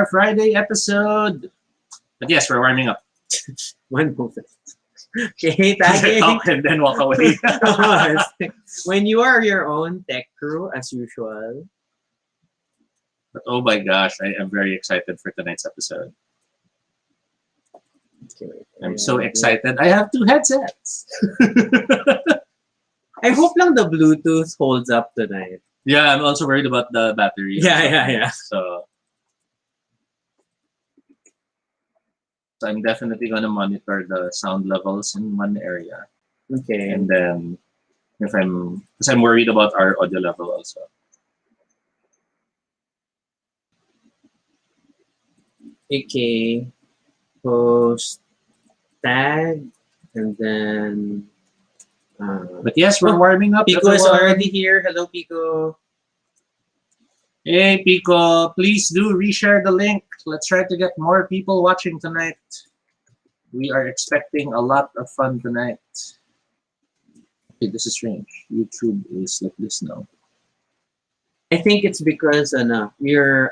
our Friday episode. But yes, we're warming up. One moment. Okay, tagging. Talk and then walk away. When you are your own tech crew, as usual. But oh my gosh, I am very excited for tonight's episode. Okay, I'm so excited. I have 2 headsets. I hope lang the Bluetooth holds up tonight. Yeah, I'm also worried about the battery. Yeah. So I'm definitely gonna monitor the sound levels in one area. Okay. And then because I'm worried about our audio level also. Okay. Post tag and then But yes, we're warming up. Pico is everyone. already here. Hello, Pico. Hey, Pico, please do reshare the link. Let's try to get more people watching tonight. We are expecting a lot of fun tonight. Okay, this is strange. YouTube is like this now. I think it's because you're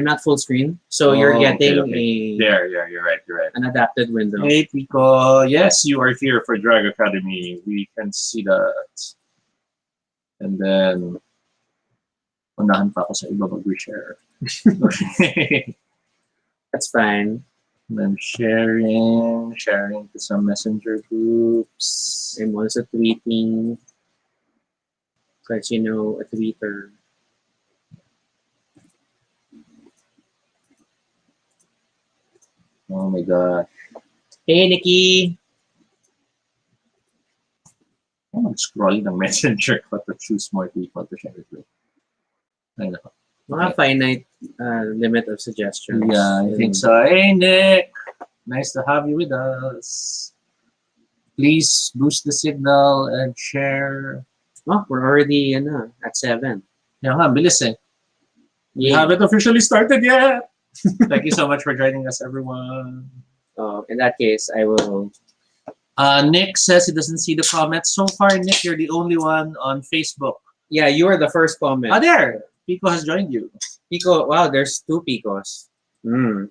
not full screen, so you're getting There, yeah, you're right. an adapted window. Hey, Pico. Yes, you are here for Drag Academy. We can see that. And then, unahan pa ako sa iba mag-reshare. Okay. That's fine. And then sharing to some messenger groups. I'm also tweeting, because you know, a tweeter. Oh my gosh. Hey, Nikki. I'm scrolling the messenger ko to choose more people to share it with. I know. Mga finite limit of suggestions. Yeah, I think so. Hey, Nick. Nice to have you with us. Please boost the signal and share. Oh, we're already at 7. Yeah, nga, bilis eh. We haven't officially started yet. Thank you so much for joining us, everyone. In that case, I will. Nick says he doesn't see the comments. So far, Nick, you're the only one on Facebook. Yeah, you are the first comment. There. Pico has joined you. Pico, wow, there's 2 Picos. Yun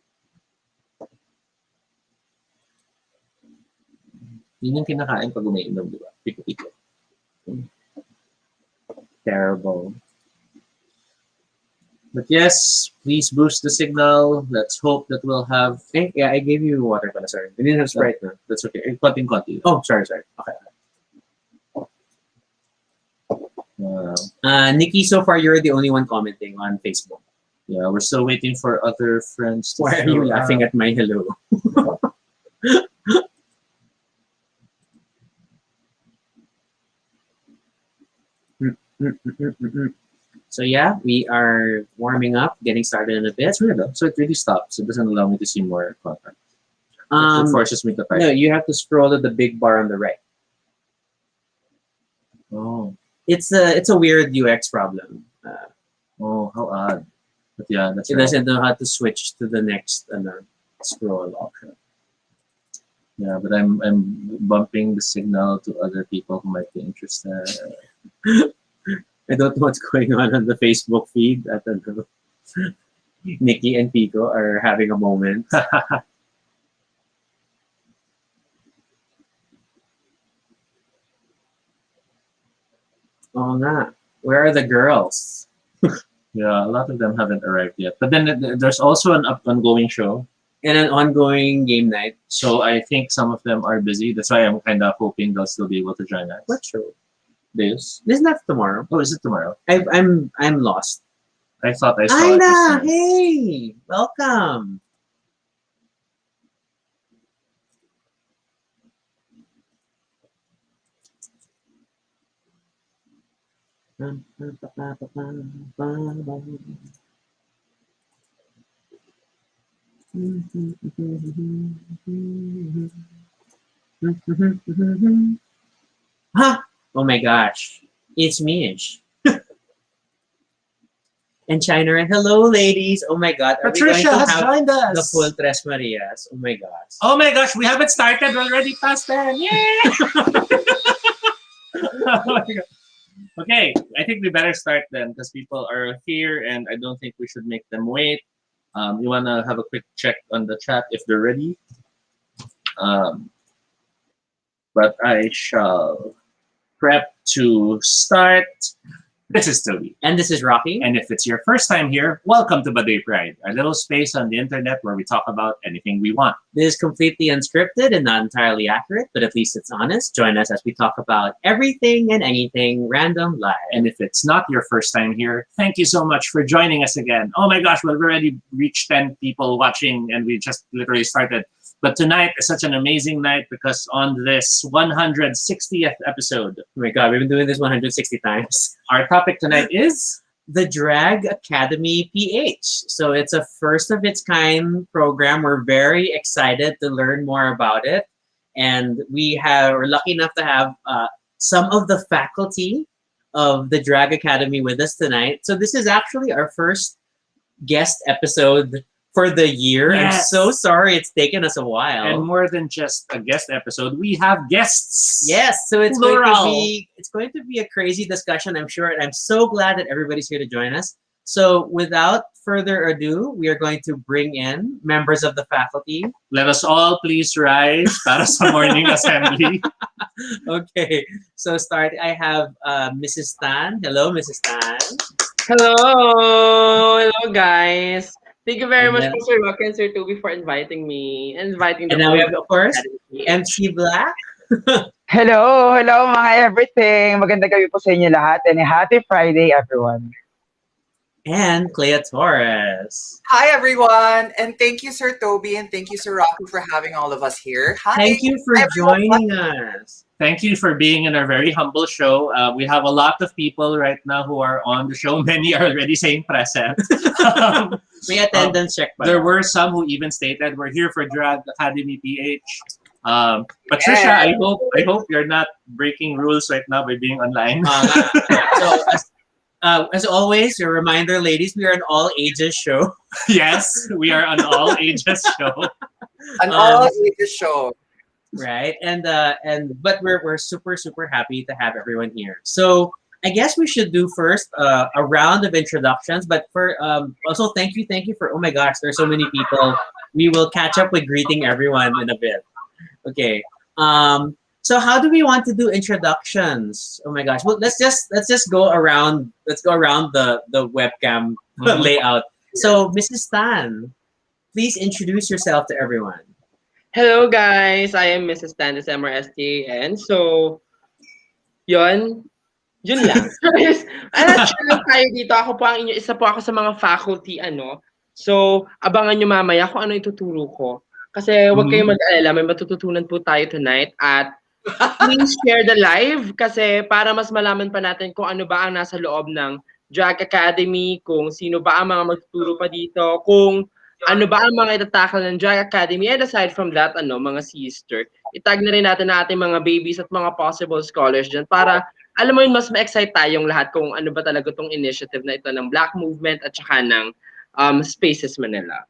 yung kinakain pag umiinom, di ba? Pico. Terrible. But yes, please boost the signal. Let's hope that we'll have... Hey, yeah, I gave you water pala, sorry. We didn't have Sprite na. That's okay. Konting-konti. Oh, sorry. Okay. Nikki, so far you're the only one commenting on Facebook. Yeah, we're still waiting for other friends to Why are you laughing at my hello? So yeah, we are warming up, getting started in a bit. That's weird though. So it really stops. It doesn't allow me to see more content. It forces me to type. No, you have to scroll to the big bar on the right. Oh. It's a weird UX problem. Oh, how odd. But yeah, that's it doesn't know how to switch to the next scroll option. Yeah, but I'm bumping the signal to other people who might be interested. I don't know what's going on the Facebook feed. I don't know. Nikki and Pico are having a moment. Oh, nah. Where are the girls? Yeah, a lot of them haven't arrived yet. But then there's also an ongoing show. And an ongoing game night. So I think some of them are busy. That's why I'm kind of hoping they'll still be able to join us. What show? This? This is not tomorrow. Oh, is it tomorrow? I'm lost. I thought I saw Ina, hey, welcome. Huh? Oh my gosh, it's Mish. And China, and hello, ladies. Oh my God, are Patricia we going to has have joined us. the full Tres Marias? Oh my gosh. Oh my gosh, we haven't started already past 10. Yay! Oh my God. Okay, I think we better start then because people are here and I don't think we should make them wait. You want to have a quick check on the chat if they're ready? Um, but I shall prep to start. This is Toby. And this is Rocky. And if it's your first time here, welcome to Baduy Pride, our little space on the internet where we talk about anything we want. This is completely unscripted and not entirely accurate, but at least it's honest. Join us as we talk about everything and anything random live. And if it's not your first time here, thank you so much for joining us again. Oh my gosh, we've already reached 10 people watching and we just literally started. But tonight is such an amazing night because on this 160th episode, Oh my God, we've been doing this 160 times. our topic tonight is The Drag Academy PH. So it's a first of its kind program. We're very excited to learn more about it. And we're lucky enough to have some of the faculty of the Drag Academy with us tonight. So this is actually our first guest episode for the year. Yes. I'm so sorry it's taken us a while. and more than just a guest episode, we have guests. Yes, so it's Plural. going to be a crazy discussion, I'm sure, and I'm so glad that everybody's here to join us. So without further ado, we are going to bring in members of the faculty. Let us all please rise para sa morning assembly. Okay, so I have Mrs. Tan. Hello, Mrs. Tan. Hello guys. Thank you very And much then- Sir Rocky and Sir Toby for inviting me and inviting the And now we whole have, of course, Academy. MC Black. Hello, hello mga everything. Magandang gabi po sa inyo lahat and happy Friday everyone. And CLEA TORRES. Hi everyone, and thank you Sir Toby and thank you Sir Rocky for having all of us here. Hi. Thank you for everyone. joining us. Thank you for being in our very humble show. We have a lot of people right now who are on the show. Many are already saying present. May attendance check pa. There were some who even stated we're here for Drag Academy PH. Patricia, Yeah. I hope you're not breaking rules right now by being online. As always, a reminder, ladies, we are an all ages show. Yes, we are an all ages show. An all ages show. Right, but we're super happy to have everyone here. So I guess we should do first a round of introductions. But for also thank you for, oh my gosh, there's so many people. We will catch up with greeting everyone in a bit. Okay. So how do we want to do introductions? Oh my gosh. Well, let's just go around. Let's go around the webcam layout. So Mrs. Tan, please introduce yourself to everyone. Hello guys, I am Mrs. Tan SMRSTAN. So yun lang. I'm not sure lang tayo dito. Ako po ang inyo, isa po ako sa mga faculty So abangan nyo mamaya kung ano ituturo ko. Kasi huwag kayong mag-alala, may matututunan po tayo tonight at please share the live kasi para mas malaman pa natin kung ano ba ang nasa loob ng Drag Academy, kung sino ba ang mga magtuturo pa dito, kung ano ba ang mga itatakal ng Drag Academy, and aside from that, mga sister, itag na rin natin na ating mga babies at mga possible scholars dyan para, alam mo yun, mas ma-excite tayong lahat kung ano ba talaga tong initiative na ito ng Black Movement at saka ng Spaces Manila.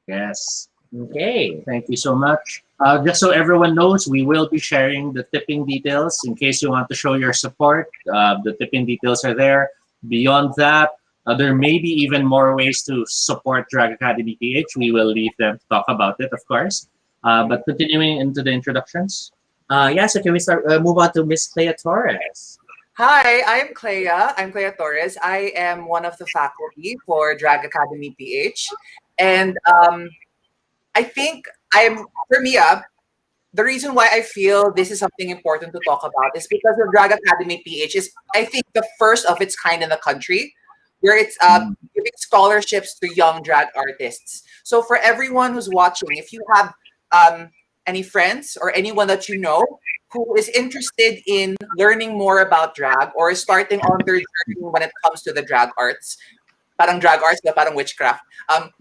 Yes. Okay. Thank you so much. Just so everyone knows, we will be sharing the tipping details in case you want to show your support. The tipping details are there. Beyond that, there may be even more ways to support Drag Academy PH. We will leave them to talk about it, of course. But continuing into the introductions. So can we move on to Miss CLEA TORRES? Hi, I'm CLEA. I'm CLEA Torres. I am one of the faculty for Drag Academy PH. And I think the reason why I feel this is something important to talk about is because the Drag Academy PH is, I think, the first of its kind in the country, where it's giving scholarships to young drag artists. So for everyone who's watching, if you have any friends or anyone that you know who is interested in learning more about drag or is starting on their journey when it comes to the drag arts, parang drag arts, parang witchcraft,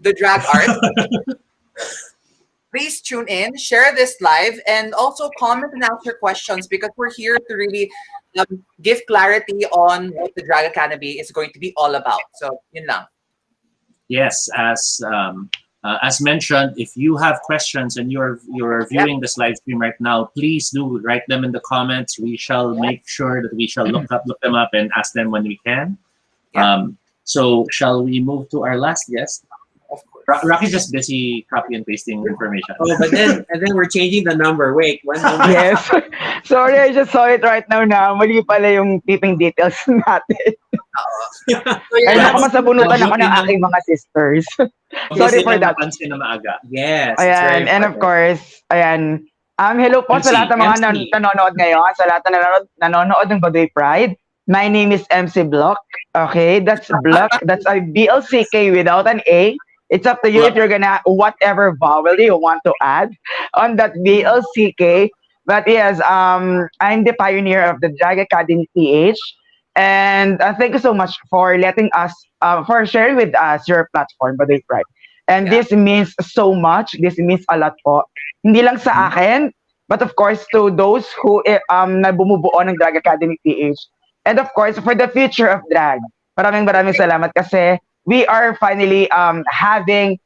the drag arts, please tune in, share this live, and also comment and ask your questions because we're here to really give clarity on what the Drag Academy is going to be all about. So, yun lang. Yes, as mentioned, if you have questions and you're viewing this live stream right now, please do write them in the comments. We shall make sure that we shall look them up and ask them when we can. So shall we move to our last guest? Of Rocky's just busy copy and pasting information. Oh, but then we're changing the number. Wait, one number. Yes. Sorry, I just saw it right now na mali pala yung tipping details natin. Ay, Yeah. nakasabunutan ako ng aking mga sisters. Sorry for that. Pansin na maaga. Yes. it's Ayan, very and of important. course, ayan. Hello po sa MC, lahat ng mga MC. nanonood ngayon, sa lahat na nanonood ng Baduy Pride. My name is MC Block. Okay, that's Block. That's a BLCK without an A. It's up to you if you're gonna whatever vowel you want to add on that BLCK. But yes, I'm the pioneer of the Drag Academy PH, and thank you so much for letting us, for sharing with us your platform, Baduy Pride. And Yeah. this means so much. This means a lot po. Hindi lang sa akin, but of course to those who na bumubuo ng Drag Academy PH. And of course, for the future of drag. Maraming salamat kasi we are finally having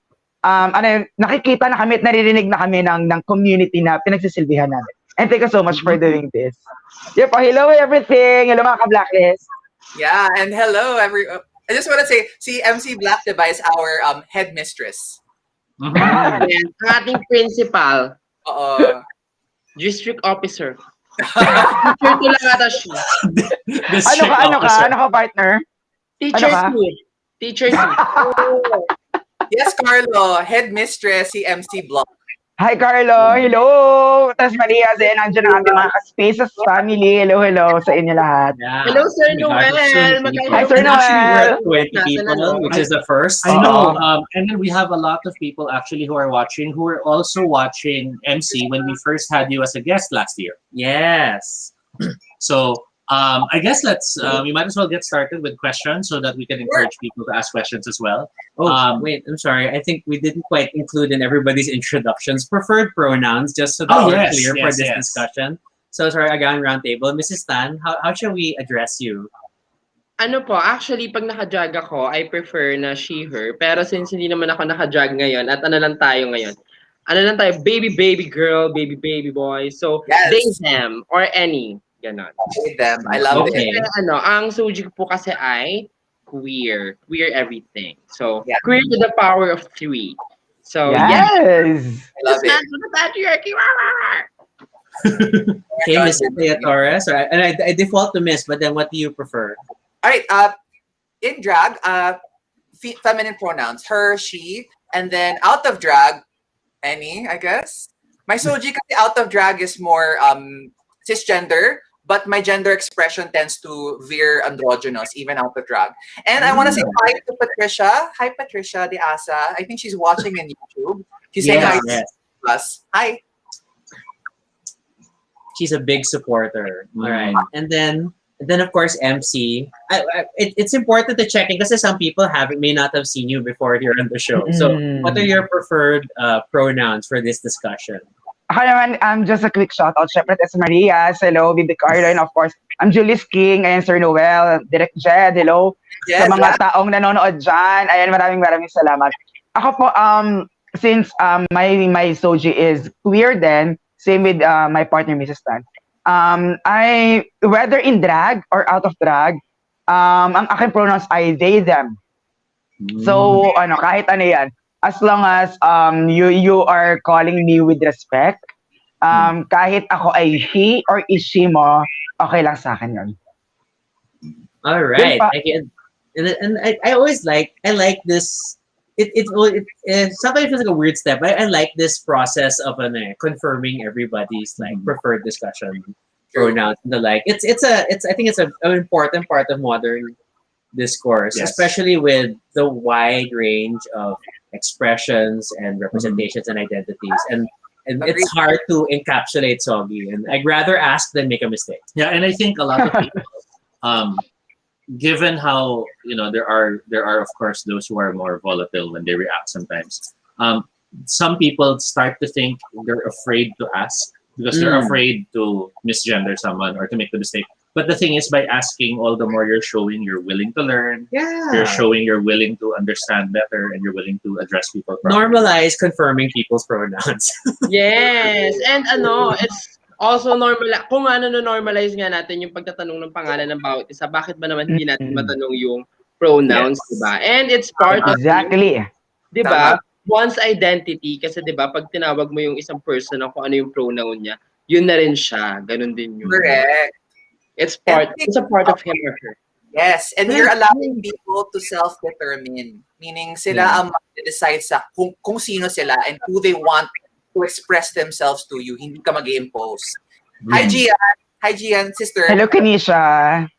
nakikita na kami at naririnig na kami ng community na pinagsisilbihan namin. And thank you so much for doing this. Yep, hello everything. Hello mga ka-blacklist. Yeah, and hello, I just want to say, si MC Black diba is our headmistress. Yan, ang ating principal, Oo. district officer. Teacher ko lang ata siya. Ano ka partner? Teacher Ano ka? 2. Teacher 2. Yes, Carlo, headmistress si MC Block. Hi Carlo, hello! Tapos Maria, nandiyan ang ating mga ka-Spaces family. Hello sa inyo lahat. Yeah. Hello, Sir Oh my gosh, Noel. so many people. Hi, Sir And actually, Noel. we're at 20 people, which is the first. I know. And then we have a lot of people actually who are watching, who are also watching MC when we first had you as a guest last year. Yes. So I guess we might as well get started with questions so that we can encourage people to ask questions as well. Oh, wait, I'm sorry. I think we didn't quite include in everybody's introductions preferred pronouns, just so that Oh, we're yes, clear for yes, this yes. discussion. So sorry, again, roundtable. Mrs. Tan, how shall we address you? Ano po, actually, pag naka-drag ako, I prefer na she, her. Pero since hindi naman ako naka-drag ngayon, at ano lang tayo ngayon, ano lang tayo, baby girl, baby boy. So, Yes. they, them, or any. Ganon. With them. I love Okay. it. Kasi, ang suji ko po kasi ay queer everything. So, Yeah. queer to the power of 3. So, Yes! I love it. the patriarchy. Okay, Miss CLEA TORRES. And I default to Miss, but then what do you prefer? All right. In drag, feminine pronouns, her, she, and then out of drag, any, I guess. My soji kasi out of drag is more cisgender, but my gender expression tends to veer androgynous, even out of drag. And I want to say hi to Patricia. Hi, Patricia de Asa. I think she's watching in YouTube. She's saying hi Yes. to us. Hi. She's a big supporter. All right. And then of course MC. It's important to check in because some people may not have seen you before here on the show. So what are your preferred pronouns for this discussion? Ako naman, just a quick shout out. Syempre, it's Maria. Hello, Bibi Carlo. And of course, I'm Julius King. Ayan, Sir Noel. Direct Jed. Hello. Yes, Sa mga taong nanonood dyan. Ayan, maraming salamat. Ako po, since my soji is queer then, same with my partner, Mrs. Tan. Whether in drag or out of drag, ang aking pronouns ay they, them. So, kahit ano yan. As long as you are calling me with respect, kahit ako ay he or is she mo, okay lang sa akin yun. All right. And I always like this. It sometimes feels like a weird step. I like this process of confirming everybody's preferred discussion pronouns and the like. I think it's an important part of modern discourse, Yes. especially with the wide range of expressions and representations and identities. And it's hard to encapsulate soggy. And I'd rather ask than make a mistake. Yeah, and I think a lot of people, given how there are of course those who are more volatile when they react sometimes. Some people start to think they're afraid to ask because they're afraid to misgender someone or to make the mistake. But the thing is, by asking, all the more you're showing you're willing to learn. Yeah. You're showing you're willing to understand better and you're willing to address people properly. Normalize confirming people's pronouns. Yes. And it's also normal. Kung normalize nga natin yung pagtatanong ng pangalan ng bawat isa, bakit ba naman hindi natin matanong yung pronouns, Yes. diba? And it's part of Exactly. diba? one's identity, kasi 'di ba pag tinawag mo yung isang person na kung ano yung pronoun niya, yun na rin siya. Ganun din yun. Correct. It's a part of him or her. Yes, and you're allowing people to self-determine. Meaning sila ang mag-decide sa kung sino sila and who they want to express themselves to you. Hindi ka mag-impose. Hi, Gian. Hi, Gian, sister. Hello, Kanisha.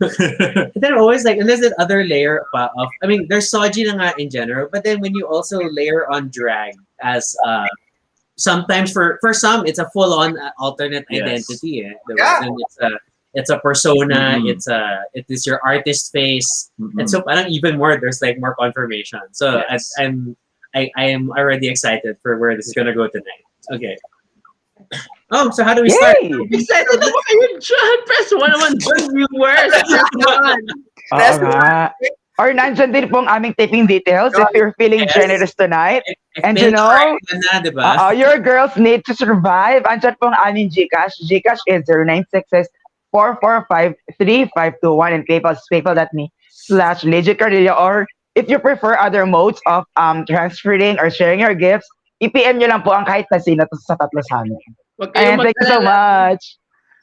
And then always like, and there's that other layer of, I mean, there's soji na nga in general, but then when you also layer on drag as sometimes for some it's a full-on alternate identity. Diba? Yeah. And it's a persona, it is your artist face, and so parang even more there's like more confirmation. So I am already excited for where this is gonna go tonight. Okay. Oh, so how do we start? Yay! Excited na ba kayo dyan? Press 1 naman dyan, viewers. Press 1. Oo nga. Or nandyan din pong aming taping details if you're feeling generous tonight. And you know, diba? your girls need to survive. Andyan pong aming Gcash. Gcash is 0966-445-3521 and PayPal.me/LegitCardilla. Or if you prefer other modes of transferring or sharing your gifts, i-PM nyo lang po ang kahit na sino sa tatlo sa amin. And thank you so much.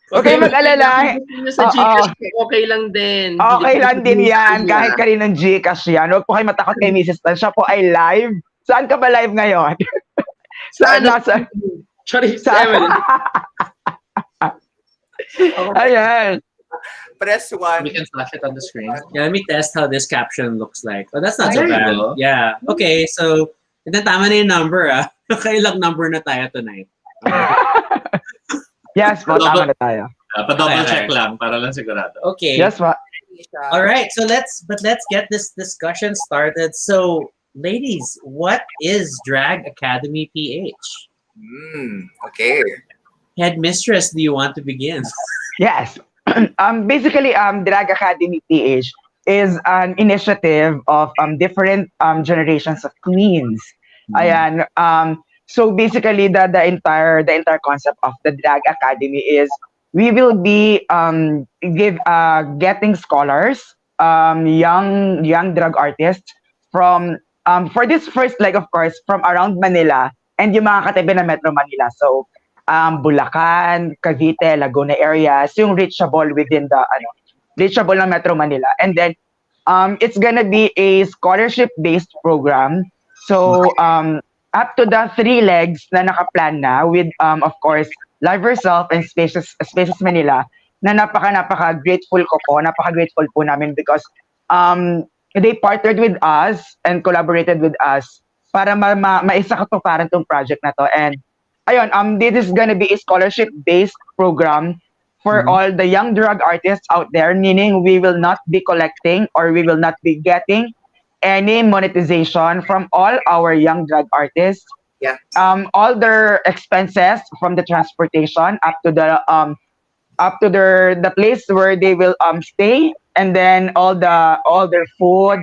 Okay, mag-alala. Sa Gcash, okay lang din. Okay lang din yan. Kahit kaninong Gcash yan. Huwag po kayo matakot kay Mrs. Tan. Siya po ay live. Saan ka ba live ngayon? Saan nasa? Sorry, Saan? Ayan. Press 1. We can flash it on the screen. Yeah, let me test how this caption looks like. Oh, that's not so There you bad. go. Yeah. Okay, so ito tama na yung number Kailang number na tayo tonight. Yes, po. Tama na tayo. Pa-double check lang para lang sigurado. Okay. Yes, po. All right. So let's get this discussion started. So, ladies, what is Drag Academy PH? Okay. Headmistress, do you want to begin? Yes. Basically, Drag Academy PH is an initiative of different generations of queens. Ayan. So basically, the entire concept of the Drag Academy is we will be getting scholars, young drag artists from for this first leg, of course, from around Manila and yung mga katabi na Metro Manila. So Bulacan, Cavite, Laguna areas, yung reachable within the reachable ng Metro Manila. And then it's gonna be a scholarship-based program. So up to the 3 legs na nakaplan na with of course Live Yourself and Spaces Manila na napaka grateful napaka-grateful po namin because they partnered with us and collaborated with us para maisakatuparan tong project na to. And ayun, this is gonna be a scholarship-based program for all the young drag artists out there, meaning we will not be collecting or we will not be getting any monetization from all our young drag artists. Yeah. All their expenses from the transportation up to the place where they will stay, and then all their food,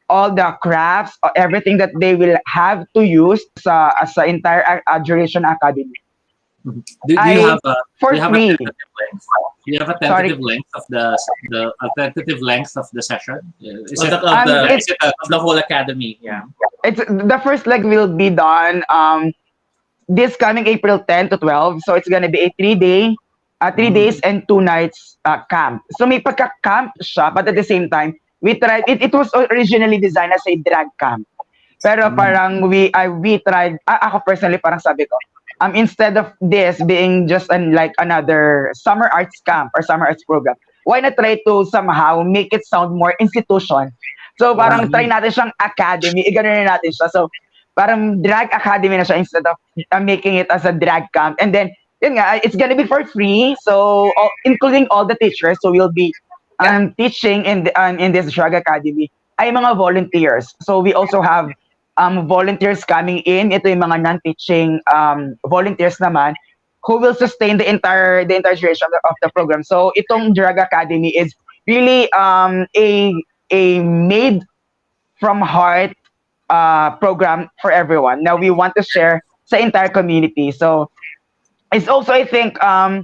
all the crafts, everything that they will have to use as a entire duration academy. Do you have a for free. Do you have a tentative length of the tentative length of the session? Is it Of the whole academy? Yeah. It's the first leg will be done this coming April 10 to 12. So it's gonna be a 3 days and 2 nights camp. So may pagka-camp siya, but at the same time, we tried it was originally designed as a drag camp. Pero parang we tried, ako personally parang sabi ko, instead of this being just like another summer arts camp or summer arts program, why not try to somehow make it sound more institution? So parang try natin siyang academy, i-ganon natin siya. So parang drag academy na siya instead of making it as a drag camp. And then, yun nga, it's gonna be for free. So including all the teachers, so we'll be teaching in this drag academy ay mga volunteers. So we also have volunteers coming in. Ito yung mga non-teaching volunteers naman who will sustain the entire duration of the program. So itong Drag Academy is really a made from heart program for everyone. Now we want to share sa entire community. So it's also, I think, a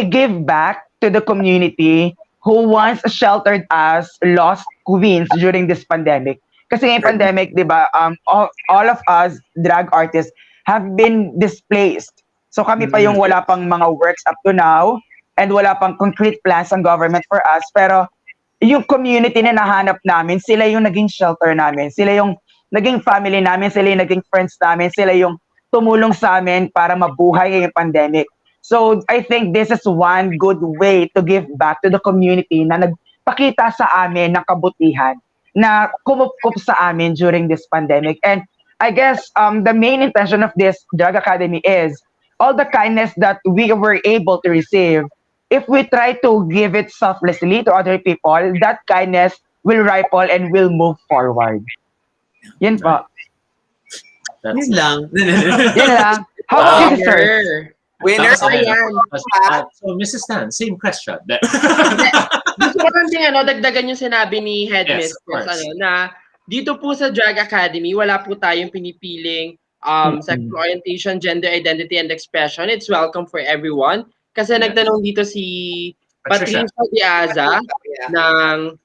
give back to the community who once sheltered us lost queens during this pandemic. kasi ngayong pandemic, di ba, all of us drag artists have been displaced. So kami pa yung wala pang mga works up to now and wala pang concrete plans ng government for us. Pero yung community na nahanap namin, sila yung naging shelter namin. Sila yung naging family namin, sila yung naging friends namin, sila yung tumulong sa amin para mabuhay ngayong pandemic. So I think this is one good way to give back to the community na nagpakita sa amin ng kabutihan na kumukup sa amin during this pandemic. And I guess the main intention of this Drag Academy is all the kindness that we were able to receive. If we try to give it selflessly to other people, that kindness will ripple and will move forward. Yun po. Yun lang. Yan lang. How about you, sir? Winner. Ayan. So, Mrs. Tan, same question. Gusto ko lang din dagdagan yung sinabi ni Yes, Headmistress of course. na dito po sa Drag Academy, wala po tayong pinipiling sexual orientation, gender identity, and expression. It's welcome for everyone. Kasi nagtanong dito si Patricia Diaza ng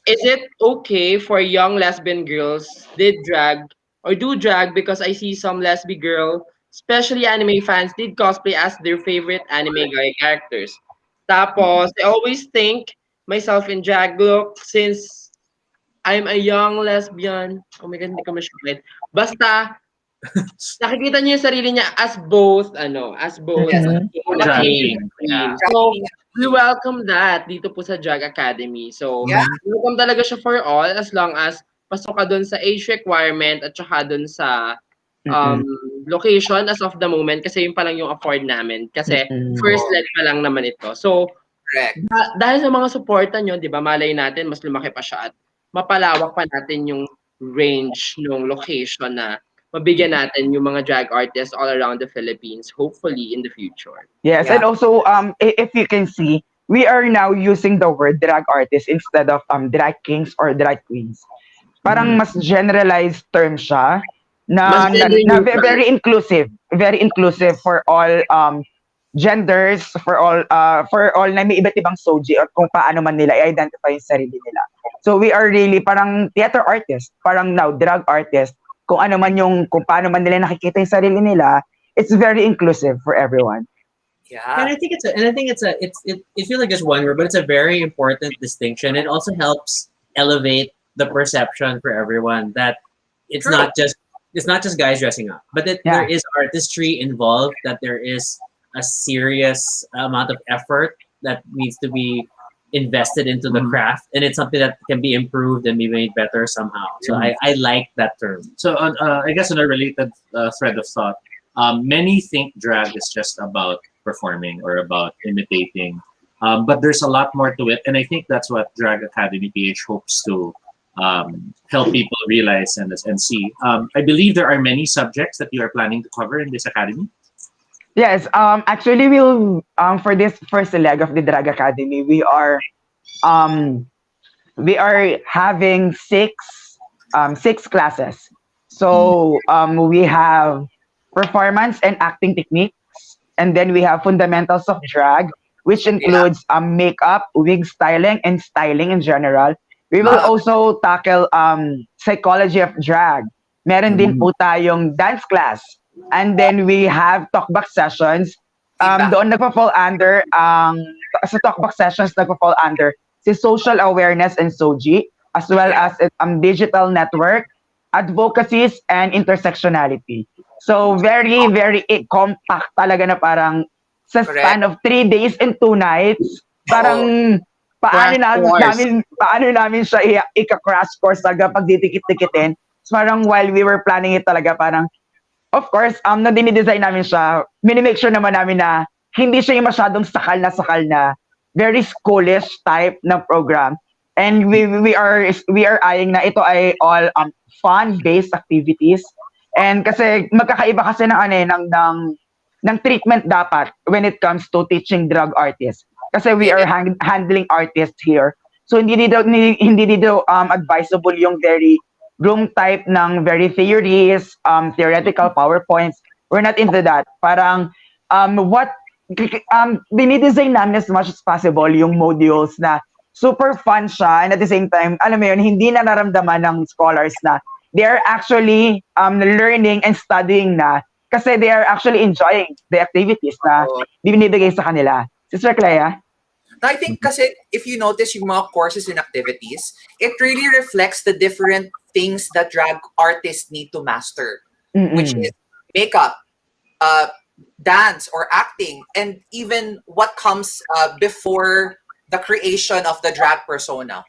is it okay for young lesbian girls did drag or do drag because I see some lesbian girl, especially anime fans, did cosplay as their favorite anime guy characters. Tapos, I always think myself in drag look since I'm a young lesbian. Oh my God, hindi ko masyadong. Basta, nakikita niyo yung sarili niya as both, as both. Drag queen. Yeah. So, we welcome that dito po sa Drag Academy. So, Yeah. welcome talaga siya for all as long as pasok ka dun sa age requirement at saka dun sa location as of the moment kasi yun pa lang yung afford namin. Kasi first leg pa lang naman ito. So, Correct. dahil sa mga suporta nyo, di ba, malay natin, mas lumaki pa siya at mapalawak pa natin yung range ng location na mabigyan natin yung mga drag artists all around the Philippines, hopefully in the future. Yes, Yeah. and also, if you can see, we are now using the word drag artist instead of drag kings or drag queens. Parang mas generalized term siya na very inclusive for all genders, for all na may iba't ibang soji or kung paano man nila i-identify yung sarili nila. So we are really parang theater artist, parang now drag artist, kung paano man nila nakikita yung sarili nila, it's very inclusive for everyone. Yeah. And I think it feels like just one word, but it's a very important distinction. It also helps elevate the perception for everyone that it's True. not just guys dressing up, but that there is artistry involved, that there is a serious amount of effort that needs to be invested into the craft, and it's something that can be improved and be made better somehow. So I like that term. So I guess on a related thread of thought, many think drag is just about performing or about imitating, but there's a lot more to it, and I think that's what Drag Academy PH hopes to help people realize and see. I believe there are many subjects that you are planning to cover in this academy. Yes, actually we'll for this first leg of the Drag Academy, we are having six classes. So we have performance and acting techniques, and then we have fundamentals of drag, which includes makeup, wig styling, and styling in general. We will also tackle psychology of drag. Meron din po tayong dance class. And then we have talkback sessions. Doon nagpa-fall under, sa talkback sessions nagpa-fall under si social awareness and SOGI, as well as digital network, advocacies, and intersectionality. So very, very compact talaga na parang sa span of 3 days and 2 nights, parang paano namin siya ika-crash course talaga pag didikit-dikitin. So parang while we were planning it talaga, parang of course, na dinidesign namin siya, minimake sure naman namin na hindi siya yung masyadong sakal na, very schoolish type ng program. And we are eyeing na ito ay all fun-based activities. And kasi magkakaiba kasi ng treatment dapat when it comes to teaching drag artists. Kasi we are handling artists here. So hindi dito advisable yung very room type ng very theories, theoretical PowerPoints. We're not into that. Parang dinidesign namin as much as possible yung modules na super fun siya, and at the same time, alam mo yun, hindi na naramdaman ng scholars na they are actually learning and studying na kasi they are actually enjoying the activities na Oo. binibigay sa kanila. Sister Clea? I think kasi if you notice yung mga courses and activities, it really reflects the different things that drag artists need to master, which is makeup, dance or acting, and even what comes before the creation of the drag persona,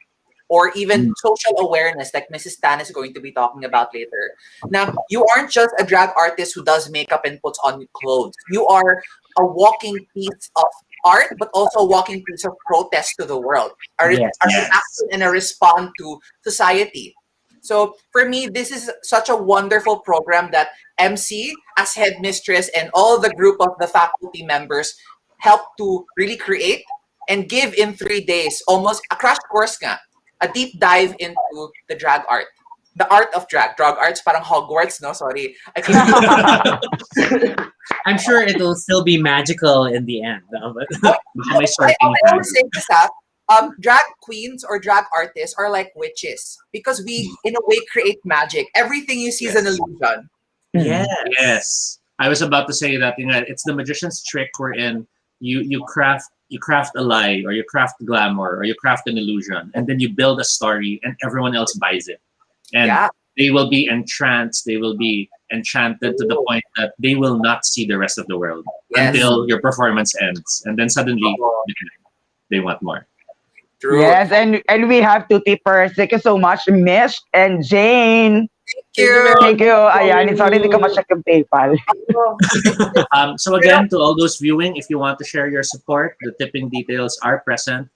or even social awareness, like Mrs. Tan is going to be talking about later. Now, you aren't just a drag artist who does makeup and puts on clothes. You are a walking piece of art, but also a walking piece of protest to the world, a reaction and a response to society. So for me, this is such a wonderful program that MC, as headmistress, and all the group of the faculty members helped to really create and give in 3 days, almost a crash course nga, a deep dive into the drag art. The art of drag. Drag arts, parang Hogwarts, no? Sorry. I'm sure it will still be magical in the end. But I always say this, drag queens or drag artists are like witches because we, in a way, create magic. Everything you see is an illusion. Yes. I was about to say that it's the magician's trick wherein you craft a lie, or you craft glamour, or you craft an illusion, and then you build a story and everyone else buys it. And they will be entranced, they will be enchanted to the point that they will not see the rest of the world until your performance ends. And then suddenly they want more. True. Yes, and we have two tippers. Thank you so much, Mish and Jane. Thank you. Thank you. Ayan, sorry hindi ka ma-check yung PayPal. So again, to all those viewing, if you want to share your support, the tipping details are present.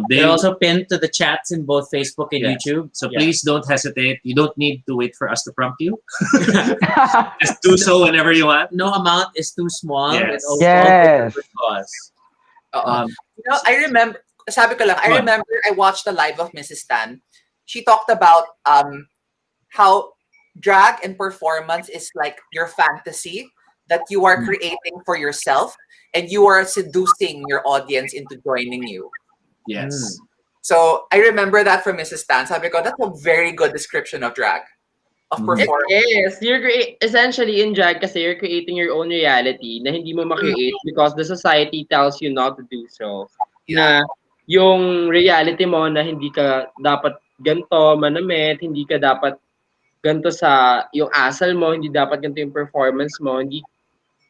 They're also pinned to the chats in both Facebook and YouTube. So please don't hesitate. You don't need to wait for us to prompt you. Just do so whenever you want. No amount is too small. Yes. Yes. I remember, sabi ko lang, I remember I watched the live of Mrs. Tan. She talked about how drag and performance is like your fantasy that you are creating for yourself, and you are seducing your audience into joining you. Yes. So I remember that from Mrs. Tan. Sabi ko, that's a very good description of drag, of performance. Yes, essentially in drag kasi you're creating your own reality na hindi mo ma-create because the society tells you not to do so. Na yung reality mo na hindi ka dapat ganito manamit, hindi ka dapat ganito sa yung asal mo, hindi dapat ganito yung performance mo, hindi,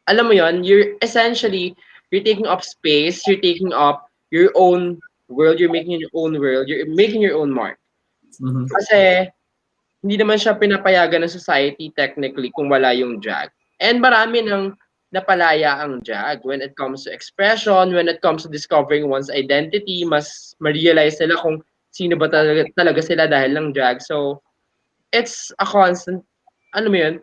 alam mo yon, you're taking up space, you're taking up your own world, you're making your own world, you're making your own mark. Kasi hindi naman siya pinapayagan ng society technically kung wala yung drag. And marami nang napalaya ang drag when it comes to expression, when it comes to discovering one's identity, mas ma-realize nila kung sino ba talaga sila dahil lang drag. So, it's a constant,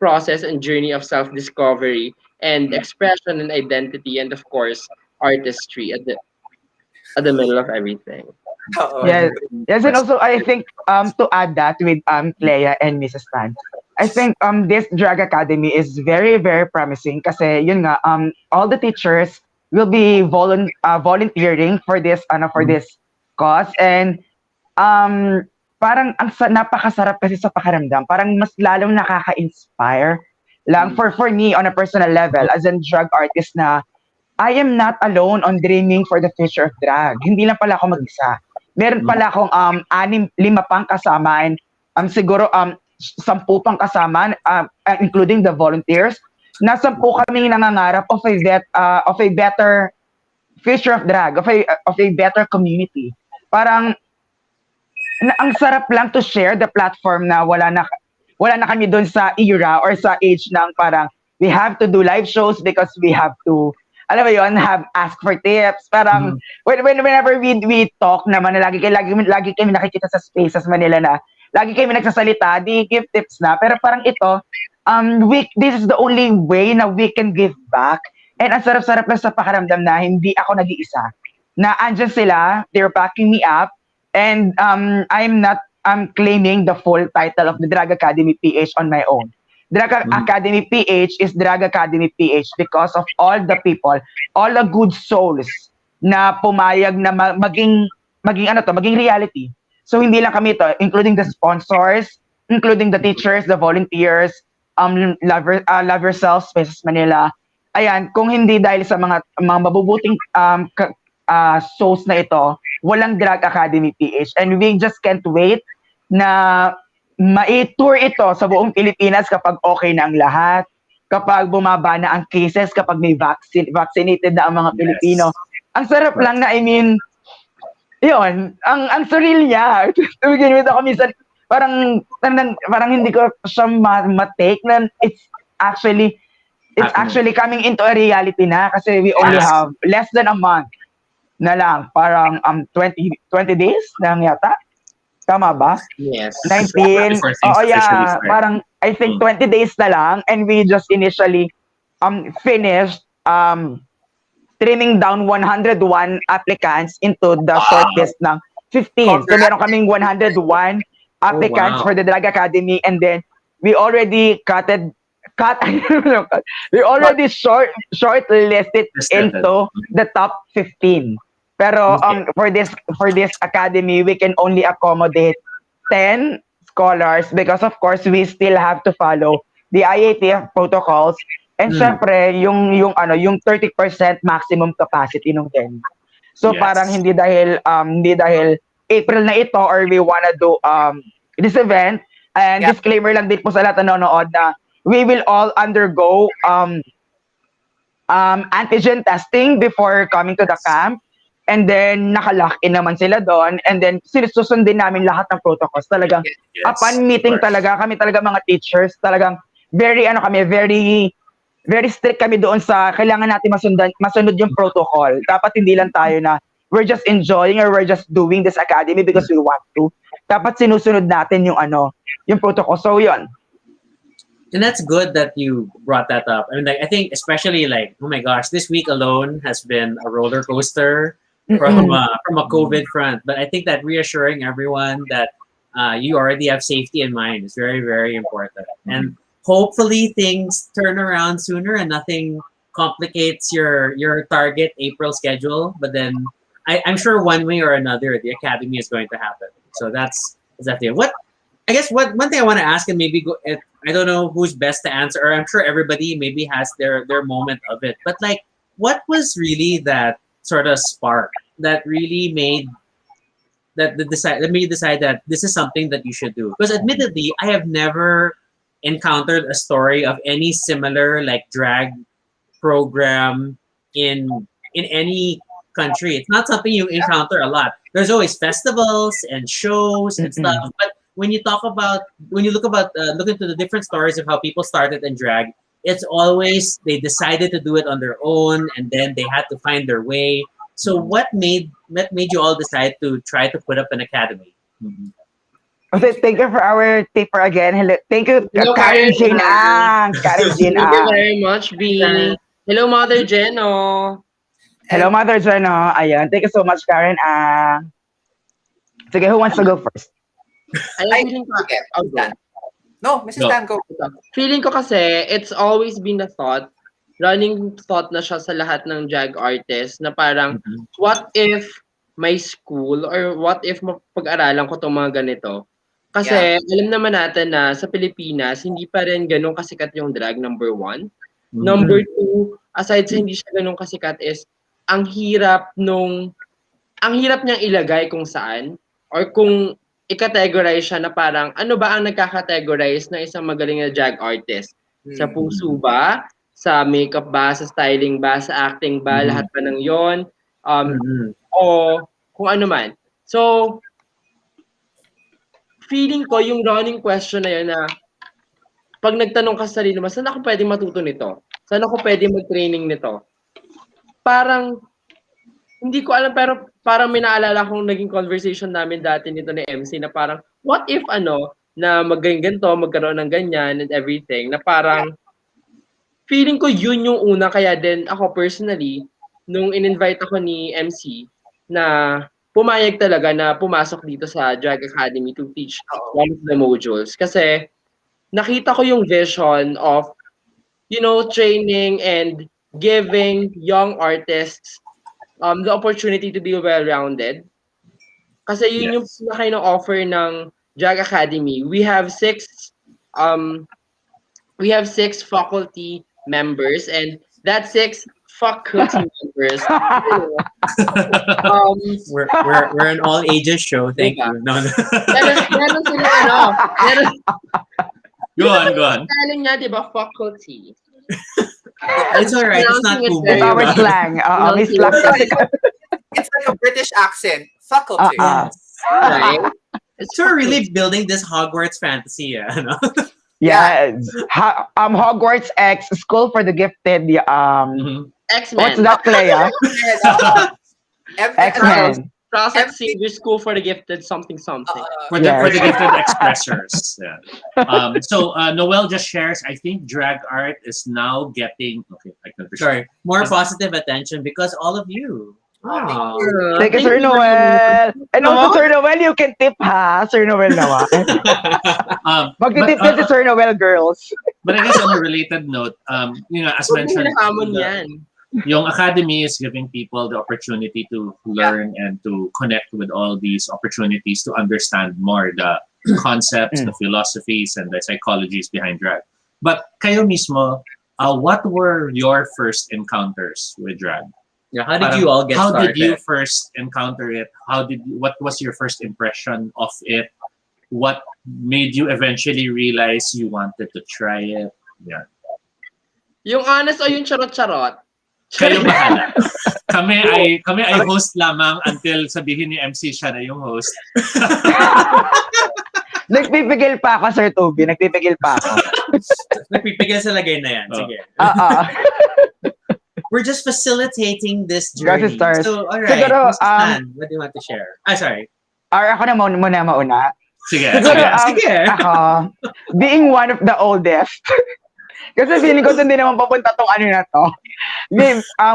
process and journey of self-discovery and expression and identity, and of course, artistry at the middle of everything. Yes, and also I think to add that with Clea and Mrs. Tan, I think this drag academy is very very promising kasi yun nga all the teachers will be volunteering for this cause, and parang napakasarap kasi sa pakiramdam, parang mas lalong nakaka-inspire lang for me on a personal level as a drag artist na I am not alone on dreaming for the future of drag. Hindi lang pala ako mag-isa. Meron pala akong 5 pang kasama, and siguro 10 pang kasama, including the volunteers, na 10 kaming nangangarap of a better future of drag, of a better community. Parang ang sarap lang to share the platform na wala na kami doon sa era or sa age ng parang we have to do live shows because we have to, alam mo yun, have ask for tips. Parang whenever we talk naman na lagi kami nakikita sa spaces Manila na lagi kami nagsasalita, di give tips na. Pero parang ito, this is the only way na we can give back. And ang sarap-sarap lang sa pakiramdam na hindi ako nag-iisa. Na andyan sila, they're backing me up, and I'm not claiming the full title of the Drag Academy PH on my own. Drag Academy PH is Drag Academy PH because of all the people, all the good souls na pumayag na maging maging reality. So hindi lang kami to, including the sponsors, including the teachers, the volunteers, Love Yourself, Spaces Manila. Ayan, kung hindi dahil sa mga mabubuting shows na ito, walang Drag Academy PH. And we just can't wait na ma-tour ito sa buong Pilipinas kapag okay na ang lahat, kapag bumaba na ang cases, kapag may vaccinated na ang mga Pilipino. Ang sarap lang na, I mean, yun, ang surreal niya. To begin with, ako minsan, parang hindi ko siya ma-take na it's actually coming into a reality na kasi we only have less than a month na lang. Parang 20 days lang yata. Tama ba? Yes. 19. Oh yeah, parang I think 20 days na lang and we just initially finished trimming down 101 applicants into the shortlist ng 15. So meron kaming 101 applicants for the Drag Academy and then we already we already shortlisted into the top 15. Pero for this academy we can only accommodate 10 scholars because of course we still have to follow the IATF protocols and syempre yung 30% maximum capacity ng venue. So parang hindi dahil April na ito or we wanna do this event and disclaimer lang din po sa lahat na nanonood na we will all undergo antigen testing before coming to the camp. And then, naka-lock in naman sila doon. And then, susundin namin lahat ng protocols. Talagang, upon meeting talaga, kami talaga mga teachers, talagang, very strict kami doon sa, kailangan natin masunod yung protocol. Dapat hindi lang tayo na, we're just enjoying or we're just doing this academy because we want to. Dapat sinusunod natin yung protocol. So, yun. And that's good that you brought that up. I mean, I think especially oh my gosh, this week alone has been a roller coaster. From a COVID front, but I think that reassuring everyone that you already have safety in mind is very, very important. And hopefully things turn around sooner and nothing complicates your target April schedule. But then I'm sure one way or another the academy is going to happen. So that's definitely what I guess. One thing I want to ask and maybe I don't know who's best to answer. Or I'm sure everybody maybe has their moment of it. But what was really that sort of spark that really made that made you decide that this is something that you should do? Because admittedly, I have never encountered a story of any similar drag program in any country. It's not something you encounter a lot. There's always festivals and shows and stuff, but when you look into the different stories of how people started in drag, it's always they decided to do it on their own and then they had to find their way. So what made you all decide to try to put up an academy? Okay, thank you for our taper again. Hello, thank you, Karen Jean Ang. Karen Jean Ang. Thank you very much, B. Hello, Mother Jeno. Hello, Mother Jeno. Ayan, thank you so much, Karen Ang. Sige, who wants to go first? No, Mrs. Tan, go. Feeling ko kasi, it's always been a running thought na siya sa lahat ng drag artists na parang, what if my school or what if mapag-aralan ko itong mga ganito? Kasi alam naman natin na sa Pilipinas, hindi pa rin ganun kasikat yung drag, number 1. Number 2, aside sa hindi siya ganun kasikat is, ang hirap niyang ilagay kung saan or kung i-categorize siya na parang ano ba ang nagka-categorize na isang magaling na drag artist? Sa puso ba? Sa makeup ba? Sa styling ba? Sa acting ba? Lahat pa ng yon o kung ano man. So, feeling ko yung running question na yun na pag nagtanong ka sa sarili mo, saan ako pwede matuto nito? Saan ako pwede mag-training nito? Parang hindi ko alam, pero parang may naalala kong naging conversation namin dati nito ni MC na parang, what if na ganito, magkaroon ng ganyan and everything, na parang, feeling ko yun yung una, kaya din ako personally, nung in-invite ako ni MC, na pumayag talaga na pumasok dito sa Drag Academy to teach one of the modules. Kasi, nakita ko yung vision of, training and giving young artists the opportunity to be well-rounded Kasi yun yung pinaka offer ng Drag Academy. We have six faculty members, and that six faculty members. We're an all ages show. Thank you. No. Meron sila Go on. Spelling niya, di ba? Faculty. It's alright. It's not cool. It's our slang. May slang. It's like a British accent. Faculty. Right? So we're really building this Hogwarts fantasy, no? Yes. Hogwarts X, School for the Gifted. X-Men. What's that, CLEA? X-Men. Process Xavier School for the Gifted something. For the gifted expressors. Yeah. So Noel just shares, I think drag art is now getting more positive attention because all of you. Oh. Thank you, Sir Noel. And also, Sir Noel, you can tip, ha? Sir Noel naman. Magtitip ka si Sir Noel, girls. But I guess on a related note, as mentioned, yung Academy is giving people the opportunity to learn and to connect with all these opportunities to understand more the concepts, the philosophies, and the psychologies behind drag. But kayo mismo, what were your first encounters with drag? Yeah, how did you all get started? How did you first encounter it? What was your first impression of it? What made you eventually realize you wanted to try it? Yeah. Yung honest o yung charot-charot? Kayo bahala. kami ay host lamang until sabihin ni MC siya na yung host. Nagpipigil pa ako, Sir Toby. Nagpipigil pa ako. Nagpipigil sa lagay na yan. Sige. We're just facilitating this journey. So, all right. Siguro, what do you want to share? Sorry. Ako na muna mauna. Sige. Ako, being one of the oldest, kasi feeling ko hindi naman papunta tong ano na to.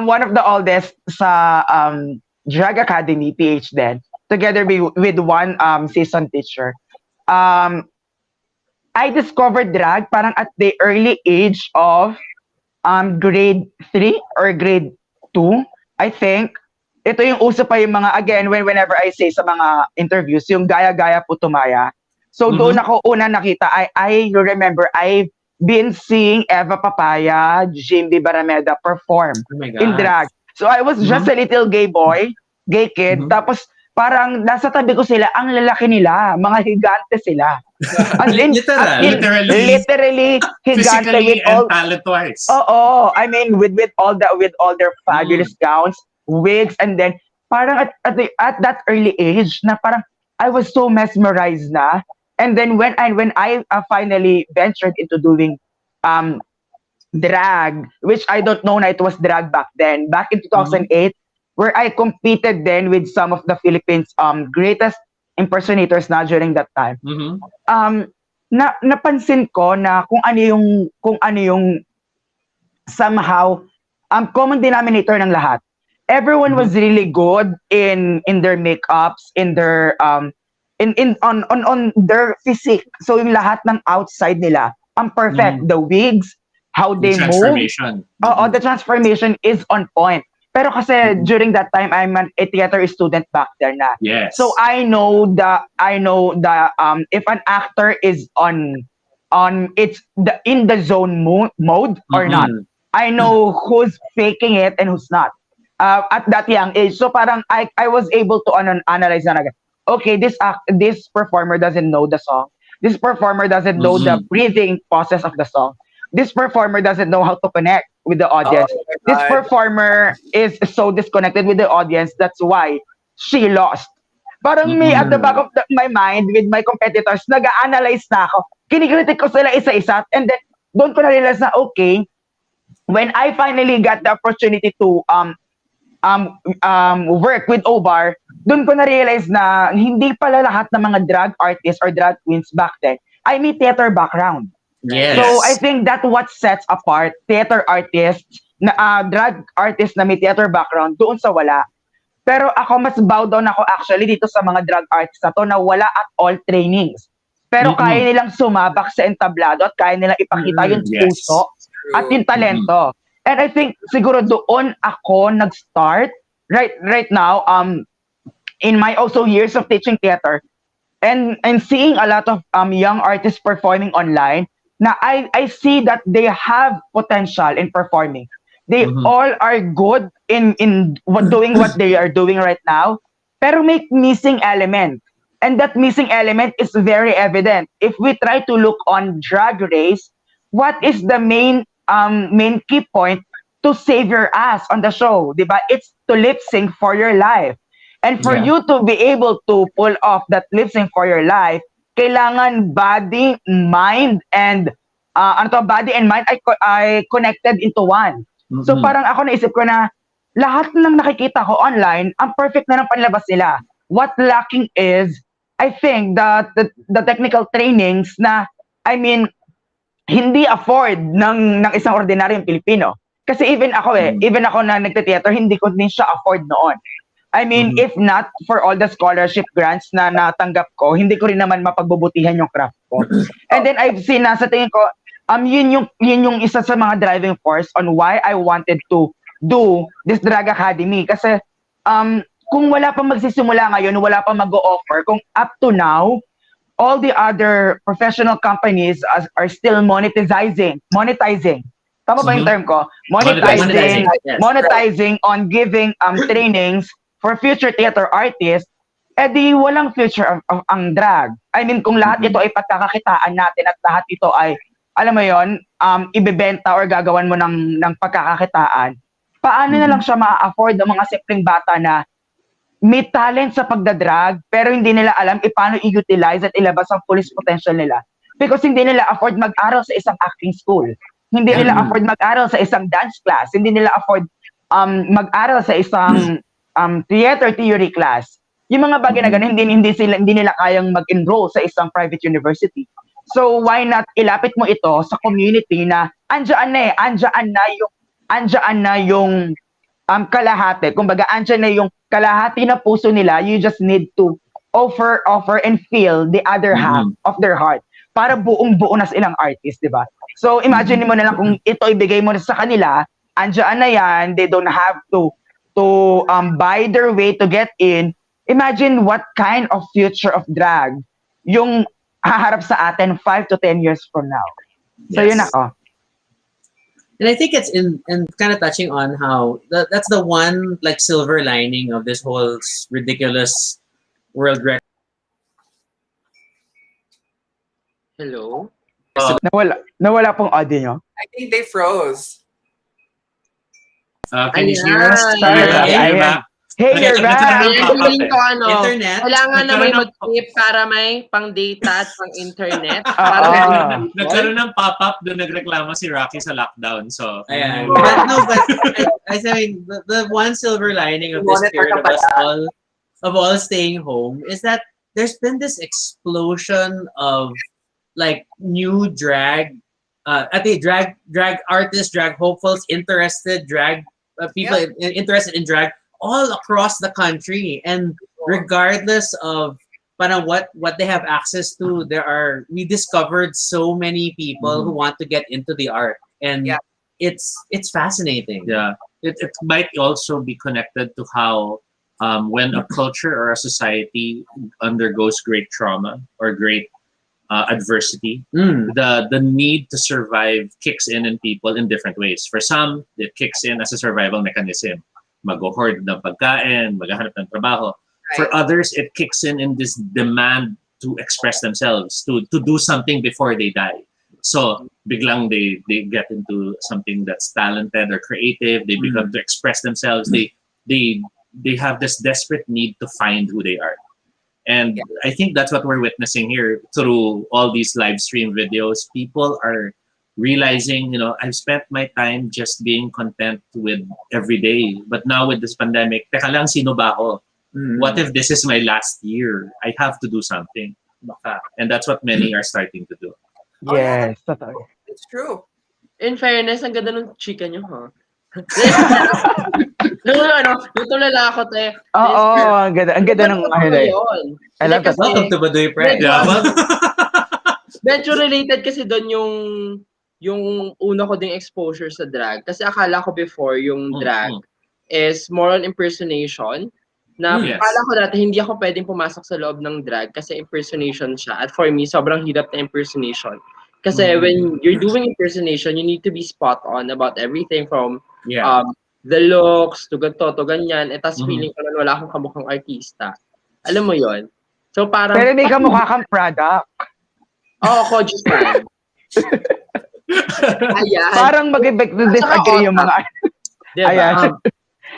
One of the oldest sa Drag Academy, PH then, together with one seasoned teacher. I discovered drag parang at the early age of grade 3 or grade 2, I think. Ito yung uso pa yung mga, again, whenever I say sa mga interviews, yung gaya-gaya putumaya. So doon ako una nakita, I remember I've been seeing Eva Papaya, Jimmy Barameda perform in drag. So I was just a little gay kid, tapos parang nasa tabi ko sila, ang lalaki nila, mga higante sila. Literally higante with all talent-wise. Oo, I mean with all their fabulous gowns, wigs, and then parang at that early age na parang I was so mesmerized na. And then when I finally ventured into doing drag, which I don't know na it was drag back then, back in 2008, where I competed then with some of the Philippines' greatest impersonators na during that time. Napansin ko na kung ano yung somehow common denominator ng lahat. Everyone was really good in their makeups, in their on their physique. So yung lahat ng outside nila, perfect. The wigs, how they move. The transformation is on point. Pero kasi during that time, I'm a theater student back there na. Yes. So I know the if an actor is on it's in the zone mode or not. I know who's faking it and who's not. At that young age. So parang I was able to analyze na agad. Okay, this performer doesn't know the song. This performer doesn't know the breathing process of the song. This performer doesn't know how to connect with the audience. This performer is so disconnected with the audience. That's why she lost. Parang me at the back of my mind with my competitors, nag-analyze na ako. Kinikritik ko sila isa-isa. And then, doon ko na-realize na, okay, when I finally got the opportunity to work with Obar, doon ko na-realize na hindi pala lahat ng mga drag artists or drag queens back then ay may theater background. Yes. So I think that's what sets apart theater artists, drag artists na may theater background doon sa wala. Pero ako mas bow down ako actually dito sa mga drag artists na to na wala at all trainings. Pero kaya nilang sumabak sa entablado at kaya nilang ipakita yung puso at yung talento. And I think siguro doon ako nag-start right now in my also years of teaching theater, and seeing a lot of young artists performing online, na I see that they have potential in performing. They all are good in doing what they are doing right now, pero may missing element. And that missing element is very evident. If we try to look on Drag Race, what is the main key point to save your ass on the show, di ba? It's to lip sync for your life. And for you to be able to pull off that lip sync for your life, kailangan body, mind, and body and mind ay connected into one. So parang ako naisip ko na lahat ng nakikita ko online, ang perfect na ng panlabas nila. What lacking is, I think, the technical trainings na, I mean, hindi afford ng isang ordinaryong Pilipino. Kasi even ako na nagte-theater, hindi ko din siya afford noon. I mean, if not for all the scholarship grants na natanggap ko, hindi ko rin naman mapagbubutihan yung craft ko. And then I've seen na sa tingin ko, yun yung isa sa mga driving force on why I wanted to do this Drag Academy. Kasi kung wala pang magsisimula ngayon, wala pang mag-o-offer, kung up to now, all the other professional companies are still monetizing. Tama ba yung term ko? Monetizing on giving trainings for future theater artists, di walang future ang drag. I mean, kung lahat ito ay pagkakakitaan natin at lahat ito ay, alam mo yon, ibebenta or gagawan mo ng pagkakakitaan, paano na lang siya ma-afford ng mga simpleng bata na may talent sa pagdadrag, pero hindi nila alam paano i-utilize at ilabas ang full potential nila. Because hindi nila afford mag-aral sa isang acting school. Hindi nila afford mag-aral sa isang dance class. Hindi nila afford mag-aral sa isang theater theory class. Yung mga bagay na ganun, hindi nila kayang mag-enroll sa isang private university. So why not ilapit mo ito sa community na andyan na yung kalahati. Kumbaga, andyan na yung kalahati na puso nila. You just need to offer and feel the other half of their heart para buong-buo na silang artist, di ba? So imagine mo na lang kung ito ibigay mo na sa kanila, andyan na yan, they don't have to buy their way to get in. Imagine what kind of future of drag yung haharap sa atin 5 to 10 years from now. So yun ako. And I think it's in kind of touching on how that's the one like silver lining of this whole ridiculous world record. Hello? Nawala pong audio nyo. I think they froze. Can you hear us? Hey, you're back! Feeling ko Internet. kailangan na may mag-tip para may pang data at pang internet. Nagkaroon ng pop-up doon nagreklamo si Rocky sa lockdown. So, Ayan. But I mean, the one silver lining of this period of us all staying home is that there's been this explosion of like new drag, drag artists, drag hopefuls, interested drag people interested in drag all across the country, and regardless of what they have access to, we discovered so many people who want to get into the art, and it's fascinating. Yeah, it might also be connected to how when a culture or a society undergoes great trauma or great adversity, the need to survive kicks in people in different ways. For some, it kicks in as a survival mechanism. Mag-hoard ng pagkain, maghahanap ng trabaho. Right. For others, it kicks in this demand to express themselves, to do something before they die. So, biglang they get into something that's talented or creative. They become to express themselves. They have this desperate need to find who they are. And I think that's what we're witnessing here through all these live stream videos. People are realizing, I've spent my time just being content with every day. But now with this pandemic, teka lang, sino ba ako? What if this is my last year? I have to do something. And that's what many are starting to do. Yes, it's true. In fairness, ang ganda ng chika nyo, ha? Yung tulala ako, te. Oo, ang ganda ng I love that. Welcome to Baduy, Fred. Medyo related kasi doon yung una ko ding exposure sa drag. Kasi akala ko before yung drag is more on impersonation. Na Yes. akala ko dati hindi ako pwedeng pumasok sa loob ng drag kasi impersonation siya. At for me, sobrang hirap na impersonation. Kasi when you're doing impersonation, you need to be spot on about everything from Yeah. the looks, to ganito, to ganyan. At tas feeling ko na wala akong kamukhang artista. Alam mo yon. So parang, Pero may kamukha kang product. Koji fan. Ayan. Parang mag-effect to disagree yung mga... Diba? Ayan.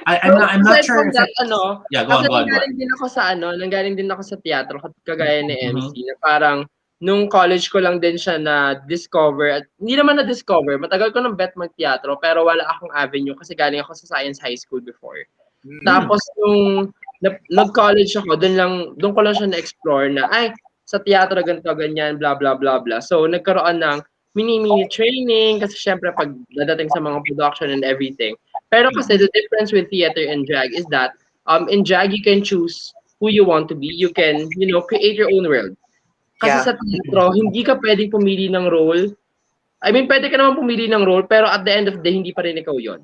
I'm not Aside sure from if that, Yeah, go on, kasi go on. nanggaling din ako sa teatro, kagaya ni MC, na parang, nung college ko lang din siya na-discover, at hindi naman na-discover, matagal ko nang bet mag-teatro, pero wala akong avenue kasi galing ako sa science high school before. Tapos, nung nag-college ako, doon ko lang siya na-explore na, sa teatro, ganito, ganyan, blah, blah, blah, blah. So, nagkaroon ng mini-mini training, kasi syempre, pag dadating sa mga production and everything. Pero kasi, the difference with theater and drag is that, in drag, you can choose who you want to be. You can, create your own world. Kasi sa teatro, hindi ka pwedeng pumili ng role. I mean, pwede ka naman pumili ng role, pero at the end of the day, hindi pa rin ikaw yun.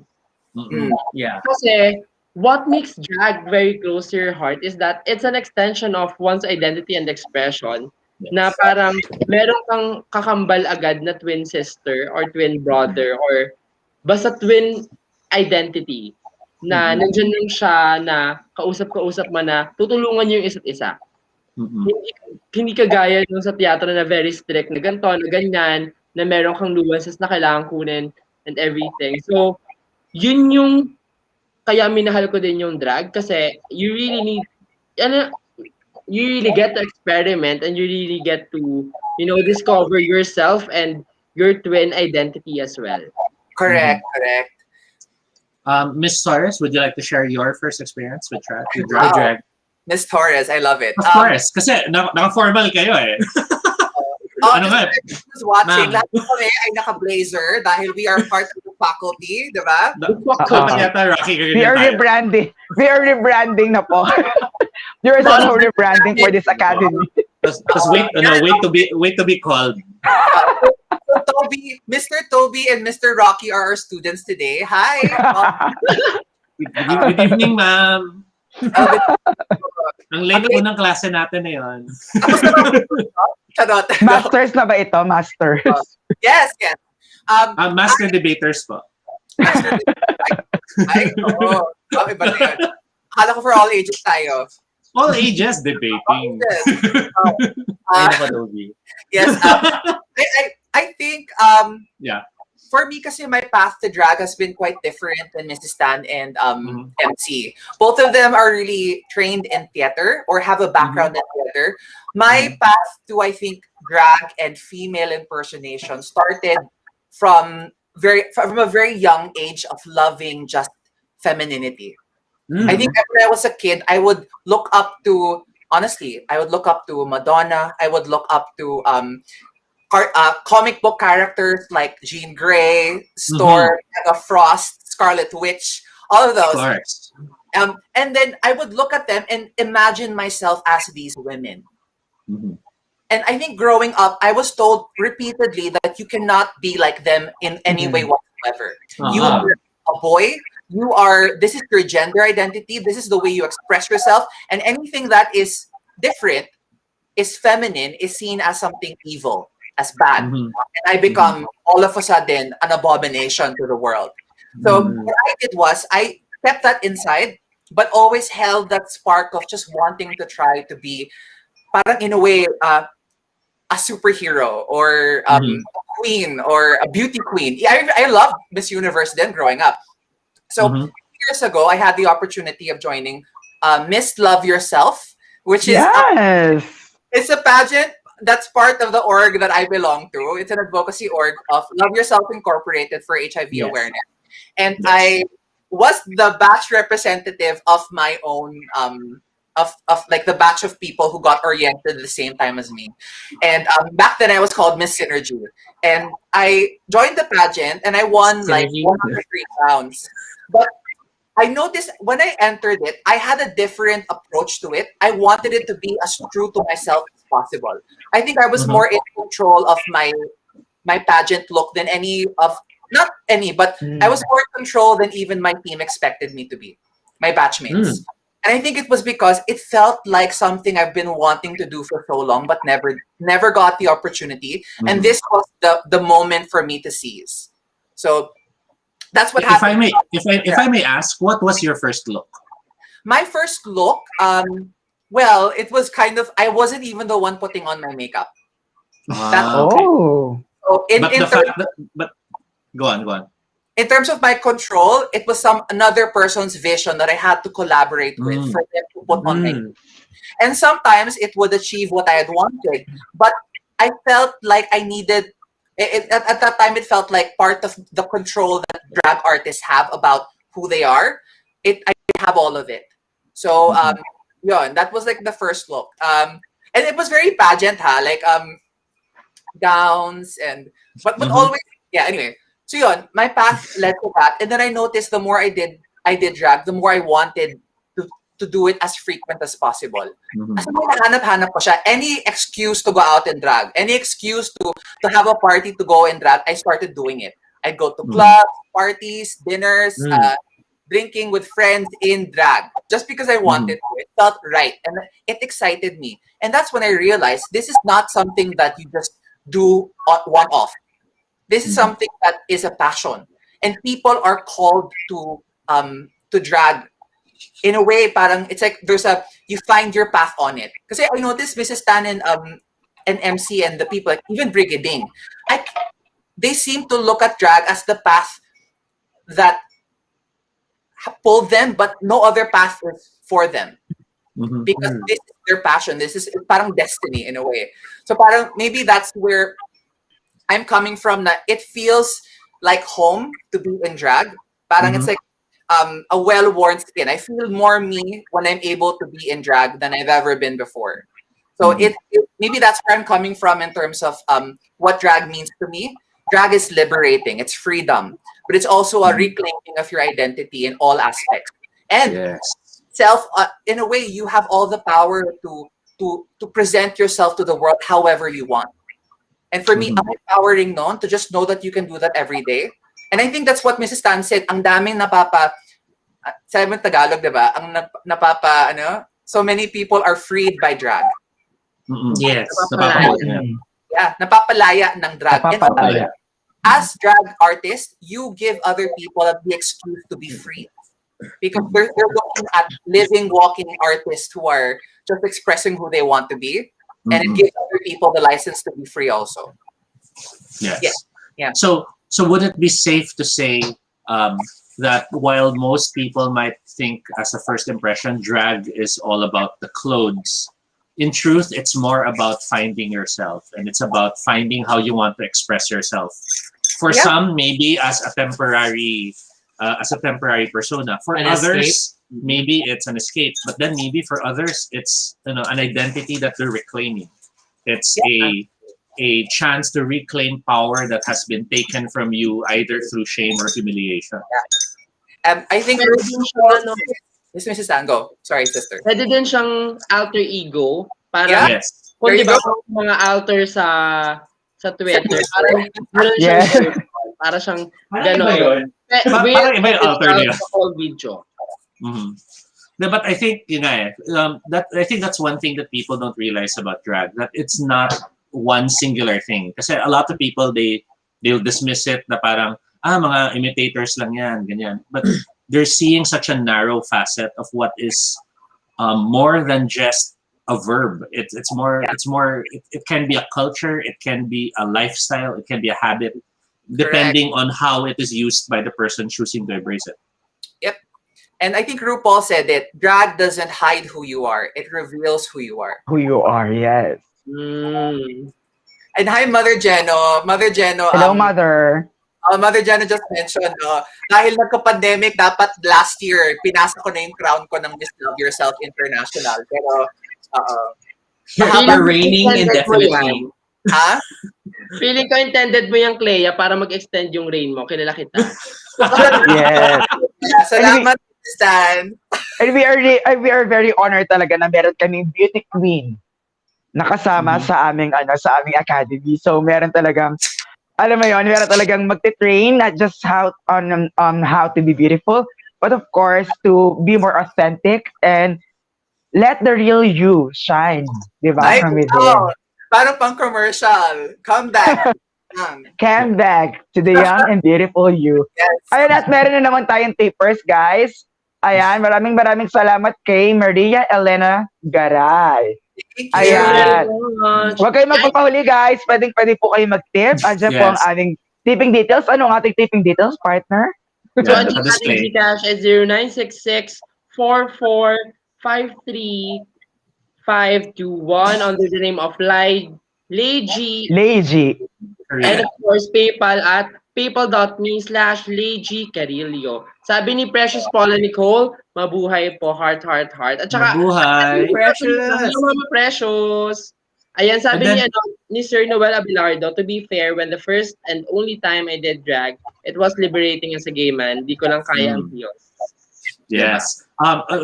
Yeah. Kasi, what makes drag very close to your heart is that it's an extension of one's identity and expression. Na parang meron kang kakambal agad na twin sister or twin brother or basta twin identity na nandiyan lang siya na kausap-kausap mo na tutulungan niyo yung isa't isa. Hindi kagaya nung sa teatro na very strict na ganito, na ganyan, na meron kang nuances na kailangan kunin and everything. So, yun yung kaya minahal ko din yung drag kasi you really get to experiment and you really get to, discover yourself and your twin identity as well. Correct. Miss Torres, would you like to share your first experience with drag? Wow. Miss Torres, I love it. Of course, kasi naka-formal kayo eh. Ano nga? Who's watching, lahat kami ay naka-blazer dahil we are part of the faculty, di ba? Dapat yata Rocky We are rebranding. We are rebranding na po. You're also rebranding for this academy. Just wait to be called. So Mr. Toby and Mr. Rocky are our students today. Hi. Good evening, ma'am. Ang late po ng klase natin na yun. Masters na ba ito? Masters? Yes. Master debaters po. Iba na yun. Akala ko for all ages tayo. All ages debating. Yes. I think for me kasi my path to drag has been quite different than Mrs. Stan and MC. Both of them are really trained in theater or have a background in theater. My path to, I think, drag and female impersonation started from a very young age of loving just femininity. I think when I was a kid, I would look up to Madonna. I would look up to comic book characters like Jean Grey, Storm, Frost, Scarlet Witch, all of those. Of course. And then I would look at them and imagine myself as these women. And I think growing up, I was told repeatedly that you cannot be like them in any way whatsoever. You are a boy. This is your gender identity. This is the way you express yourself. And anything that is different, is feminine, is seen as something evil, as bad. And I become, all of a sudden, an abomination to the world. So what I did was, I kept that inside, but always held that spark of just wanting to try to be, parang in a way, a superhero or a queen or a beauty queen. I loved Miss Universe then growing up. So years ago, I had the opportunity of joining Miss Love Yourself, which is it's a pageant that's part of the org that I belong to. It's an advocacy org of Love Yourself Incorporated for HIV awareness. And I was the batch representative of my own of like the batch of people who got oriented at the same time as me. And back then I was called Miss Synergy. And I joined the pageant and I won like 103 rounds. But I noticed when I entered it, I had a different approach to it. I wanted it to be as true to myself as possible. I think I was more in control of my pageant look than not any, but I was more in control than even my team expected me to be, my batchmates. And I think it was because it felt like something I've been wanting to do for so long, but never got the opportunity. And this was the moment for me to seize. So that's what If I happened. may, if I may ask, what was your first look? My first look, well, it was kind of, I wasn't even the one putting on my makeup. That's Okay. Oh. so But the fact that, but go on. in terms of my control, it was another person's vision that I had to collaborate with for them to put on my. And sometimes it would achieve what I had wanted, but I felt like I needed. At that time, it felt like part of the control that drag artists have about who they are. I have all of it. So yeah, that was like the first look. And it was very pageant, like gowns and but always anyway. So yun, my path led to that. And then I noticed the more I did drag, the more I wanted to do it as frequent as possible. As nahanap-hanap ko siya, any excuse to go out and drag, any excuse to have a party to go and drag, I started doing it. I'd go to clubs, parties, dinners, drinking with friends in drag, just because I wanted to. It felt right. And it excited me. And that's when I realized this is not something that you just do one-off. This is something that is a passion, and people are called to drag. In a way, parang it's like you find your path on it. Because I noticed Mrs. Tan and MC and the people, like even Brigading, they seem to look at drag as the path that pulled them, but no other path is for them. Because this is their passion. This is parang destiny in a way. So parang maybe that's where I'm coming from. That it feels like home to be in drag. Parang it's like a well-worn skin. I feel more me when I'm able to be in drag than I've ever been before. So maybe that's where I'm coming from in terms of what drag means to me. Drag is liberating. It's freedom, but it's also a reclaiming of your identity in all aspects. And in a way, you have all the power to present yourself to the world however you want. And for me, I'm empowering to just know that you can do that every day. And I think that's what Mrs. Tan said. Ang daming sabi mo Tagalog, diba? So many people are freed by drag. Yes. Napapalaya ng drag. Napapalaya. And as drag artists, you give other people the excuse to be free. Because they're looking at living, walking artists who are just expressing who they want to be. And it gives other people the license to be free also. Yes. Yeah. So would it be safe to say that while most people might think as a first impression, drag is all about the clothes, in truth, it's more about finding yourself, and it's about finding how you want to express yourself. For some, maybe as a temporary persona. For others, maybe it's an escape. But then maybe for others, it's an identity that they're reclaiming. It's a chance to reclaim power that has been taken from you either through shame or humiliation. I think Yes, Mrs. Tango. Sorry, sister. Pwede din siyang alter ego. Para, Yes. kung di ba mga alter sa Twitter, parang para siyang gano'n. Parang iba yung alter nila. Video. But I think I think that's one thing that people don't realize about drag, that it's not one singular thing. Kasi a lot of people they'll dismiss it na parang mga imitators lang yan, ganyan. But they're seeing such a narrow facet of what is more than just a verb. It's more. It can be a culture. It can be a lifestyle. It can be a habit, depending on how it is used by the person choosing to embrace it. Yep. And I think RuPaul said it. Drag doesn't hide who you are. It reveals who you are. Who you are, yes. And hi, Mother Jeno. Mother Jeno. Hello, Mother. Mother Jeno just mentioned, dahil nagka-pandemic, dapat last year, pinasa ko na yung crown ko ng Miss Love Yourself International. Pero, you're reigning indefinitely. Ha? Feeling ko intended mo yung CLEA para mag-extend yung reign mo. Kilala kita. Yes. Salamat, Stan. And we are very honored talaga na meron kaming beauty queen nakasama sa aming academy. So meron talagang alam mo yon, meron talagang magte-train not just how to be beautiful, but of course, to be more authentic and let the real you shine, di ba, Ay, from wow. within. Parang pang commercial. Come back. Come back to the young and beautiful you. Yes. Ayun, at meron na naman tayong tapers, guys. Ayan, maraming salamat kay Maria Elena Garay. Thank Thank you you. very Ayan. much. Huwag kayong magpapahuli, guys. Pwede po kayo mag-tip. Andiyan po ang Yes. aming tipping details. Ano ang ating tipping details, partner? So, Yeah, ang naka-display. Gcash is 0966-4453-521 under the name of Leiji. Lazy. And of course, PayPal at paypal.me/LeijiCarillo. Sabi ni Precious Paula Nicole, mabuhay po, heart, heart, heart. At saka, Mabuhay. Precious. Mama Precious. Ayan, sabi And ni, then- ni Sir Noel Abelardo, to be fair, when the first and only time I did drag, it was liberating as a gay man. Di ko lang kaya ang heels. Yes.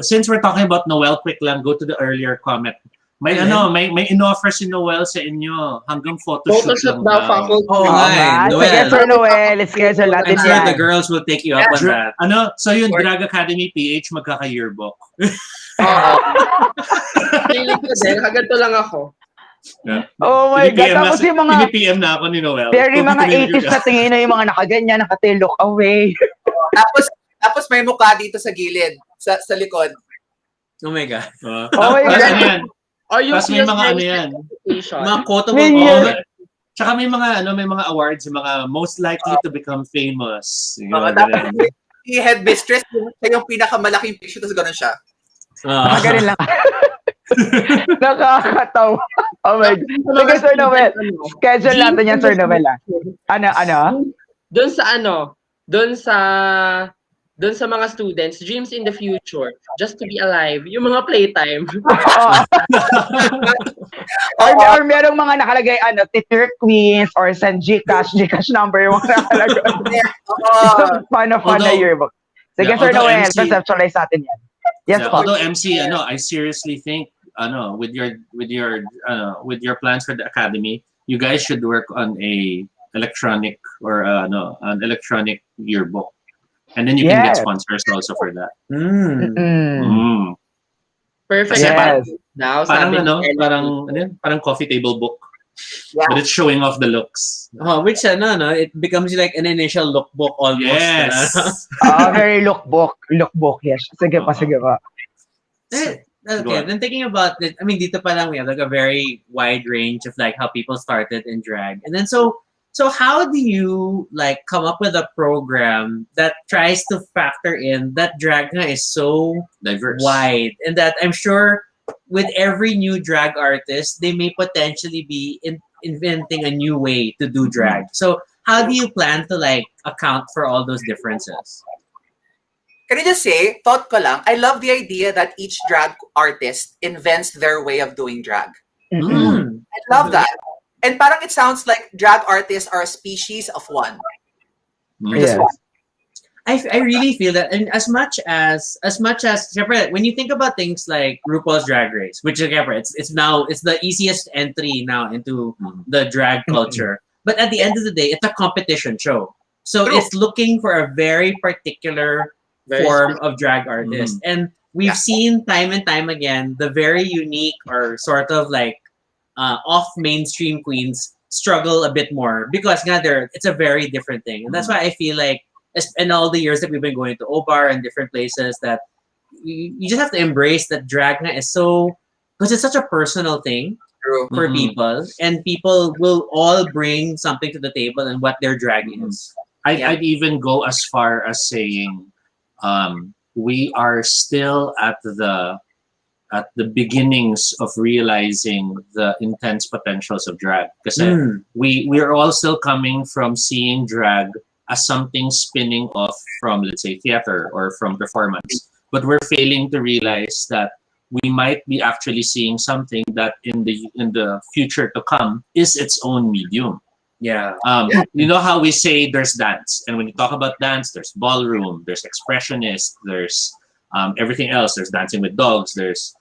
Since we're talking about Noel, quick lang, go to the earlier comment. May may in-offer si Noel sa inyo hanggang photoshoot Photoshoot lang daw, daw. faculty. Oo nga eh, Ah, Noel. sige, Sir Noel. Schedule natin I'm sure yan. the girls will take you up on that. So yun, Or- Drag Academy PH magkaka-yearbook. Oo. Feeling ko din, kaganto lang ako. Oh my God. Tapos yung mga PM na ako ni Noel. very mga Tutuloy 80s na tingin na yung mga nakaganyan, look away. Tapos may mukha dito sa gilid, sa likod. Oh my God. Oh my Tapos God. ano yan? Or yung Tapos may feels mga very ano yan. certification. Mga quotable. May Tsaka may mga awards, yung mga most likely to become famous. Yung mga Tapos ganun. si headmistress, siya yung pinakamalaking picture, tapos gano'n siya. Nakagarin lang. Nakakatawa. Oh my God. Sige, Sir Noel. Schedule natin yan, Sir Noel. Ano? Doon sa mga students, dreams in the future, just to be alive, yung mga playtime. Or merong mga nakalagay, Titter Queens or send Gcash number yung mga nakalagay. Fun na Although- yearbook. Sige, Yeah, Sir although Noel, MC conceptualize natin yan. Yes, Yeah, po. although MC, I seriously think, with your plans for the academy, you guys should work on a electronic or an electronic yearbook, and then you can get Yes. sponsors also for that. Mm. Perfect. Yes. Daw, Parang sabi ni Ellie. parang coffee table book, Yeah. but it's showing off the looks. Which it becomes like an initial lookbook almost. uh, Yes. Very lookbook, yes. Sige pa. Okay, then thinking about it, I mean, dito pa lang we have like a very wide range of like how people started in drag. And then so how do you like come up with a program that tries to factor in that drag na is so Diverse. wide, and that I'm sure with every new drag artist, they may potentially be inventing a new way to do drag. So how do you plan to like account for all those differences? Can I just say, thought ko lang, I love the idea that each drag artist invents their way of doing drag. Mm. I love that. And parang it sounds like drag artists are a species of one. Yes. I really feel that, and as much as syempre, when you think about things like RuPaul's Drag Race, which syempre, it's the easiest entry now into the drag culture. But at the end of the day, it's a competition show. So True. it's looking for a very particular form of drag artist. And we've seen time and time again the very unique or sort of like off mainstream queens struggle a bit more because it's a very different thing. And that's why I feel like in all the years that we've been going to Obar and different places, that you just have to embrace that drag na is so, because it's such a personal thing True. for people, and people will all bring something to the table and what their drag is. I'd even go as far as saying we are still at the beginnings of realizing the intense potentials of drag. Because we're all still coming from seeing drag as something spinning off from, let's say, theater or from performance. But we're failing to realize that we might be actually seeing something that in the future to come is its own medium. Yeah. You know how we say there's dance, and when you talk about dance, there's ballroom, there's expressionist, there's everything else. There's dancing with dogs. There's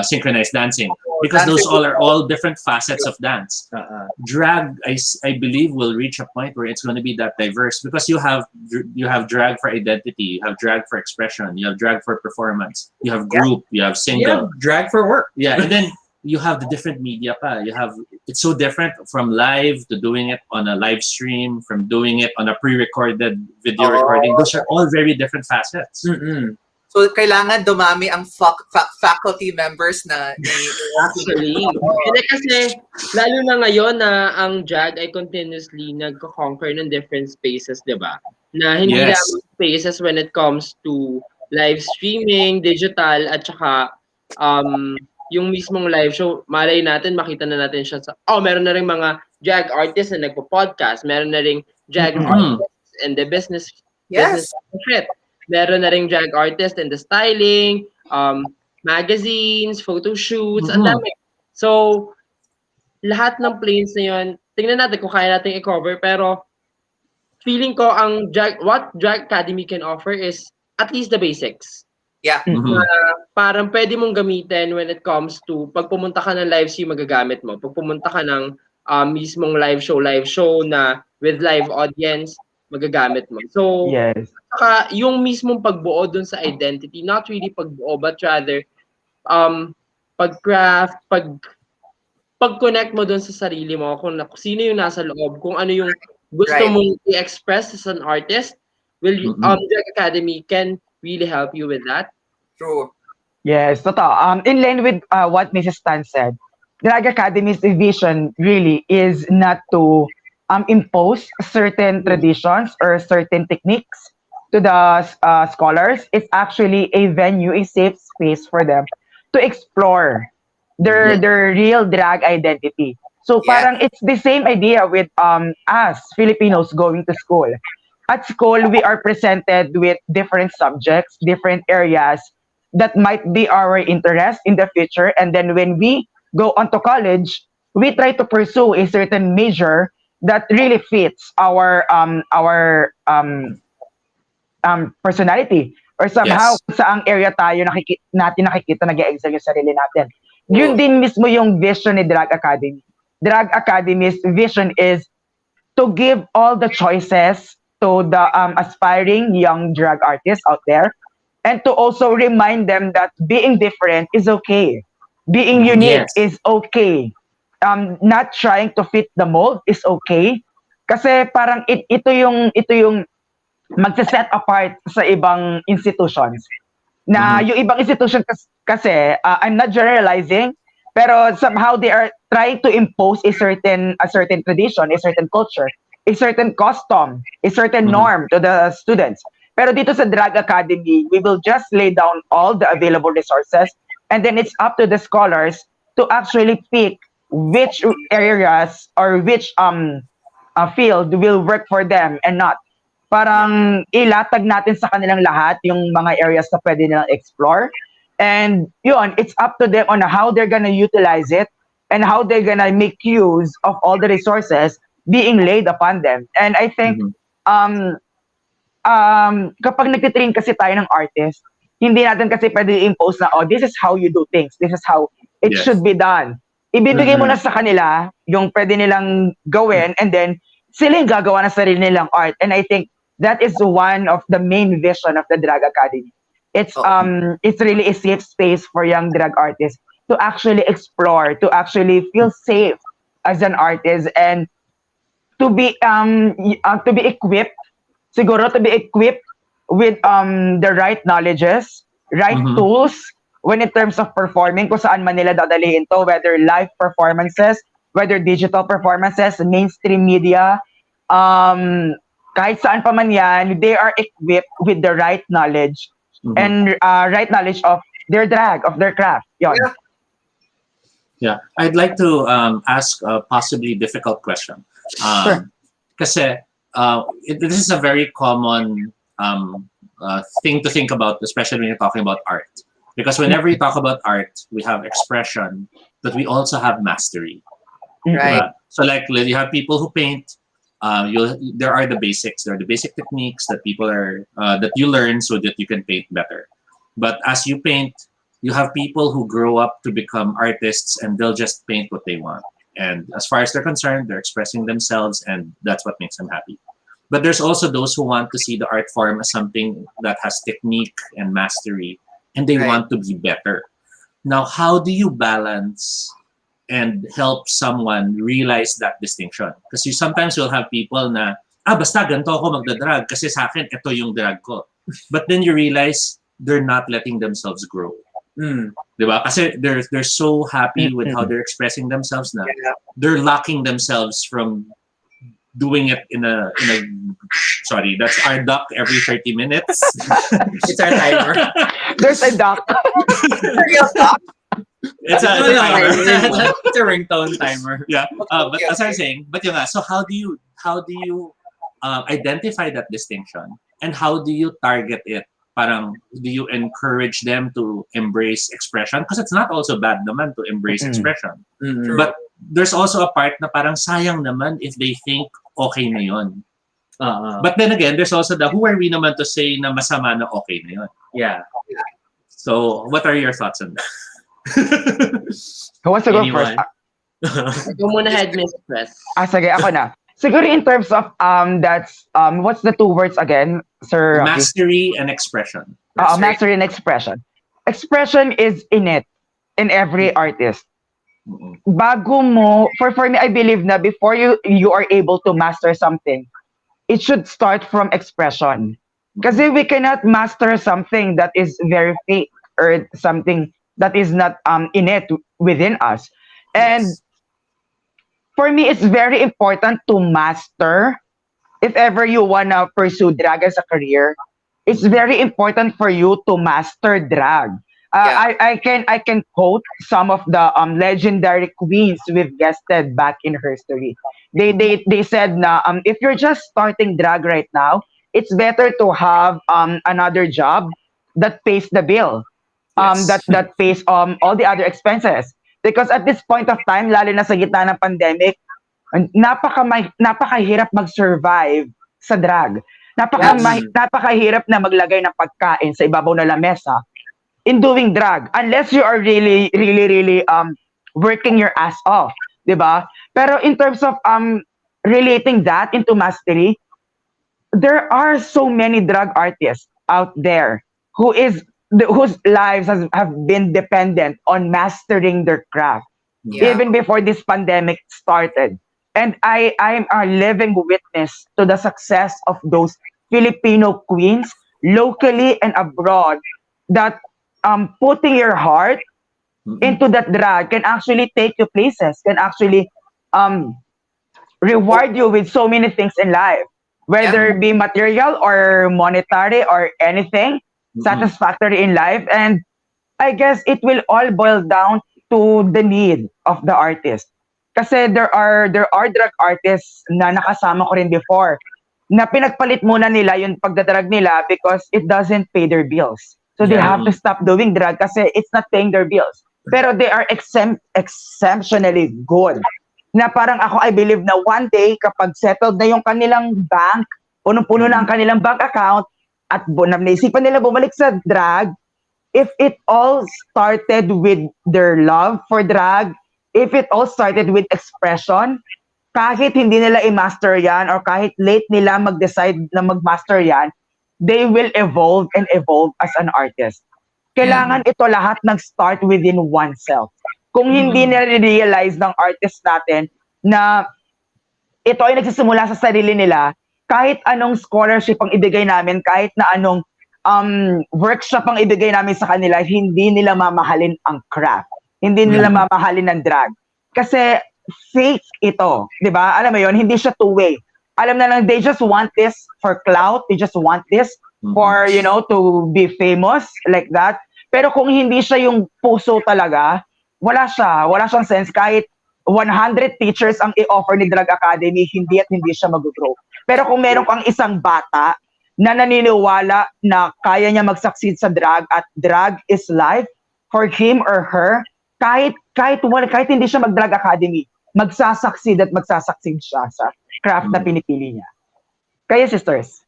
synchronized dancing, because those all are all different facets of dance. Drag, I believe, will reach a point where it's going to be that diverse, because you have drag for identity, you have drag for expression, you have drag for performance, you have group, you have single, drag for work. yeah, and then you have the different media pa. It's so different from live to doing it on a live stream, from doing it on a pre-recorded video recording. Those are all very different facets. So, kailangan dumami ang faculty members na Actually. Hindi kasi, lalo na ngayon na ang drag ay continuously nagko-conquer ng different spaces, di ba? Na hindi lang spaces when it comes to live streaming, digital, at saka yung mismong live show. Malay natin, makita na natin siya sa, meron na rin mga drag artists na nagpo-podcast, meron na rin drag artists in the business shit. Meron na rin drag artist in the styling, magazines, photo shoots, ang dami. So, lahat ng planes na yun, tingnan natin kung kaya natin i-cover, pero feeling ko what Drag Academy can offer is at least the basics. Yeah. Parang pwede mong gamitin when it comes to pag pumunta ka ng live stream, magagamit mo. Pag pumunta ka ng mismong live show na with live audience, magagamit mo. So, saka yung mismong pagbuo dun sa identity, not really pagbuo, but rather pag-craft, pag-connect mo dun sa sarili mo, kung sino yung nasa loob, kung ano yung gusto mong i-express as an artist, Drag Academy can really help you with that. True. Yes, totoo. In line with what Mrs. Tan said, Drag Academy's vision really is not to impose certain traditions or certain techniques to the scholars. It's actually a venue, a safe space for them to explore their real drag identity. So parang it's the same idea with us Filipinos going to school. At school, we are presented with different subjects, different areas that might be our interest in the future. And then when we go on to college, we try to pursue a certain major that really fits our personality, or somehow saang area tayo nakikita nag-e-excel yung sarili natin. Yun din mismo yung vision ni Drag Academy. Drag Academy's vision is to give all the choices to the aspiring young drag artists out there, and to also remind them that being different is okay. Being unique is okay. Not trying to fit the mold is okay. Kasi parang ito yung magse-set apart sa ibang institutions. Na yung ibang institution kasi I'm not generalizing, pero somehow they are trying to impose a certain tradition, a certain culture, a certain custom, a certain norm to the students. Pero dito sa Drag Academy, we will just lay down all the available resources, and then it's up to the scholars to actually pick which areas or which field will work for them and not. Parang ilatag natin sa kanilang lahat yung mga areas na pwede nilang explore. And yun, it's up to them on how they're gonna utilize it and how they're gonna make use of all the resources being laid upon them. And I think kapag nagtitrain kasi tayo ng artist, hindi natin kasi pwede i-impose na, this is how you do things. This is how it should be done. Ibibigay mo na sa kanila yung pwede nilang gawin, and then sila yung gagawa ng sarili nilang art. And I think that is one of the main vision of the Drag Academy. It's really a safe space for young drag artists to actually explore, to actually feel safe as an artist, and to be equipped, siguro to be equipped with the right knowledges, right tools when in terms of performing, kung saan man nila dadalhin to, whether live performances, whether digital performances, mainstream media, kahit saan pa man yan, they are equipped with the right knowledge and right knowledge of their drag, of their craft. Yon. Yeah, I'd like to ask a possibly difficult question. Kasi this is a very common thing to think about, especially when you're talking about art. Because whenever you talk about art, we have expression, but we also have mastery. Right. So like you have people who paint. There are the basics. There are the basic techniques that people are that you learn so that you can paint better. But as you paint, you have people who grow up to become artists and they'll just paint what they want. And as far as they're concerned, they're expressing themselves and that's what makes them happy. But there's also those who want to see the art form as something that has technique and mastery and they want to be better. Now, how do you balance and help someone realize that distinction? Because you sometimes will have people na, basta ganito ako magdadrag kasi sa akin, ito yung drag ko. But then you realize they're not letting themselves grow. Diba? Kasi they're so happy with how they're expressing themselves na they're locking themselves from doing it in a sorry, that's our duck every 30 minutes. It's our timer. There's a duck. Real talk. It's a ringtone timer. Yeah. But as I'm saying, but yun nga, so how do you identify that distinction and how do you target it? Parang, do you encourage them to embrace expression? Because it's not also bad naman to embrace expression. But there's also a part na parang sayang naman if they think okay na yun. But then again, there's also the who are we naman to say na masama na okay na yun. Yeah. So what are your thoughts on that? Who wants to go Anyone? first? Go muna head, Mistress. Sige, ako na. Siguro in terms of that's what's the two words again, Sir Rocky? Mastery and expression. Mastery and expression. Expression is innate in every artist. Bago mo, for me, I believe na before you are able to master something, it should start from expression. Kasi we cannot master something that is very fake or something that is not innate within us. And for me, it's very important to master. If ever you wanna pursue drag as a career, it's very important for you to master drag. I can quote some of the legendary queens we've guested back in history. They said na if you're just starting drag right now, it's better to have another job that pays the bill, that pays all the other expenses. Because at this point of time, lalo na sa gitna ng pandemic, napakahirap mag-survive sa drag. Napakahirap na maglagay ng pagkain sa ibabaw na lamesa in doing drag unless you are really working your ass off, 'di ba? Pero in terms of relating that into mastery, there are so many drag artists out there whose lives have been dependent on mastering their craft even before this pandemic started. And I'm a living witness to the success of those Filipino queens locally and abroad that putting your heart into that drag can actually take you places, can actually reward you with so many things in life, whether it be material or monetary or anything satisfactory in life. And I guess it will all boil down to the need of the artist. Kasi there are drag artists na nakasama ko rin before na pinagpalit muna nila yung pagdadrag nila because it doesn't pay their bills. So they have to stop doing drag kasi it's not paying their bills. Pero they are exceptionally good. Na parang ako, I believe na one day kapag settled na yung kanilang bank, punong-puno na ang kanilang bank account, at naisipan nila bumalik sa drag, if it all started with their love for drag, if it all started with expression, kahit hindi nila i-master yan or kahit late nila mag-decide na mag-master yan, they will evolve and evolve as an artist. Kailangan ito lahat nag-start within oneself. Kung hindi na-realize ng artist natin na ito ay nagsisimula sa sarili nila, kahit anong scholarship ang ibigay namin, kahit na anong workshop ang ibigay namin sa kanila, hindi nila mamahalin ang craft. Hindi nila mamahalin ang drag. Kasi fake ito, di ba? Alam mo yon, hindi siya two-way. Alam na lang, they just want this for clout, they just want this for, to be famous, like that. Pero kung hindi siya yung puso talaga, wala siyang sense. Kahit 100 teachers ang i-offer ni Drag Academy, hindi siya mag-grow. Pero kung meron kang isang bata na naniniwala na kaya niya mag-succeed sa drag at drag is life for him or her, kahit hindi siya mag-Drag Academy, magsasucceed siya sa craft na pinipili niya. Kaya sisters.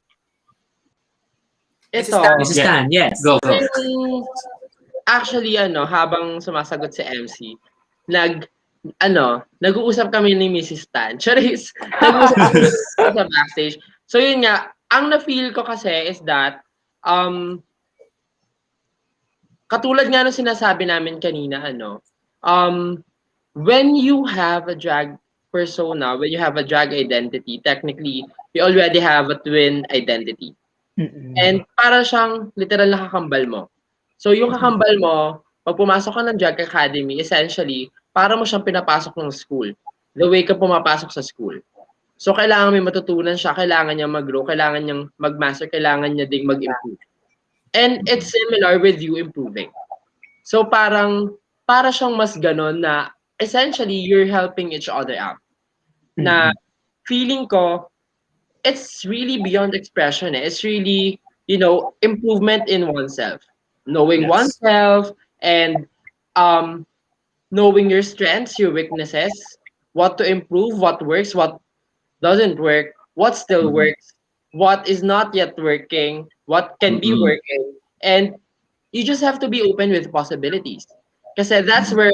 Mrs. Ito, Tan, Mrs. Yeah. Tan, yes. Go. yung actually habang sumasagot si MC, nag-uusap kami ni Mrs. Tan. Charis, nag-uusap kami sa backstage. So yun nga, ang na-feel ko kasi is that katulad nga nung sinasabi namin kanina, when you have a drag persona, when you have a drag identity, technically, you already have a twin identity. And para siyang literal na kakambal mo. So yung kakambal mo, pag pumasok ka ng drag academy, essentially, para mo siyang pinapasok ng school. The way ka pumapasok sa school. So kailangan may matutunan siya, kailangan niya mag-grow, kailangan niyang mag-master, kailangan niya ding mag-improve. And it's similar with you improving. So para siyang mas ganon na essentially you're helping each other out. Na feeling ko, it's really beyond expression. It's really, improvement in oneself. Knowing oneself and knowing your strengths, your weaknesses, what to improve, what works, what doesn't work, what still works, what is not yet working, what can be working. And you just have to be open with possibilities. Kasi that's where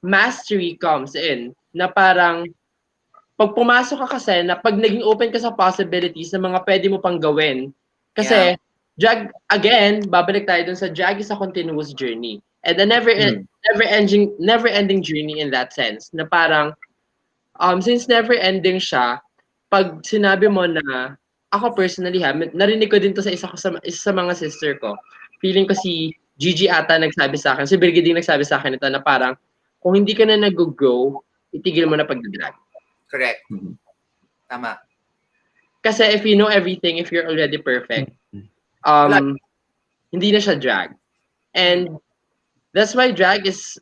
mastery comes in. Na parang, pag pumasok ka kasi, na pag naging open ka sa possibilities na mga pwede mo pang gawin. Kasi, drag, again, babalik tayo dun sa drag is a continuous journey. And a never-ending journey in that sense. Na parang, since never-ending siya, pag sinabi mo na, ako personally narinig ko din to sa isa sa mga sister ko. Feeling ko si Gigi ata nagsabi sa akin, si Brigiding nagsabi sa akin ito na parang, kung hindi ka na nag-grow, itigil mo na pag-drag. Correct. Tama. Kasi if you know everything, if you're already perfect, hindi na siya drag. And that's why drag is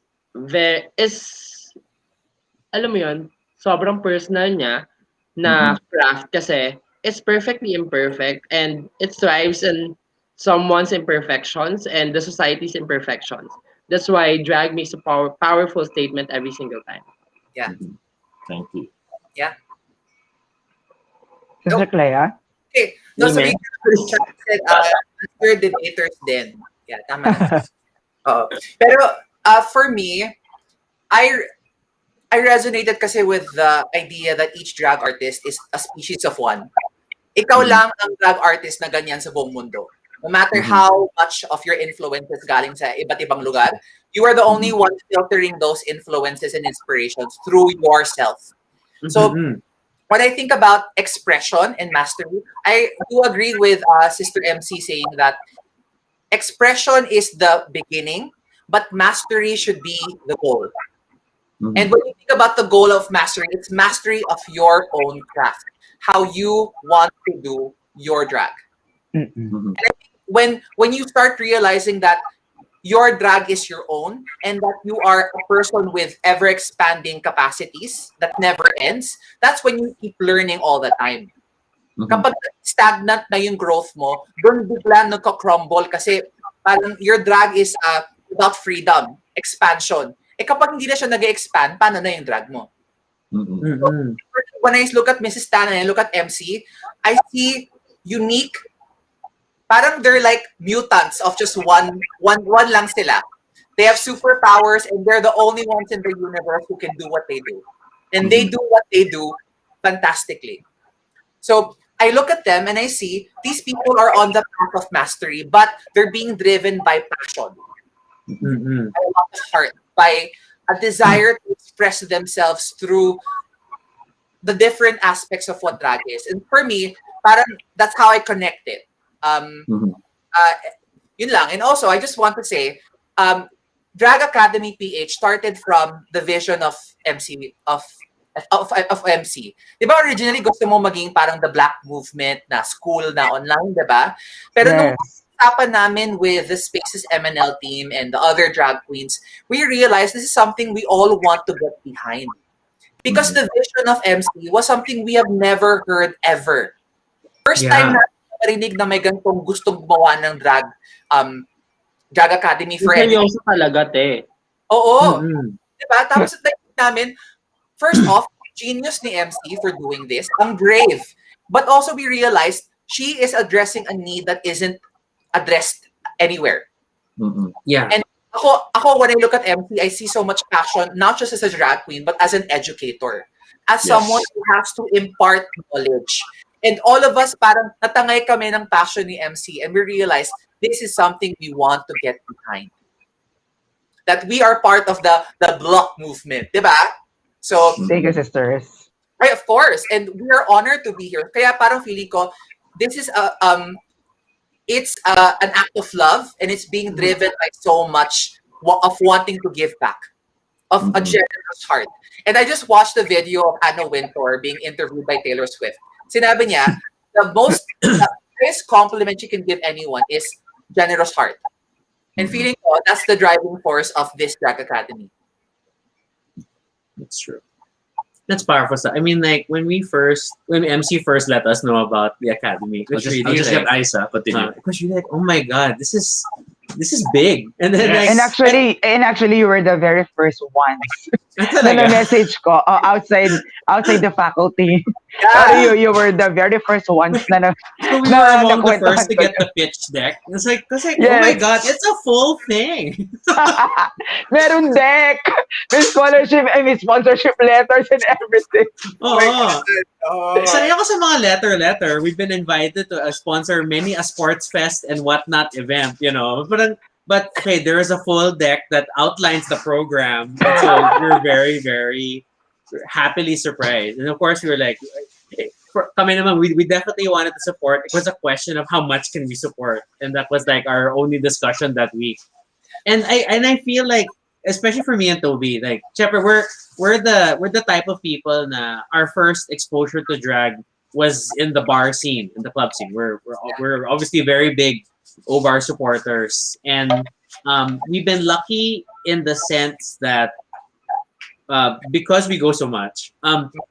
alam mo yun, sobrang personal niya na craft kasi it's perfectly imperfect and it thrives in someone's imperfections and the society's imperfections. That's why drag makes a powerful statement every single time. Yeah. Thank you. Yeah. Sister CLEA? Okay. No, so said, we're debaters din. Yeah, tama na. Pero for me, I resonated kasi with the idea that each drag artist is a species of one. Ikaw lang ang drag artist na ganyan sa buong mundo. No matter how much of your influences galing sa iba't ibang lugar, you are the only one filtering those influences and inspirations through yourself. So, when I think about expression and mastery, I do agree with Sister MC saying that expression is the beginning, but mastery should be the goal. And when you think about the goal of mastery, it's mastery of your own craft, how you want to do your drag. And I think when you start realizing that your drag is your own and that you are a person with ever-expanding capacities that never ends, that's when you keep learning all the time. Kapag stagnant na yung growth mo, doon bigla nagka-crumble kasi parang your drag is about freedom, expansion. Kapag hindi na siya nag-expand, paano na yung drag mo? When I look at Mrs. Tan and I look at MC, I see unique, parang they're like mutants of just one lang sila. They have superpowers and they're the only ones in the universe who can do what they do. And they do what they do fantastically. So I look at them and I see these people are on the path of mastery, but they're being driven by passion, by a lot of heart, by a desire to express themselves through the different aspects of what drag is. And for me, parang that's how I connect it. Yun lang. And also, I just want to say, Drag Academy PH started from the vision of MC of MC. Di ba originally gusto mo maging parang the black movement na school na online, di ba? Pero nung usapan namin with the Spaces MNL team and the other drag queens, we realized this is something we all want to get behind. Because the vision of MC was something we have never heard ever. First time na narinig na may ganitong gustong gumawa ng drag academy for anyone. Seryoso talaga, te. Oo. Diba? Tapos namin, first off, genius ni MC for doing this. Ang brave. But also we realized she is addressing a need that isn't addressed anywhere. Yeah. And ako, when I look at MC, I see so much passion, not just as a drag queen, but as an educator. As someone who has to impart knowledge. And all of us, parang natangay kami ng passion ni MC, and we realize this is something we want to get behind. That we are part of the block movement, diba? So, Thank you, sisters. right, of course, and we are honored to be here. Kaya parang feeling ko, this is it's an act of love, and it's being driven by so much of wanting to give back, of a generous heart. And I just watched the video of Anna Wintour being interviewed by Taylor Swift. Sinabi niya, the highest compliment you can give anyone is generous heart. And feeling ko, that's the driving force of this drag academy. That's true. That's powerful stuff. I mean, like when MC first let us know about the academy, it was I'll really just like, get Isa, continue. it was really like, oh my god, this is big. And then like, And actually, you were the very first ones na message ko outside the faculty. Yeah. You were the very first ones na so we were among the first to get the pitch deck. It's like, oh my Yes. god, it's a full thing. Meron deck, may scholarship, may sponsorship letters and everything. Oo. Oh. Sanay ako sa mga letter. We've been invited to sponsor many a sports fest and whatnot event, you know. But okay, there is a full deck that outlines the program. And so we're very, very happily surprised. And of course, we were like, kami naman, we definitely wanted to support. It was a question of how much can we support. And that was like our only discussion that week. And I feel like, especially for me and Toby, like, syempre, we're the type of people na our first exposure to drag was in the bar scene, in the club scene. We're obviously very big O-Bar supporters, and we've been lucky in the sense that because we go so much,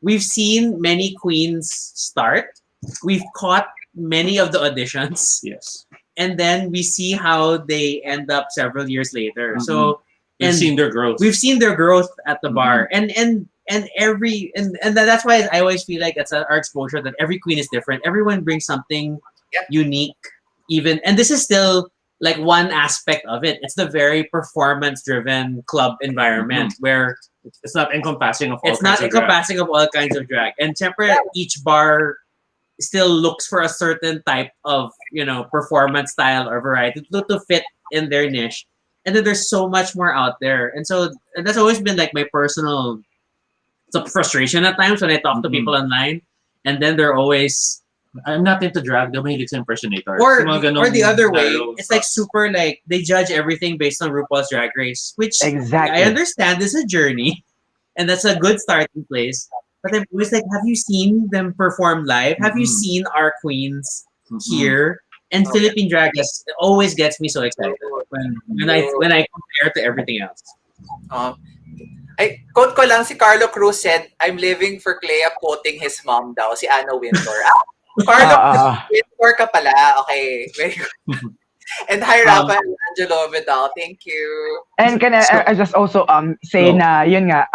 we've seen many queens start. We've caught many of the auditions. Yes. And then we see how they end up several years later. So We've seen their growth. We've seen their growth at the bar, and that's why I always feel like that's our exposure, that every queen is different. Everyone brings something unique, even, and this is still like one aspect of it. It's the very performance-driven club environment where it's not encompassing of all it's not encompassing of all kinds of drag, and syempre, each bar still looks for a certain type of, you know, performance style or variety to fit in their niche. And then there's so much more out there. And that's always been like my personal frustration at times when I talk to people online. And then they're always, I'm not into drag, they're mahilig sa impersonator. or Mga ganong the other way, laro it's like stuff. super like they judge everything based on RuPaul's Drag Race, which Exactly. I understand is a journey, and that's a good starting place. But I'm always like, have you seen them perform live? Have you seen our queens here? And Philippine drag always gets me so excited when I compare to everything else. I quote ko lang, si Carlo Cruz said, "I'm living for CLEA quoting his mom daw, si Anna Wintour." Carlo Wintour ka pala. Okay, very good. And hi, Rafa and Angelo Vidal. Thank you. And can I just also say na yun nga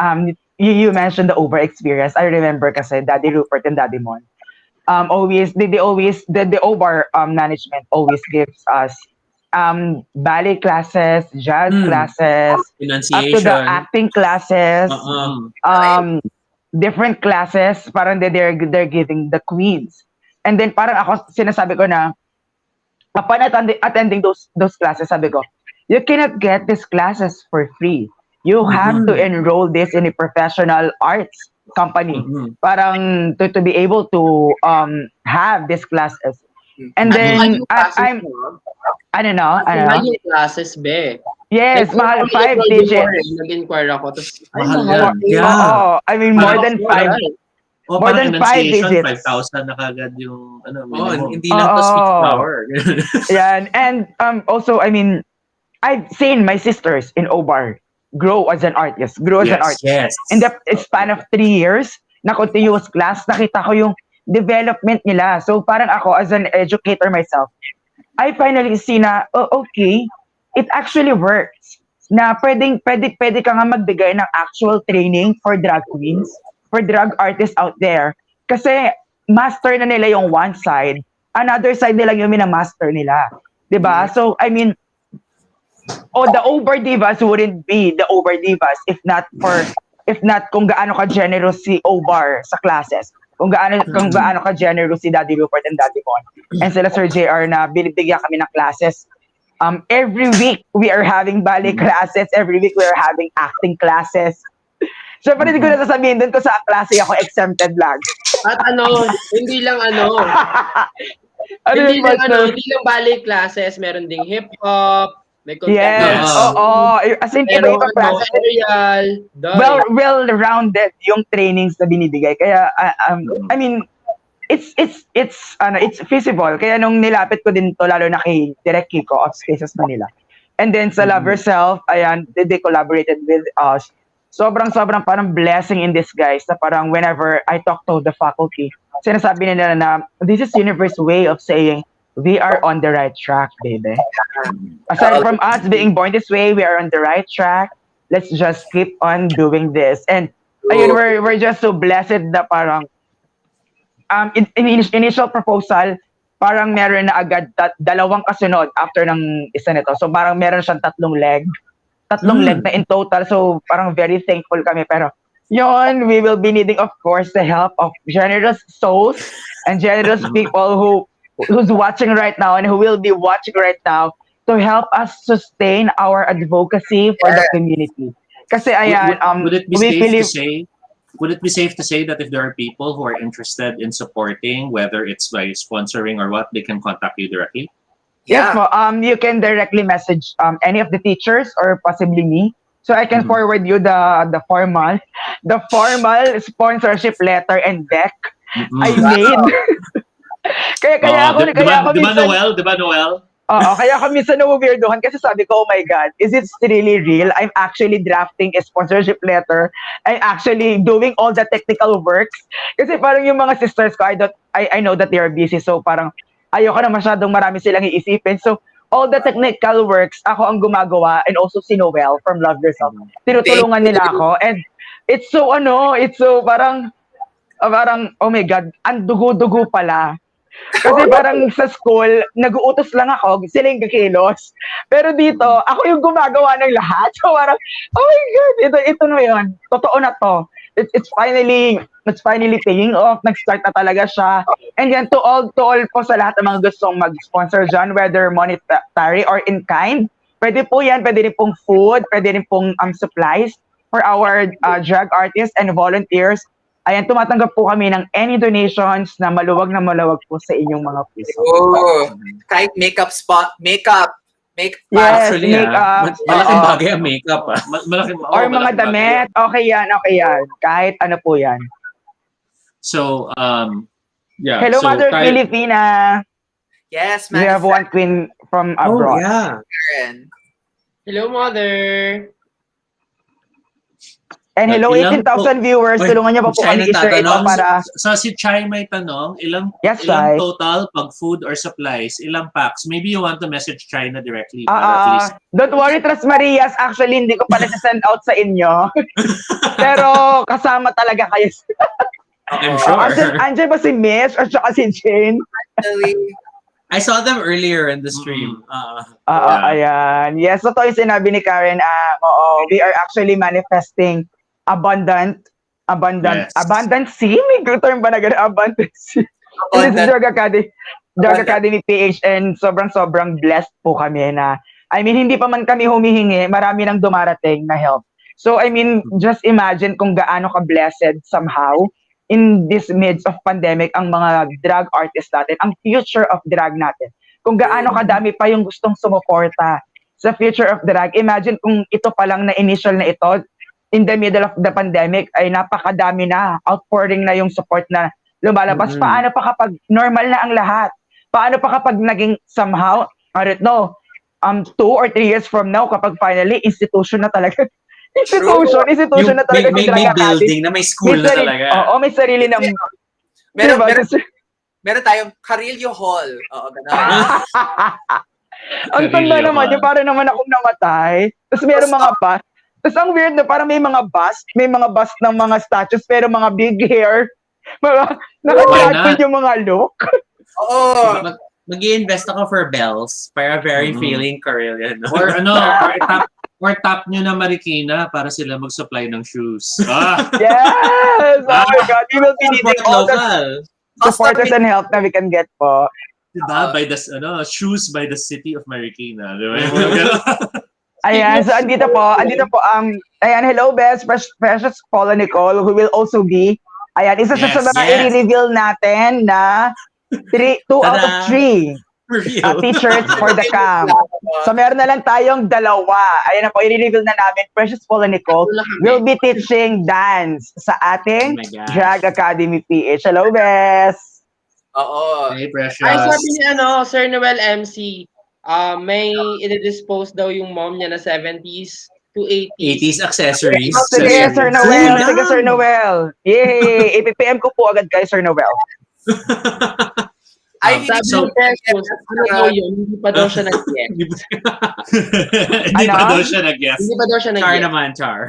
you mentioned the over experience. I remember kasi Daddy Rupert and Daddy Mon the O-Bar management always gives us ballet classes, jazz classes, up to the acting classes, different classes. Parang they're giving the queens. And then parang ako sinasabi ko na upon attending those classes, sabi ko, you cannot get these classes for free. You have to enroll this in a professional arts company parang to be able to have these classes. And then I don't know. Yung classes, be. Yes, mahal 5 digits. Nag-inquire ako. Mahal yan. Yeah. I mean, more than 5. O More parang than 5 enunciation, digits. 5,000 na kagad yung minimum. Hindi lang to speech power. Yeah, and also, I mean, I've seen my sisters in O-Bar grow as an artist. Yes. In the span of 3 years, na continuous class, nakita ko yung development nila. So parang ako, as an educator myself, I finally see na, okay, it actually works. Na pwede ka nga magbigay ng actual training for drag queens, for drag artists out there. Kasi master na nila yung one side, another side nila yung minamaster nila. Diba? So, I mean, the over divas wouldn't be the over divas if not kung gaano ka generous si Obar sa classes. Kung gaano ka generous si Daddy Rupert and Daddy Bon. And sila Sir JR na binibigyan kami ng classes. Every week we are having ballet classes, every week we are having acting classes. Siyempre, hindi ko na sasabihin doon kung sa klase ako exempted lang. At hindi lang Ano hindi yun, partner? hindi lang ballet classes, meron ding hip-hop, may Yes, oo. As in, iba-ibang classes. Tutorial, Well-rounded yung trainings na binibigay. Kaya, I mean, it's feasible. Kaya nung nilapit ko din to, lalo na kay Direk Kiko of Spaces Manila. And then sa Love Yourself, ayan, they collaborated with us. Sobrang parang blessing in disguise na parang whenever I talk to the faculty, sinasabi nila na this is universe way of saying we are on the right track, baby. Aside from us being born this way, we are on the right track. Let's just keep on doing this. And ayun, we're just so blessed na parang in initial proposal, parang meron na agad dalawang kasunod after ng isa nito. So parang meron siyang tatlong leg na in total. So parang very thankful kami. Pero yun, we will be needing, of course, the help of generous souls and generous people who's watching right now and who will be watching right now to help us sustain our advocacy for the community. Kasi ayan, would it be safe to say that if there are people who are interested in supporting, whether it's by sponsoring or what, they can contact you directly? Yes, you can directly message any of the teachers or possibly me. So I can forward you the formal sponsorship letter and deck I made. kaya ako minsan, Diba Noel? Oo, kaya ako minsan na-weirdohan kasi sabi ko, oh my God, is it really real? I'm actually drafting a sponsorship letter. I'm actually doing all the technical works. Kasi parang yung mga sisters ko, I know that they are busy. So parang ayoko na masyadong marami silang iisipin. So, all the technical works, ako ang gumagawa, and also si Noel from Love Yourself. Tinutulungan nila ako. And it's so parang, oh my God, ang dugo-dugo pala. Kasi parang sa school, nag-uutos lang ako, sila yung kikilos. Pero dito, ako yung gumagawa ng lahat. So parang, oh my God, ito na yun. Totoo na to. It's finally paying off. Nag-start na talaga siya. And then to all po sa lahat ng mga gustong mag-sponsor dyan, whether monetary or in kind, pwede po yan. Pwede rin pong food, pwede rin pong supplies for our drag artists and volunteers. Ayan, tumatanggap po kami ng any donations na maluwag po sa inyong mga puso. Kahit makeup. Yes, Actually, makeup. malaking bagay ang makeup. Or mga damit. Okay yan. Kahit ano po yan. So, yeah. Hello, so Mother Filipina. Yes, We have one queen from abroad. Yeah. Hello, Mother. And hello, 18,000 viewers. Tulungan niyo pa po kami i-share ito para... So si Chai may tanong, ilang total pag food or supplies, ilang packs? Maybe you want to message Chai na directly. At least. Don't worry, Tras Marias. Actually, hindi ko pa na-send out sa inyo. Pero kasama talaga kayo. I'm sure. Andiyan ba si Miss or saka si Jane? I saw them earlier in the stream. Ayan. Yes, so ito yung sinabi ni Karen. We are actually manifesting abundancy. May term ba na gano'n? Abundancy. This is Drag Academy PH, and sobrang blessed po kami na, I mean, hindi pa man kami humihingi, marami nang dumarating na help. So, I mean, just imagine kung gaano ka-blessed somehow in this midst of pandemic ang mga drag artists natin, ang future of drag natin. Kung gaano kadami pa yung gustong sumuporta sa future of drag. Imagine kung ito pa lang na initial na ito, in the middle of the pandemic, ay napakadami na, outpouring na yung support na lumalabas. Paano pa kapag normal na ang lahat? Paano pa kapag naging somehow, I don't know, 2 or 3 years from now, kapag finally, institution na talaga. Institution na talaga. May building na may school na talaga. Oo, may sarili na. Meron tayong Carillo Hall. Oo, gano'n. Ang tanda naman, yung para naman akong namatay. Tapos meron mga bus. Tapos ang weird na parang may mga bust ng mga statues, pero mga big hair. Naka-drag yung mga look. Oo. Mag-i-invest ako for bells para very Mhm. feeling Korean. Or or tap nyo na Marikina para sila mag-supply ng shoes. Yes! Oh my God, we will be needing Support all the local. supporters and help na we can get po. Diba? By the, shoes by the city of Marikina. Diba? Ayan, so andito po ayan, hello best, precious Paula Nicole, who will also be, ayan, isa siya sa Yes, mga i-reveal natin na 2 out of Tada! 3 Reveal. t-shirts for the camp. So meron na lang tayong 2. Ayan na po, i-reveal na namin, precious Paula Nicole will be teaching dance sa ating Oh my gosh. Drag Academy PH. Hello, best! Oo. Hey, Precious. Ay, sabi ni Sir Noel MC, may i-dispose daw yung mom niya na 70s to 80s. 80s accessories. Sige, Sir Noel. Go Sige, lang. Sir Noel. Yay! I-PM ko po agad kay Sir Noel. Ay, Um, hindi Sabi so, ni Precious, ano daw yun, hindi pa daw siya nag-guess. Hindi pa Ano? daw siya nag-guess. Hindi pa daw siya Char nag-guess. naman, Char.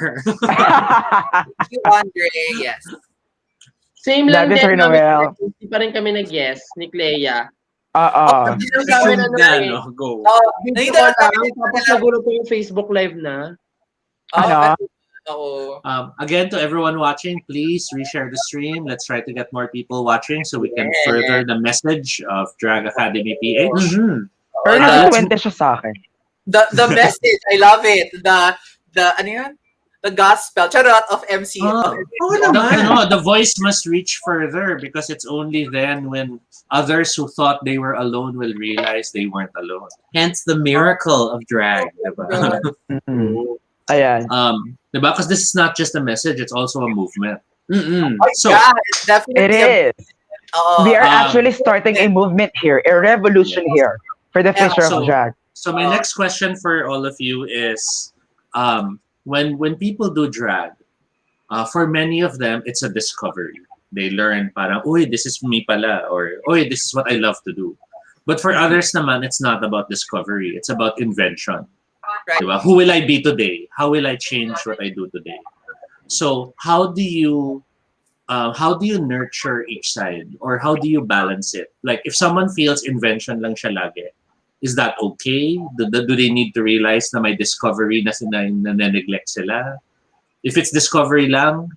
you Andre, yes. Same lang Dati, din Sir kami, Noel. hindi pa rin kami nag-guess ni Clea. Oo. Hindi lang sa amin Assume ano na, eh. no? Go. Video Nakita ko lang lang, kami tapos nagulo ko yung Facebook Live na. Ano? Oo. Again, to everyone watching, please reshare the stream. Let's try to get more people watching so we can Yeah. further the message of Drag Academy PH. Mhm. Pero Uh, nag-20 siya sa akin. The message, I love it. The ano yun? The gospel, charot of MC. Oh. Oo The, naman. the voice must reach further because it's only then when others who thought they were alone will realize they weren't alone. Hence the miracle of drag. Diba? Mm-mm. Ayan. Diba? Because this is not just a message, it's also a movement. Mm-mm. Oh, So, yeah, it's definitely It is. Oo. We are Um, actually starting a movement here, a revolution here for the future so- of drag. So my next question for all of you is, when people do drag, for many of them, it's a discovery. They learn parang, uy, this is me pala, or uy, this is what I love to do. But for others naman, it's not about discovery. It's about invention. Right. Diba? Who will I be today? How will I change what I do today? So how do you nurture each side, or how do you balance it? Like if someone feels invention lang siya lagi, is that okay? Do they need to realize na may discovery na neglect sila? If it's discovery lang,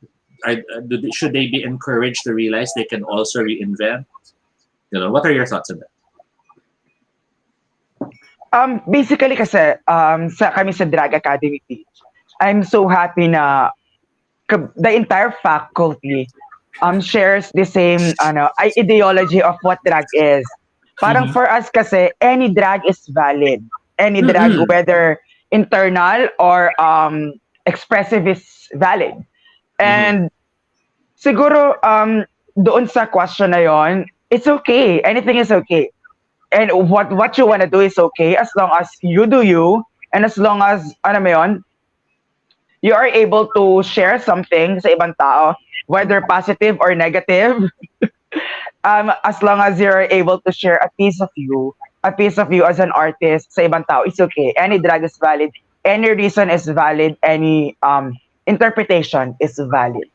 should they be encouraged to realize they can also reinvent? What are your thoughts on that? Basically kasi, kami sa Drag Academy PH, I'm so happy na the entire faculty shares the same ideology of what drag is. Parang for us kasi, any drag is valid. Any drag, whether internal or expressive, is valid. And siguro, doon sa question na yon, it's okay. Anything is okay. And what you wanna do is okay as long as you do you, and as long as, you are able to share something sa ibang tao, whether positive or negative. As long as you're able to share a piece of you as an artist sa ibang tao, it's okay. Any drag is valid. Any reason is valid. Any interpretation is valid.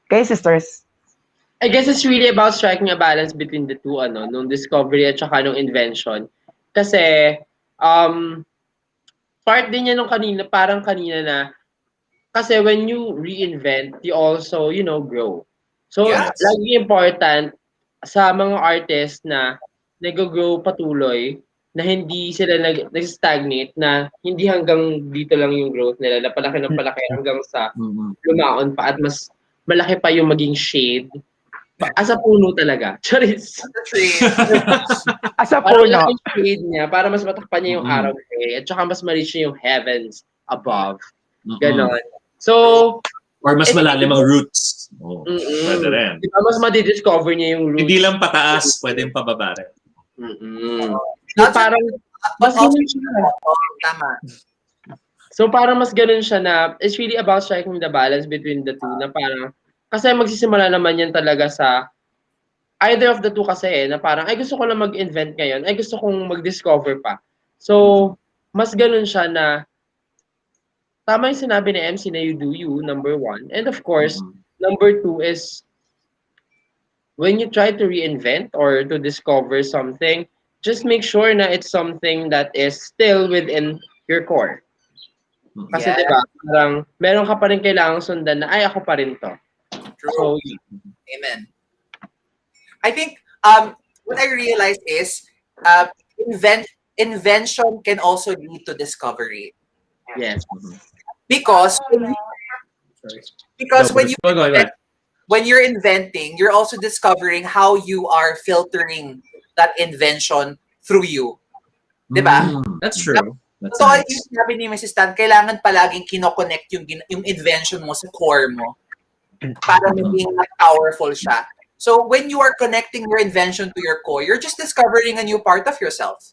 Okay, sisters? I guess it's really about striking a balance between the two, nung discovery at saka nung invention. Kasi, part din niya nung kanina na, kasi when you reinvent, you also, grow. So, Yes. lagi important sa mga artists na nag-grow patuloy, na hindi sila nag-stagnate, na hindi hanggang dito lang yung growth nila, na palaki ng palaki hanggang sa lumaon pa at mas malaki pa yung maging shade. As a puno talaga. Charis. As a Para puno. malaki yung shade niya, para mas matakpan niya yung araw niya, at saka mas ma-reach niya yung heavens above. Ganon. So, Or mas malalim ang roots. Pwede rin. Diba, mas madidiscover niya yung roots. Hindi lang pataas, pwedeng pababa rin. So, parang, mas ganun siya. Tama. So, parang mas ganun siya na, it's really about striking the balance between the two, na parang, kasi magsisimula naman yan talaga sa, either of the two kasi na parang, ay gusto ko lang mag-invent ngayon, ay gusto kong mag-discover pa. So, mas ganun siya na, tama yung sinabi ni MC na you do you, number one. And of course, number two is, when you try to reinvent or to discover something, just make sure na it's something that is still within your core. Kasi Yeah, 'di ba, parang meron ka pa rin kailangang sundan na, ay ako pa rin 'to. true. So, Amen. I think what I realized is invention can also lead to discovery yes. because Sorry. because when you Go, go, go. when you're inventing, you're also discovering how you are filtering that invention through you. Diba? That's true. That's So, nice. yung sinabi ni Mrs. Tan, kailangan palaging kinoconnect yung invention mo sa core mo para maging mas powerful siya. So, when you are connecting your invention to your core, you're just discovering a new part of yourself.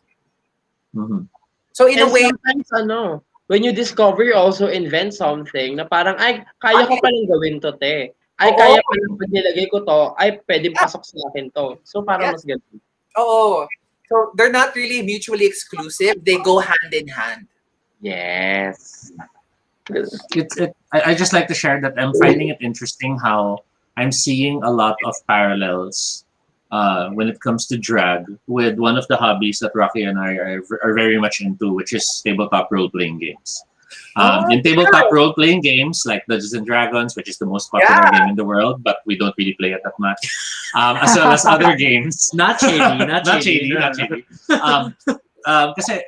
So, in a And way, sometimes, when you discover, you also invent something na parang, ay, kaya ko palang gawin to, te. Ay, Oo. kaya palang pag nilagay ko to, ay, pwede pasok sa akin to. So, parang mas ganun. oh, so they're not really mutually exclusive. They go hand in hand. Yes. I just like to share that I'm finding it interesting how I'm seeing a lot of parallels when it comes to drag with one of the hobbies that Rocky and I are very much into, which is tabletop role-playing games. In tabletop role-playing games like Dungeons and Dragons, which is the most popular game in the world, but we don't really play it that much, as well as other games. Not shady, not Not shady. shady, not shady. Kasi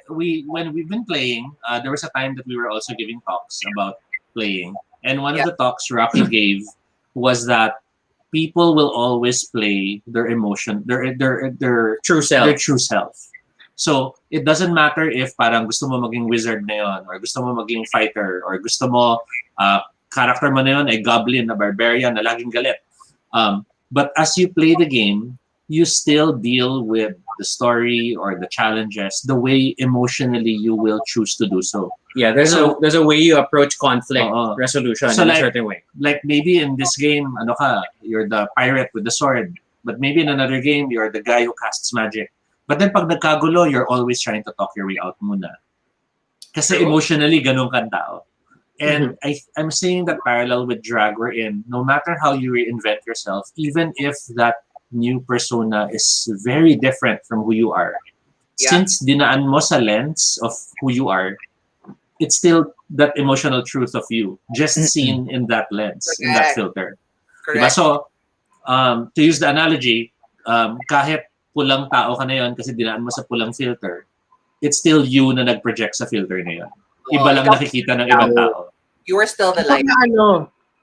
when we've been playing, there was a time that we were also giving talks about playing, and one of the talks Rocky gave was that people will always play their emotion, their True self. their true self. So it doesn't matter if parang gusto mo maging wizard na yon, or gusto mo maging fighter, or gusto mo character mo na yon ay goblin na barbarian na laging galit. But as you play the game, you still deal with the story or the challenges the way emotionally you will choose to do so. Yeah, there's a way you approach conflict resolution So in like- a certain way. Like maybe in this game, you're the pirate with the sword. But maybe in another game, you're the guy who casts magic. But then pag nagkagulo, you're always trying to talk your way out muna. Kasi True. emotionally, ganun kang tao. And I'm seeing that parallel with drag wherein no matter how you reinvent yourself, even if that new persona is very different from who you are, since dinaan mo sa lens of who you are, it's still that emotional truth of you, just seen in that lens, in that filter. Diba? Correct. So, to use the analogy, kahit pulang tao ka na yun kasi dinaan mo sa pulang filter, it's still you na nag-project sa filter na yun. Iba lang nakikita ng ibang tao. You are still the light.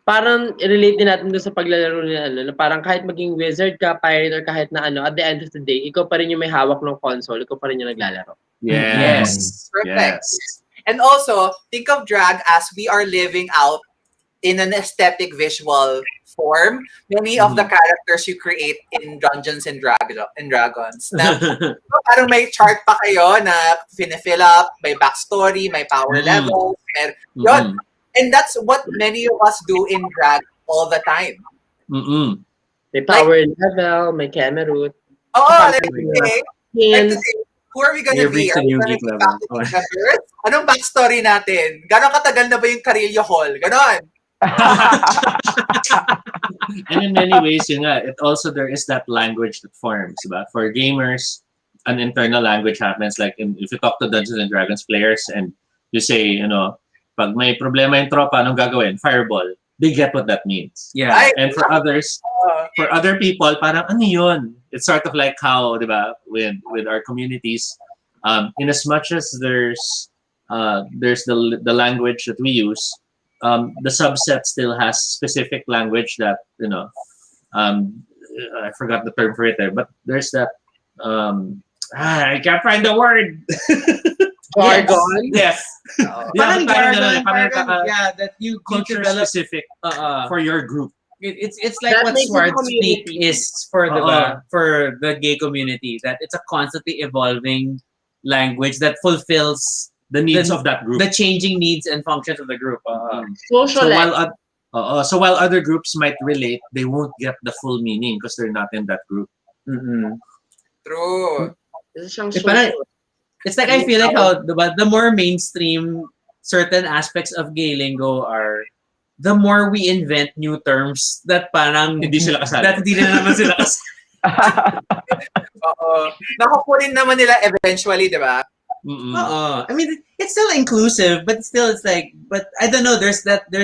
Parang i-relate din natin doon sa paglalaro nila, na parang kahit maging wizard ka, pirate, or kahit na at the end of the day, ikaw pa rin yung may hawak ng console, ikaw pa rin yung naglalaro. Yes. Perfect. Yes. And also, think of drag as we are living out in an aesthetic visual form many of the characters you create in Dungeons and Dragons. Na, parang may chart pa kayo na fill up, may backstory, may power levels. Yun. And that's what many of us do in drag all the time. May power level, may camera root. Like today, who are we gonna be? Are we gonna be faculty members? Anong backstory natin? Ganon katagal na ba yung Carillo Hall? Ganon. And in many ways, there is that language that forms. Diba? For gamers, an internal language happens. Like if you talk to Dungeons and Dragons players and you say, pag may problema yung tropa, anong gagawin? Fireball. They get what that means. Yeah. And for others, for other people, parang ano yun? It's sort of like how, diba, with our communities, in as much as there's the language that we use, the subset still has specific language that, I forgot the term for it there, but there's that, I can't find the word. Jargon? Yes. Parang jargon, parang that you culture develop specific for your group. It's like That what makes Sword the Speak community. is for the gay community, that it's a constantly evolving language that fulfills The needs of that group. the changing needs and functions of the group. Social So while other groups might relate, they won't get the full meaning because they're not in that group. True. It's like I feel like how the more mainstream certain aspects of gay lingo are the more we invent new terms that parang Hindi sila kasali. that hindi na naman sila kasali. Oo. Nakukunin naman nila eventually, di ba? I mean, it's still inclusive, but still, it's like, but I don't know. There's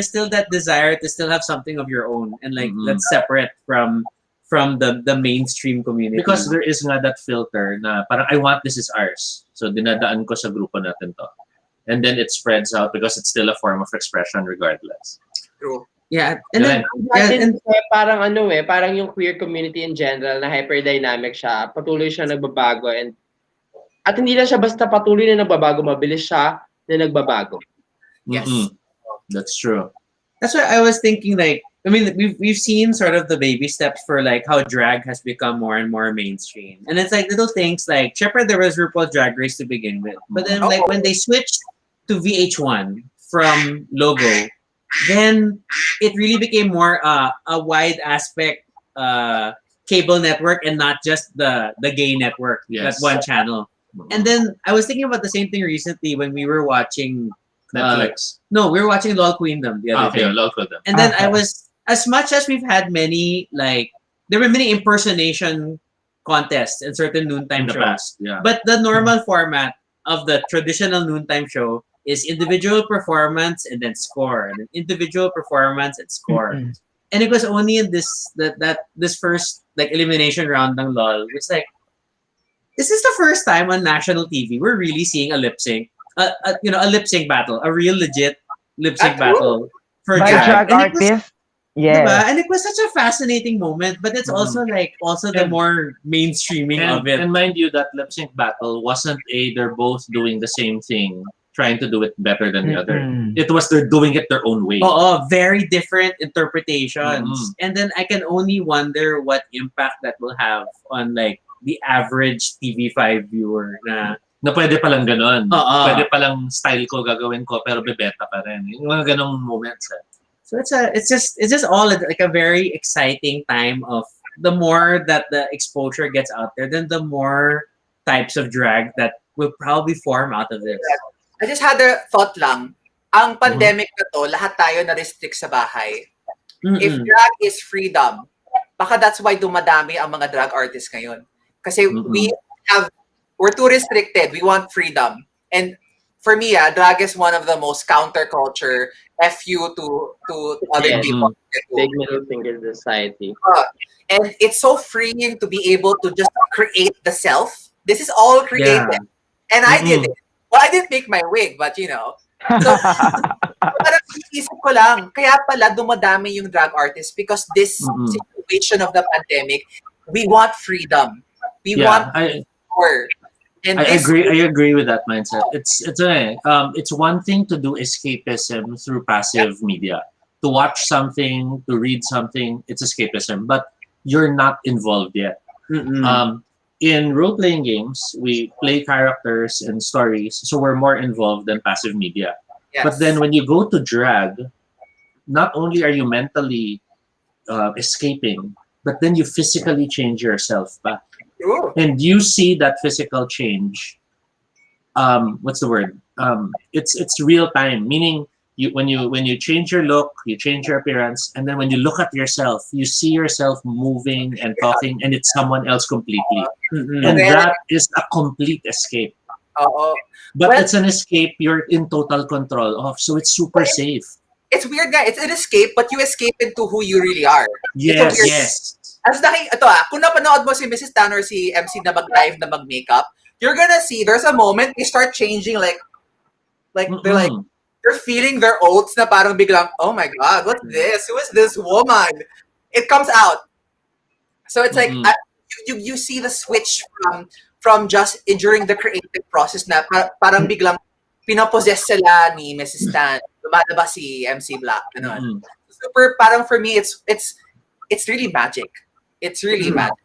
still that desire to still have something of your own, and like that's separate from the mainstream community. Because there is nga that filter na parang I want this is ours. So dinadaan ko sa grupo natin to. And then it spreads out because it's still a form of expression regardless. True. Yeah, and then Natin parang parang yung queer community in general na hyper-dynamic siya, patuloy siya nagbabago at hindi lang siya basta patuloy na nagbabago, mabilis siya na nagbabago. Yes. That's true. That's why I was thinking, like, I mean, we've seen sort of the baby steps for like how drag has become more and more mainstream, and it's like little things like, Shepard, there was RuPaul Drag Race to begin with, but then like when they switched to VH1 from Logo, then it really became more a wide aspect cable network and not just the gay network, that one channel. And then I was thinking about the same thing recently when we were watching Netflix. no, we were watching LOL Queendom the other day. LOL Queendom. And then I was, as much as we've had many, like, there were many impersonation contests in certain noontime shows. Past, yeah. But the normal format of the traditional noontime show is individual performance and then score, and then individual performance and score. And it was only in this this first like elimination round ng LOL, it's like, this is the first time on national TV we're really seeing a lip sync, a lip sync battle, a real legit lip sync battle for By drag. drag artists. Yeah. And it was such a fascinating moment, but it's also the more mainstreaming of it. And mind you, that lip sync battle wasn't they're both doing the same thing, trying to do it better than the other. It was they're doing it their own way. Very different interpretations. And then I can only wonder what impact that will have on like the average TV5 viewer na pwede palang ganon. Pwede palang style ko gagawin ko pero bebeta pa rin. Yung mga ganong moments. So it's just all like a very exciting time of the more that the exposure gets out there, then the more types of drag that will probably form out of this. I just had a thought lang. Ang pandemic na to, lahat tayo na-restrict sa bahay. If drag is freedom, baka that's why dumadami ang mga drag artists ngayon. Kasi we're too restricted. We want freedom. And for me, drag is one of the most counterculture FU to other people. Big middle finger society. And it's so freeing to be able to just create the self. This is all created. And I did it. Well, I didn't make my wig, but you know. So, parang isip ko lang, kaya pala dumadami yung drag artists because this situation of the pandemic, we want freedom. We want more. And I agree with that mindset. It's one thing to do escapism through passive media. To watch something, to read something, it's escapism, but you're not involved yet. In role-playing games, we play characters and stories, so we're more involved than passive media. Yes. But then when you go to drag, not only are you mentally escaping, but then you physically change yourself back. And you see that physical change. What's the word? It's real time. Meaning, when you change your look, you change your appearance, and then when you look at yourself, you see yourself moving and talking, and it's someone else completely. And that is a complete escape. But it's an escape you're in total control of, so it's super safe. It's weird, guys. It's an escape, but you escape into who you really are. Yes. As kung napanood mo si Mrs. Tan or si MC na mag-live na mag-makeup, you're gonna see there's a moment they start changing they're feeling their oats na parang biglang, oh my God, what's this? Who is this woman? It comes out. So it's like you see the switch from just during the creative process na parang biglang pinapossess sila ni Mrs. Tan. Lumalabas si MC Black. Super, parang for me, it's really magic. It's really magic.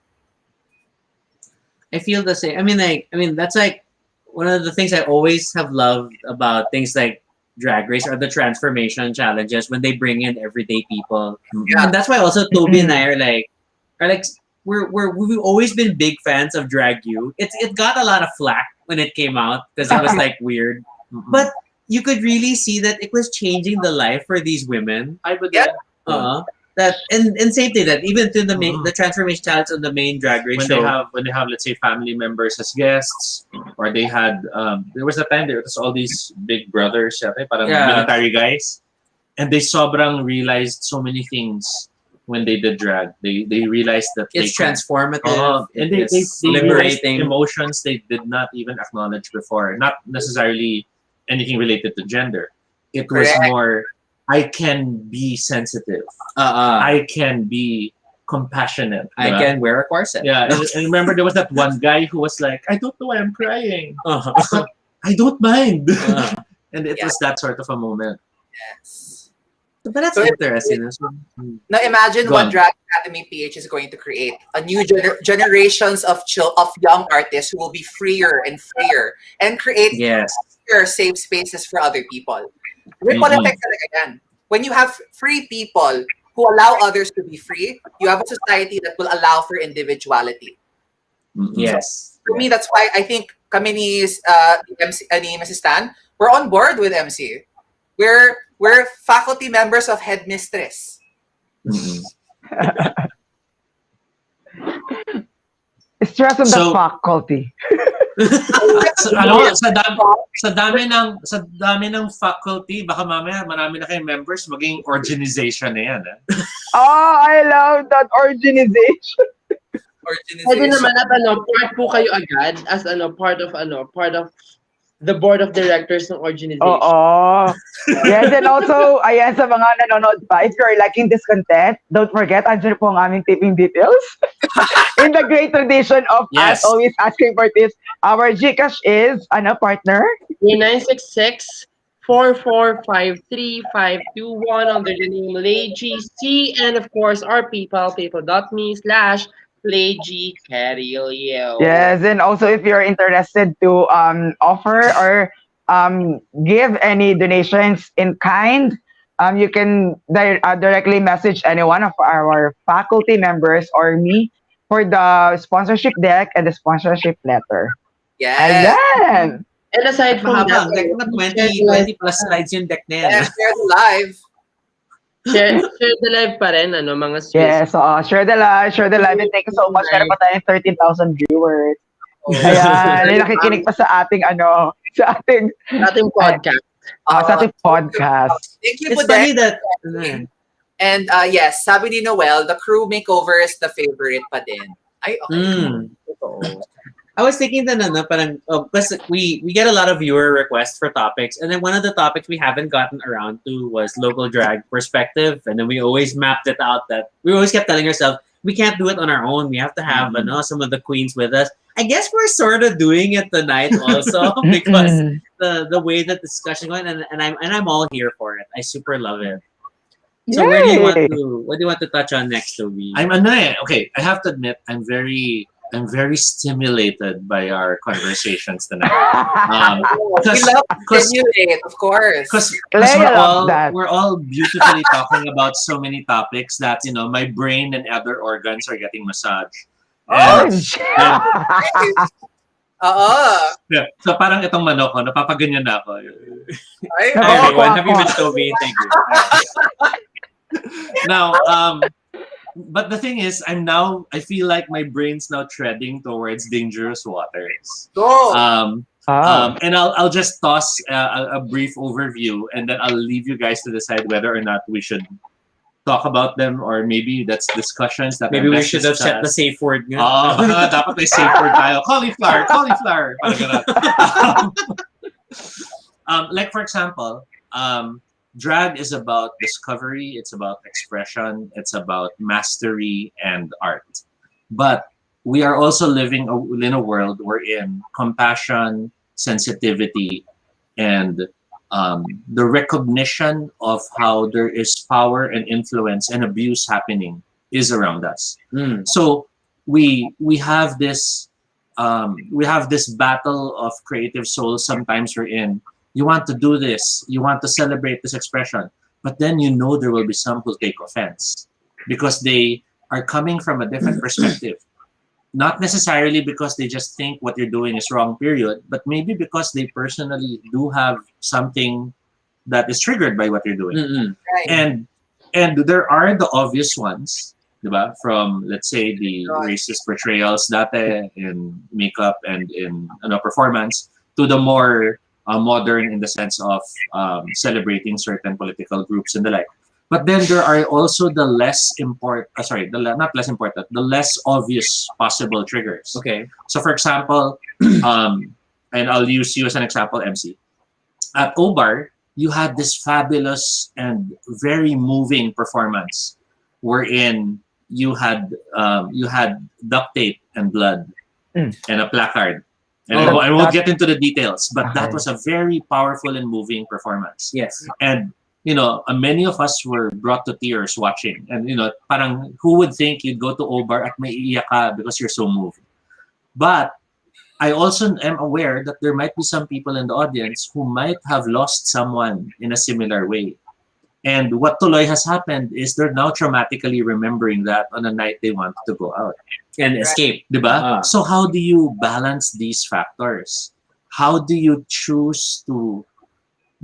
I feel the same. I mean, that's like one of the things I always have loved about things like Drag Race are the transformation challenges when they bring in everyday people. And that's why also Toby and I are like we've always been big fans of Drag U. It got a lot of flack when it came out because it was like weird. But you could really see that it was changing the life for these women. I would. Yeah. That and same thing that even to the main Mhm. the transformation challenge on the main drag race when show. they have let's say family members as guests, or they had there was a time there was all these big brothers, parang Yeah. military guys, and they sobrang realized so many things when they did drag. They realized that It's they transformative. and It's they realized liberating. emotions they did not even acknowledge before, not necessarily anything related to gender. It was Correct. more, I can be sensitive, I I can be compassionate, diba? can wear a corset. Yeah, and remember there was that one guy who was like, I don't know why I'm crying. Uh-huh. I don't mind. Uh, And it Yeah. was that sort of a moment. Yes. but that's So it- interesting. Now imagine Go what on. Drag Academy PH is going to create. A new generations of young artists who will be freer and freer and create Yes. safe spaces for other people. Ripple Mhm. effect talaga yan. When you have free people who allow others to be free, you have a society that will allow for individuality. Mhm. Yes. For me, that's why I think kami ni, ni Mrs. Tan, we're on board with MC. We're faculty members of Headmistress. Mhm. Stress on the So- faculty. Sa dami ng faculty, baka mamaya marami na kayong members, maging organization na yan. Oh, I love that organization. Pwede naman at part po kayo agad as part of the board of directors ng organization. Oo. Yes, and also, ayan sa mga nanonood pa, if you're liking this content, don't forget, andyan po ang aming tipping details. In the great tradition of Yes. us always asking for tips, our Gcash is, partner? 966-4453521 under the name LayGC, and of course our paypal.me/LayGCarillo. Yes, and also if you're interested to offer or give any donations in kind, you can directly message any one of our faculty members or me for the sponsorship deck and the sponsorship letter. Yes. Ayan! And aside from Mahaba. that, Like, mga 20 plus slides yung deck na yan. And share the live. share the live pa rin, mga Swiss. Yes, so share the live, and thank you so much. Meron pa tayong 13,000 viewers. Ayan, yung nakikinig pa sa ating sa ating Ating podcast. sa ating podcast. Thank you, It's Budek. funny that And yes, sabi ni Noel, the crew makeover is the favorite pa din. Ay, okay. Totoo. I was thinking that parang because we get a lot of viewer requests for topics, and then one of the topics we haven't gotten around to was local drag perspective, and then we always mapped it out that we always kept telling ourselves we can't do it on our own. We have to have some of the queens with us. I guess we're sort of doing it tonight also because the way that the discussion going, and I'm all here for it. I super love it. So what do you want to touch on next, Toby? Okay, I have to admit, I'm very stimulated by our conversations tonight. We love to stimulate, of course. Because CLEA we're all beautifully talking about so many topics that my brain and other organs are getting massaged. Oh, Oo. Yeah. So parang itong manok ko, napapaganyan na ako. Ay, Hi, everyone. Happy Miss Toby. Thank you. Now, but the thing is, I feel like my brain's now treading towards dangerous waters. go. And I'll just toss a brief overview, and then I'll leave you guys to decide whether or not we should talk about them, or maybe that's discussions that Maybe we should have set the safe word. dapat may safe word tayo. Cauliflower. Parang ganun. Like for example, drag is about discovery, it's about expression, it's about mastery and art. But we are also living in a world wherein compassion, sensitivity, and the recognition of how there is power and influence and abuse happening is around us. So we have this battle of creative souls. Sometimes we're in. You want to do this, you want to celebrate this expression, but then there will be some who take offense because they are coming from a different perspective. not necessarily because they just think what you're doing is wrong, period, but maybe because they personally do have something that is triggered by what you're doing. Mm-mm. Right. And there are the obvious ones, diba? From, let's say, the God. racist portrayals dati in makeup and in performance, to the more modern in the sense of celebrating certain political groups and the like. But then there are also the less important, not less important, the less obvious possible triggers. Okay. So, for example, and I'll use you as an example, MC. At Obar, you had this fabulous and very moving performance, wherein you had duct tape and blood Mm. and a placard. And Oh, I won't that- get into the details, but that Okay. was a very powerful and moving performance. Yes. And many of us were brought to tears watching. And parang who would think you'd go to Obar at maiiyak ka because you're so moved. But I also am aware that there might be some people in the audience who might have lost someone in a similar way. And what tuloy has happened is they're now traumatically remembering that on a night they want to go out. And escape. Diba? Ah. So how do you balance these factors? How do you choose to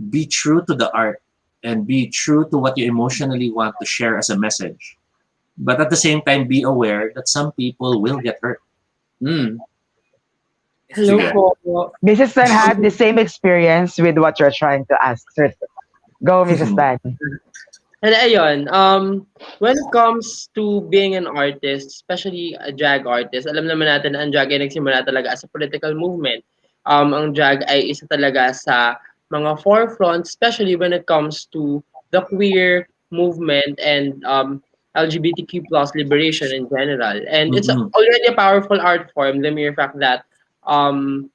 be true to the art and be true to what you emotionally want to share as a message? But at the same time, be aware that some people will get hurt. Mm. Hello Sige. po. Mrs. Tan had the same experience with what you're trying to ask. Sir. Go, Mrs. Tan. And ayun, when it comes to being an artist, especially a drag artist, alam naman natin na ang drag ay nagsimula talaga as a political movement. Ang drag ay isa talaga sa mga forefront, especially when it comes to the queer movement and LGBTQ plus liberation in general. And it's Mhm. already a powerful art form, the mere fact that um,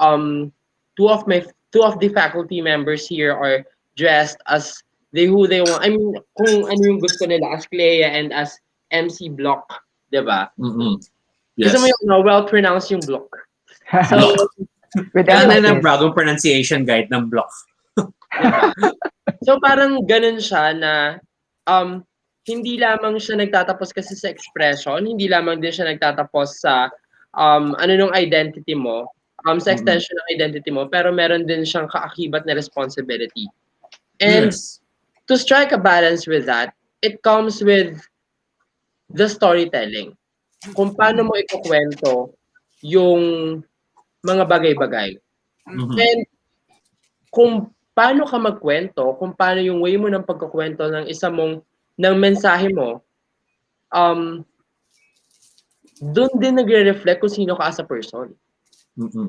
um, two of the faculty members here are dressed as who they want. I mean, kung ano yung gusto nila as CLEA and as MC Block, diba? Mm-mm. Gusto mo Yes. yung well-pronounced yung Block. So, With Kailangan na ng emphasis. bagong pronunciation guide ng block. diba? So parang ganun siya na hindi lamang siya nagtatapos kasi sa expression, hindi lamang din siya nagtatapos sa ano nung identity mo, sa extension ng identity mo, pero meron din siyang kaakibat na responsibility. And Yes. to strike a balance with that, it comes with the storytelling. Kung paano mo ikukwento yung mga bagay-bagay. Mhm. And kung paano ka magkwento, kung paano yung way mo ng pagkukwento ng ng mensahe mo, doon din nagre-reflect kung sino ka as a person. Mm-mm.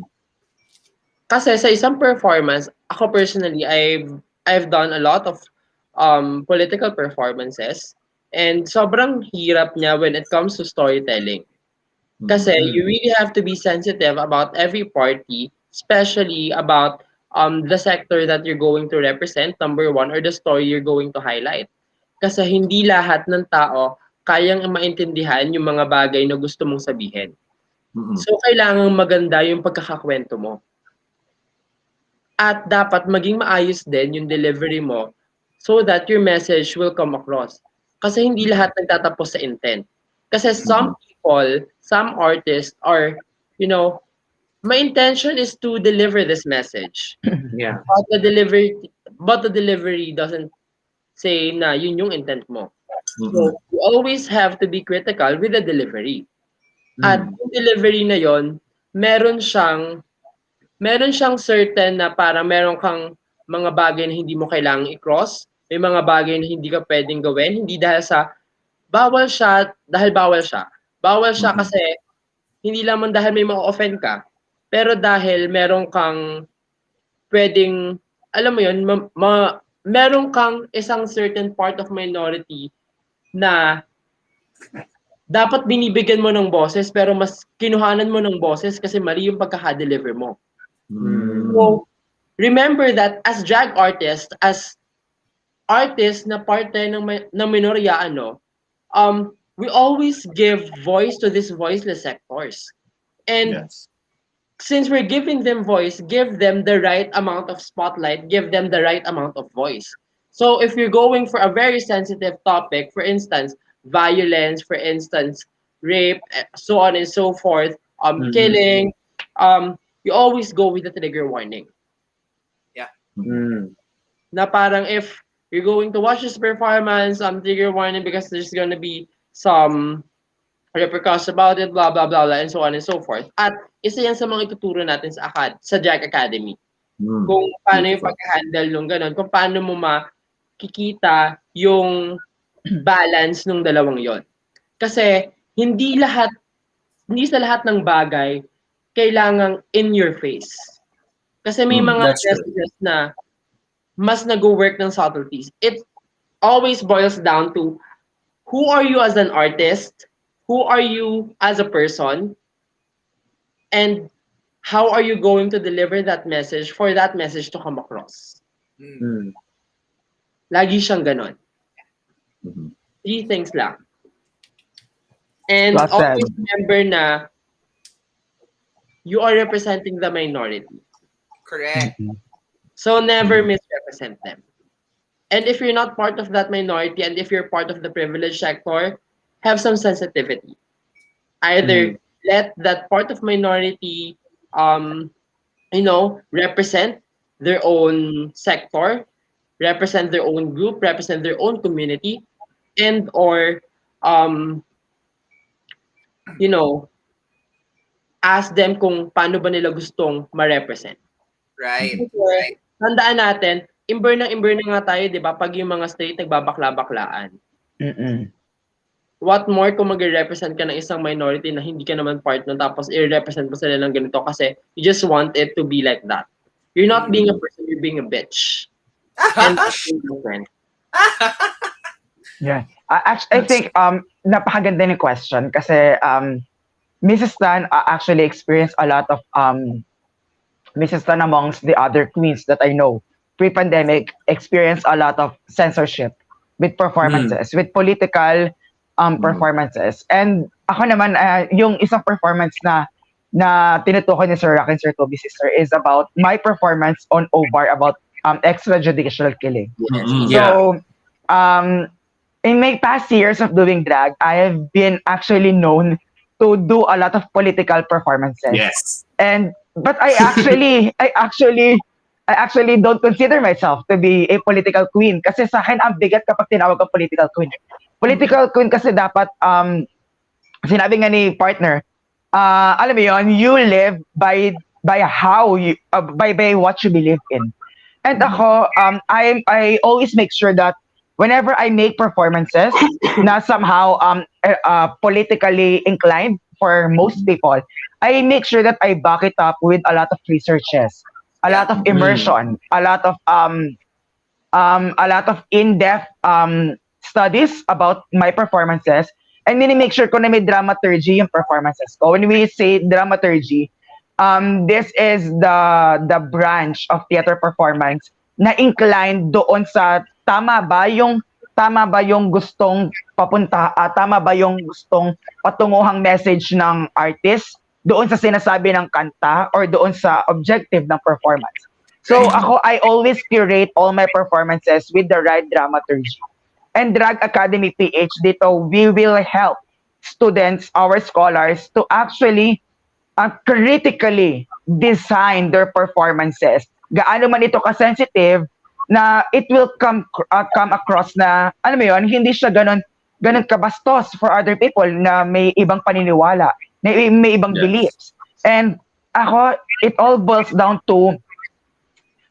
Kasi sa isang performance, ako personally, I've done a lot of political performances and sobrang hirap niya when it comes to storytelling. Kasi you really have to be sensitive about every party, especially about the sector that you're going to represent, number one, or the story you're going to highlight. Kasi hindi lahat ng tao kayang maintindihan yung mga bagay na gusto mong sabihin. Mm-mm. So, kailangan maganda yung pagkakakwento mo. At dapat maging maayos din yung delivery mo so that your message will come across. Kasi hindi lahat nagtatapos sa intent. Kasi some people, some artists are, my intention is to deliver this message. Yeah. But the delivery doesn't say na yun yung intent mo. Mm-mm. So, you always have to be critical with the delivery. At yung delivery na yon, meron siyang certain na parang meron kang mga bagay na hindi mo kailangang i-cross, may mga bagay na hindi ka pwedeng gawin, hindi dahil sa bawal siya bawal siya. Bawal siya kasi hindi lamang dahil may ma-offend ka, pero dahil meron kang pwedeng, alam mo yun, meron kang isang certain part of minority na dapat binibigyan mo ng boses pero mas kinuhanan mo ng boses kasi mali yung pagkaka-deliver mo. So, remember that as drag artists, as artists na parte ng minorya, we always give voice to these voiceless sectors. And Yes. since we're giving them voice, give them the right amount of spotlight, give them the right amount of voice. So if you're going for a very sensitive topic, for instance, violence, for instance, rape, so on and so forth, killing, you always go with the trigger warning. Na parang if you're going to watch this performance, trigger warning because there's gonna be some repercussions about it, blah, blah, blah, blah, and so on and so forth. At isa yan sa mga ituturo natin sa Jack Academy. Kung paano yung pag-handle nung ganun, kung paano mo makikita yung balance nung dalawang yon. Kasi hindi sa lahat ng bagay kailangang in your face. Kasi may mga messages na mas nag-work ng subtleties. It always boils down to who are you as an artist, who are you as a person, and how are you going to deliver that message for that message to come across. Lagi siyang ganon. 3 things lang. And always remember na you are representing the minority. Correct. So never misrepresent them. And if you're not part of that minority and if you're part of the privileged sector, have some sensitivity. Either let that part of minority, represent their own sector, represent their own group, represent their own community, and or, ask them kung paano ba nila gustong ma-represent. Right. Right. Tandaan natin, imber na nga tayo, di ba? Pag yung mga straight nagbabakla-baklaan. What more kung mag-represent ka ng isang minority na hindi ka naman part nun, tapos i-represent mo sila ng ganito kasi you just want it to be like that. You're not being a person, you're being a bitch. And that's different. Yeah. I think napakaganda ni question kasi Mrs. Tan actually experienced a lot of Mrs. Tan amongst the other queens that I know pre-pandemic experienced a lot of censorship with performances, with political performances. And ako naman, yung isang performance na tinutukoy ni Sir Rock and Sir Toby Sister is about my performance on OVAR about extrajudicial killing. So, in my past years of doing drag, I have been actually known to do a lot of political performances. Yes. But I actually don't consider myself to be a political queen kasi sa akin ang bigat kapag tinawag kang political queen. Political queen kasi dapat sinabi nga ni partner, alam mo yon, you live by how you by what you believe in. And ako I always make sure that whenever I make performances na somehow politically inclined for most people, I make sure that I back it up with a lot of researches, a lot of immersion, a lot of in-depth studies about my performances, and then make sure ko na may dramaturgy yung performances ko. When we say dramaturgy, this is the branch of theater performance na inclined doon sa tama ba yung gustong papunta, tama ba yung gustong patunguhang message ng artist doon sa sinasabi ng kanta or doon sa objective ng performance. So ako, I always curate all my performances with the right dramaturgy. And Drag Academy PH dito, we will help students, our scholars, to actually critically design their performances. Gaano man ito ka-sensitive na it will come across na, alam mo yun, hindi siya ganun kabastos for other people na may ibang paniniwala, may ibang beliefs. And ako, it all boils down to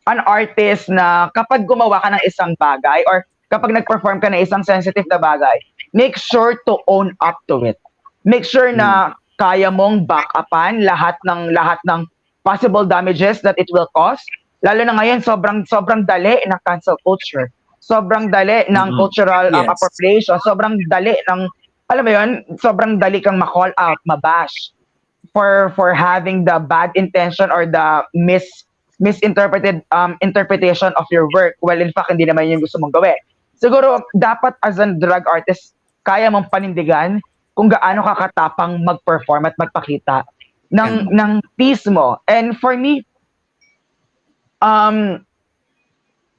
an artist na kapag gumawa ka ng isang bagay or kapag nag-perform ka ng isang sensitive na bagay, make sure to own up to it. Make sure na kaya mong back upan lahat ng possible damages that it will cause. Lalo na ngayon, sobrang dali ng cancel culture. Sobrang dali ng cultural appropriation. Sobrang dali ng, alam mo yun, sobrang dali kang ma-call out, mabash for having the bad intention or the misinterpreted interpretation of your work. Well, in fact, hindi naman yun gusto mong gawin. Siguro, dapat as a drag artist, kaya mong panindigan kung gaano ka katapang mag-perform at magpakita ng piece mo. And for me,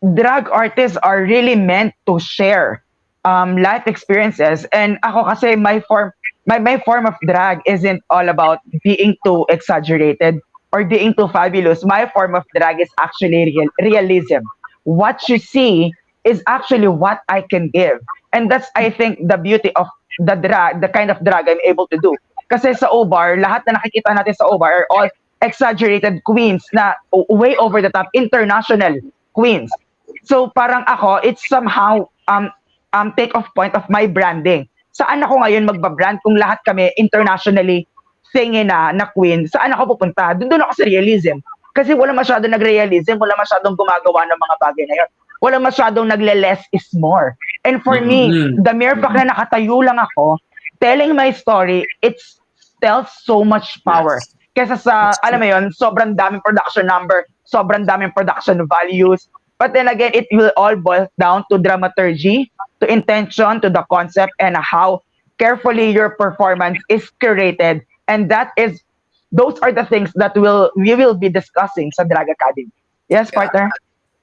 drag artists are really meant to share life experiences. And ako kasi my my form of drag isn't all about being too exaggerated or being too fabulous. My form of drag is actually realism. What you see is actually what I can give. And that's, I think, the beauty of the kind of drag I'm able to do. Kasi sa O-Bar, lahat na nakikita natin sa O-Bar are all exaggerated queens na way over the top, international queens. So parang ako, it's somehow take off point of my branding. Saan ako ngayon magbabrand kung lahat kami internationally singing na queen? Saan ako pupunta? Doon ako sa realism. Kasi wala masyadong nag-realism, wala masyadong gumagawa ng mga bagay na yun. Wala masyadong nagle-less is more. And for me, the mere fact na nakatayo lang ako, telling my story, it tells so much power. Kesa sa, alam mo yun, sobrang daming production number, sobrang daming production values. But then again, it will all boil down to dramaturgy, to intention, to the concept, and how carefully your performance is curated. And those are the things that we will be discussing sa Drag Academy. Yes, partner?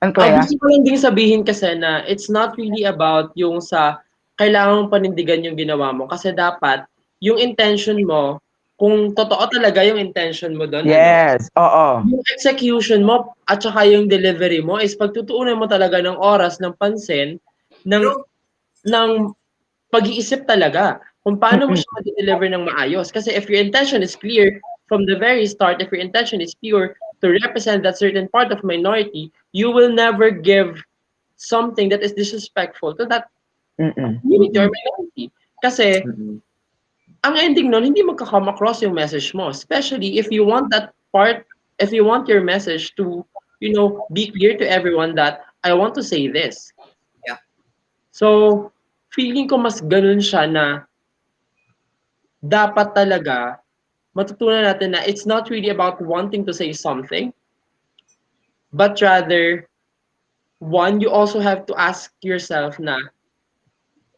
And Clea? Gusto ko lang din sabihin kasi na it's not really about yung sa kailangan mong panindigan yung ginawa mo. Kasi dapat, yung intention mo, kung totoo talaga yung intention mo doon, yes, oo. Yung execution mo at saka yung delivery mo is pagtutuunan mo talaga ng oras, ng pansin, ng pag-iisip talaga kung paano mo siya ma-deliver ng maayos. Kasi if your intention is clear from the very start, if your intention is pure to represent that certain part of minority, you will never give something that is disrespectful to that community or minority. Kasi ang ending nun, hindi magka-come across yung message mo. Especially if you want that part, if you want your message to, be clear to everyone that I want to say this. Yeah. So, feeling ko mas ganun siya na dapat talaga matutunan natin na it's not really about wanting to say something, but rather, one, you also have to ask yourself na,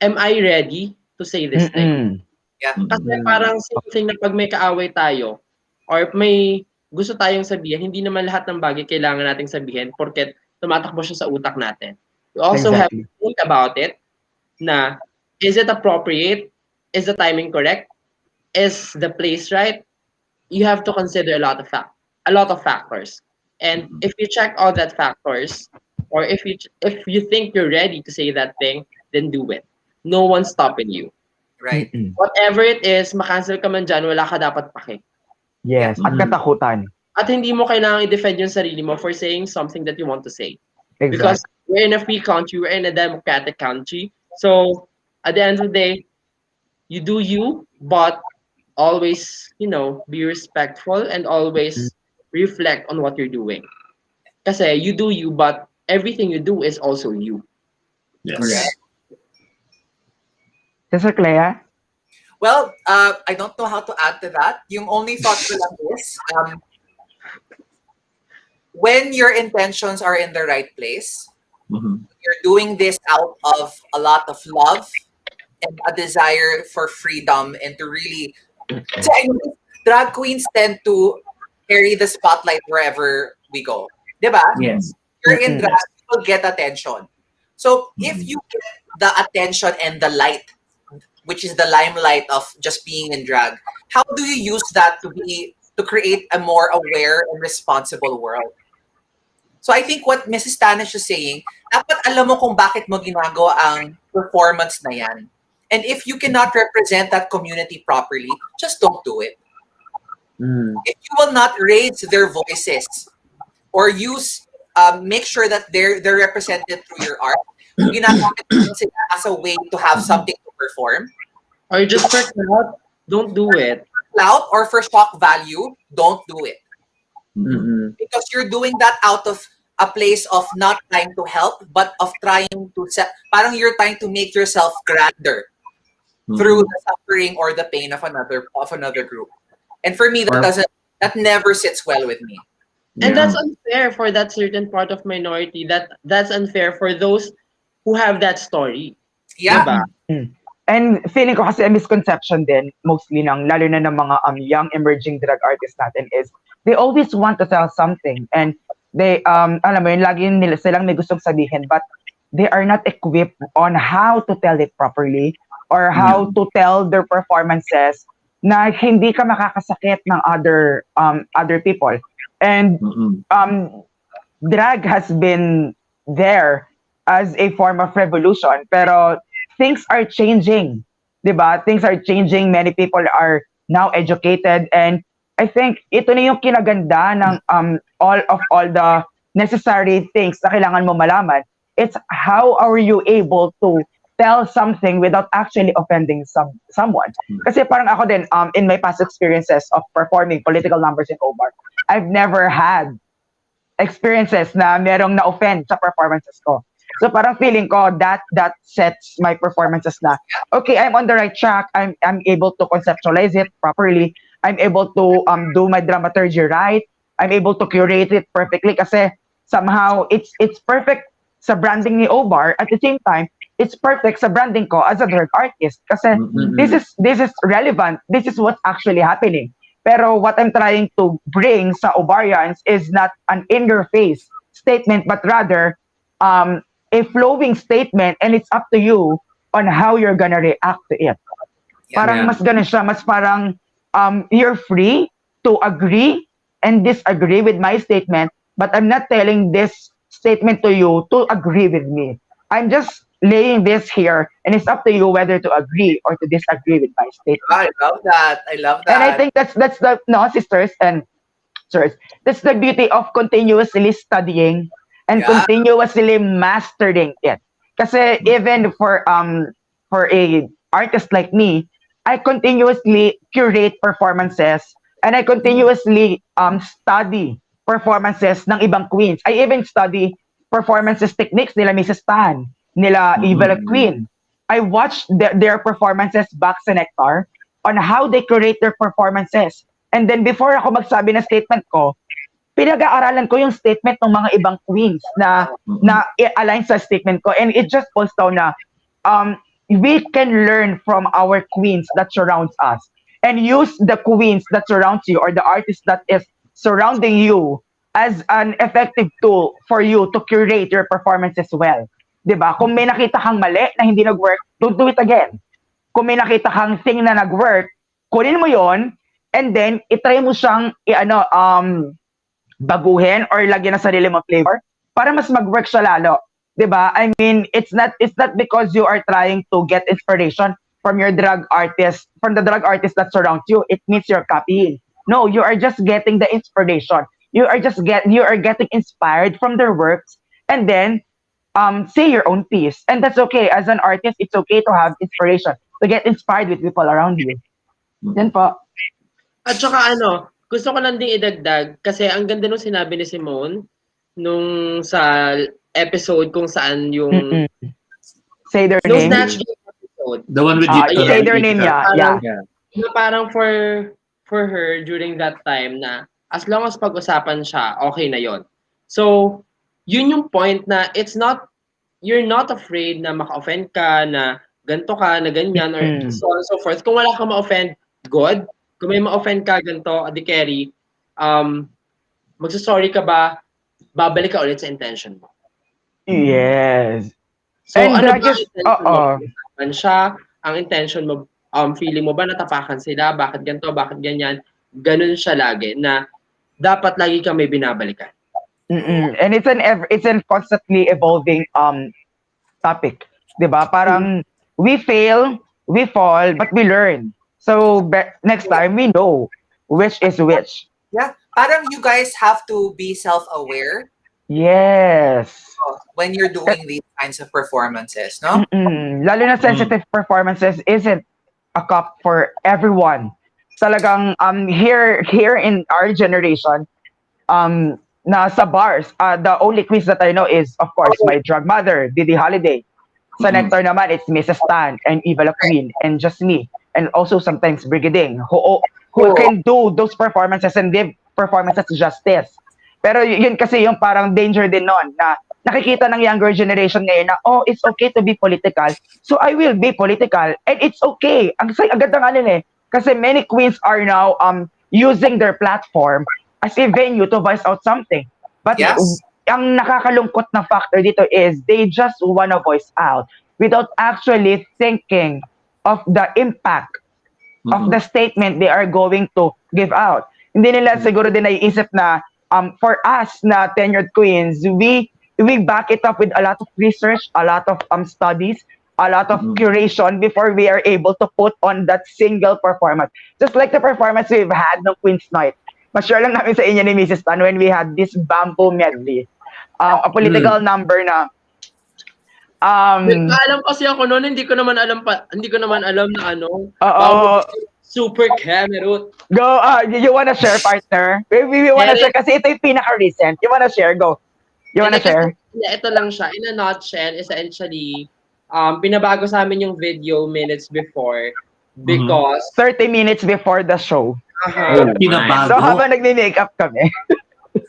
am I ready to say this thing? Yeah. Kasi parang something na pag may kaaway tayo or may gusto tayong sabihin, hindi naman lahat ng bagay kailangan nating sabihin porket tumatakbo siya sa utak natin. You also have to think about it na, is it appropriate? Is the timing correct? Is the place right? You have to consider a lot of factors. And if you check all that factors, or if you think you're ready to say that thing, then do it. No one's stopping you. Right. Whatever it is, makancel ka man dyan, wala ka dapat pake. Yes, at katakutan. At hindi mo kailangang i-defend yung sarili mo for saying something that you want to say. Exactly. Because we're in a free country, we're in a democratic country. So, at the end of the day, you do you, but always, be respectful and always reflect on what you're doing. Kasi you do you, but everything you do is also you. Yes. Correct. Sister Clea? Well, I don't know how to add to that. Yung only thought ko lang is, when your intentions are in the right place, you're doing this out of a lot of love and a desire for freedom and to really... So I know drag queens tend to carry the spotlight wherever we go. Diba? Yes. You're in drag, people get attention. So if you get the attention and the light, which is the limelight of just being in drag, how do you use that to create a more aware and responsible world? So I think what Mrs. Stanish is saying, dapat alam mo kung bakit mo ginagawa ang performance na yan. And if you cannot represent that community properly, just don't do it. If you will not raise their voices or make sure that they're represented through your art, ginagamit mo sila as a way to have something to perform. Or just for clout, don't do it. Clout or for shock value, don't do it. Because you're doing that out of a place of not trying to help, but of trying to parang you're trying to make yourself grander through the suffering or the pain of another group. And for me, that never sits well with me. And that's unfair for that certain part of minority. That's unfair for those who have that story. Yeah. Diba? And feeling ko kasi a misconception din, mostly lalo na ng mga young emerging drag artists natin is, they always want to tell something. And they, alam mo yun, lagi silang may gustong sabihin, but they are not equipped on how to tell it properly, or how to tell their performances na hindi ka makakasakit ng other people. And drag has been there as a form of revolution, pero things are changing, 'di ba? Things are changing. Many people are now educated, and I think ito na yung kinaganda ng all the necessary things na kailangan mo malaman. It's how are you able to tell something without actually offending someone. Kasi parang ako din, in my past experiences of performing political numbers in OBAR, I've never had experiences na merong na-offend sa performances ko. So parang feeling ko that sets my performances na, okay, I'm on the right track. I'm able to conceptualize it properly. I'm able to do my dramaturgy right. I'm able to curate it perfectly kasi somehow it's perfect sa branding ni OBAR. At the same time, it's perfect sa branding ko as a drag artist kasi this is relevant. This is what's actually happening. Pero what I'm trying to bring sa Obarians is not an in-your-face statement, but rather a flowing statement, and it's up to you on how you're gonna react to it. Parang mas ganun siya, mas parang you're free to agree and disagree with my statement, but I'm not telling this statement to you to agree with me. I'm just laying this here, and it's up to you whether to agree or to disagree with my statement. I love that. I love that. And I think that's the sisters and sirs, that's the beauty of continuously studying and continuously mastering it. Kasi even for a artist like me, I continuously curate performances and I continuously study performances ng ibang queens. I even study performances techniques nila Mrs. Tan, nila Evil Queen. I watched their performances back sa Nectar on how they curate their performances. And then before ako magsabi ng statement ko, pinag-aaralan ko yung statement ng mga ibang queens na align sa statement ko. And it just boils down na we can learn from our queens that surrounds us and use the queens that surrounds you or the artist that is surrounding you as an effective tool for you to curate your performance as well. Diba? Kung may nakita kang mali na hindi nag-work, don't do it again. Kung may nakita kang thing na nag-work, kunin mo yon and then itry mo siyang baguhin or lagyan ng sarili mong flavor para mas mag-work siya lalo. Diba? I mean, it's not because you are trying to get inspiration from your drag artist, from the drag artist that surrounds you. It means you're copying. No, you are just getting the inspiration. You are getting inspired from their works and then say your own piece. And that's okay. As an artist, it's okay to have inspiration, to get inspired with people around you. Yan po. At saka gusto ko lang ding idagdag kasi ang ganda nung sinabi ni Simone nung sa episode kung saan yung Say their nung name. Snatch Game episode. The one with Say their name, yeah. Parang for her during that time na as long as pag-usapan siya, okay na yon. So, yun yung point na you're not afraid na maka-offend ka, na ganito ka, na ganyan, or so on and so forth. Kung wala kang ma-offend, good. Kung may ma-offend ka, ganito, adi carry, magsasorry ka ba, babalik ka ulit sa intention mo. Yes. So, and ano ba just, siya, ang intention mo, feeling mo ba natapakan sila, bakit ganito, bakit ganyan, ganun siya lagi, na dapat lagi kang may binabalikan. And it's an constantly evolving topic, 'di ba? Parang we fail, we fall, but we learn. So next time we know which is which. Yeah, parang you guys have to be self-aware. Yes. When you're doing these kinds of performances, no? Lalo na sensitive performances isn't a cup for everyone. Talagang here in our generation, na sa bars, the only quiz that I know is, of course, my drag mother, Didi Holiday. Sa Nectar naman, it's Mrs. Tan and Eva Queen and just me. And also sometimes Brigading, who can do those performances and give performances justice. Pero yun kasi yung parang danger din nun, na nakikita ng younger generation ngayon na, it's okay to be political, so I will be political. And it's okay. Ang ganda nga nila kasi many queens are now using their platform as a venue to voice out something. But ang nakakalungkot na factor dito is they just wanna voice out without actually thinking of the impact of the statement they are going to give out. Hindi nila siguro din naiisip na for us na tenured queens, we back it up with a lot of research, a lot of studies, a lot of curation before we are able to put on that single performance. Just like the performance we've had ng Queen's Night. Ma-share lang namin sa inyo ni Mrs. Tan when we had this bamboo medley. A political number na alam kasi ako noon, hindi ko naman alam na ano. Super Camerot. Go, you wanna share, partner? We wanna share kasi ito yung pinaka-recent. You wanna share? Go. You wanna share? Ito lang siya. In a nutshell, essentially, pinabago sa amin yung video minutes before because 30 minutes before the show. Pinabago? So habang nagme-makeup kami.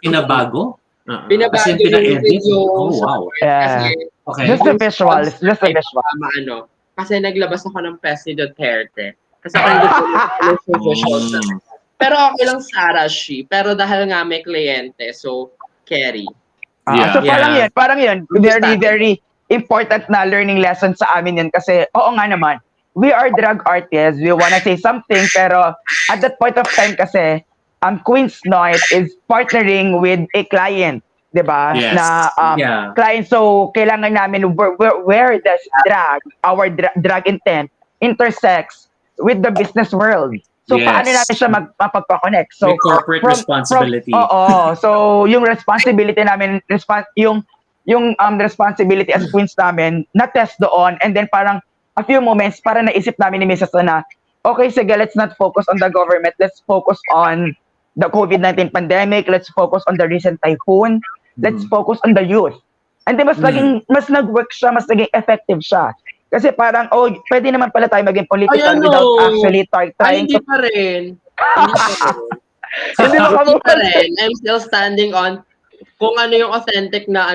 Pinabago? Pinabago yung video. Oh, wow. Kasi, okay. Just the visuals. Just the visuals. Kasi naglabas ako ng pes ni Duterte. Kasi ako visuals. Pero okay lang sa Arashi. Pero dahil nga may kliyente, so carry. So parang yun. Very, very important na learning lesson sa amin yun. Kasi oo nga naman, we are drag artists. We wanna say something. Pero at that point of time kasi, Queen's Night is partnering with a client, di ba? Yes. Na client. So, kailangan namin where does our drag intent intersects with the business world. So, paano natin siya mapagpa-connect? So, corporate responsibility. So, yung responsibility namin, yung responsibility as queens namin, na-test doon. And then parang a few moments, parang naisip namin ni Mrs. na, okay, sige, let's not focus on the government. Let's focus on the COVID-19 pandemic. Let's focus on the recent typhoon. Let's focus on the youth. And then mas nag-work siya, mas naging effective siya. Kasi parang, pwede naman pala tayo maging political without actually trying hindi to... pa rin. Hindi pa rin. I'm still standing on kung ano yung authentic na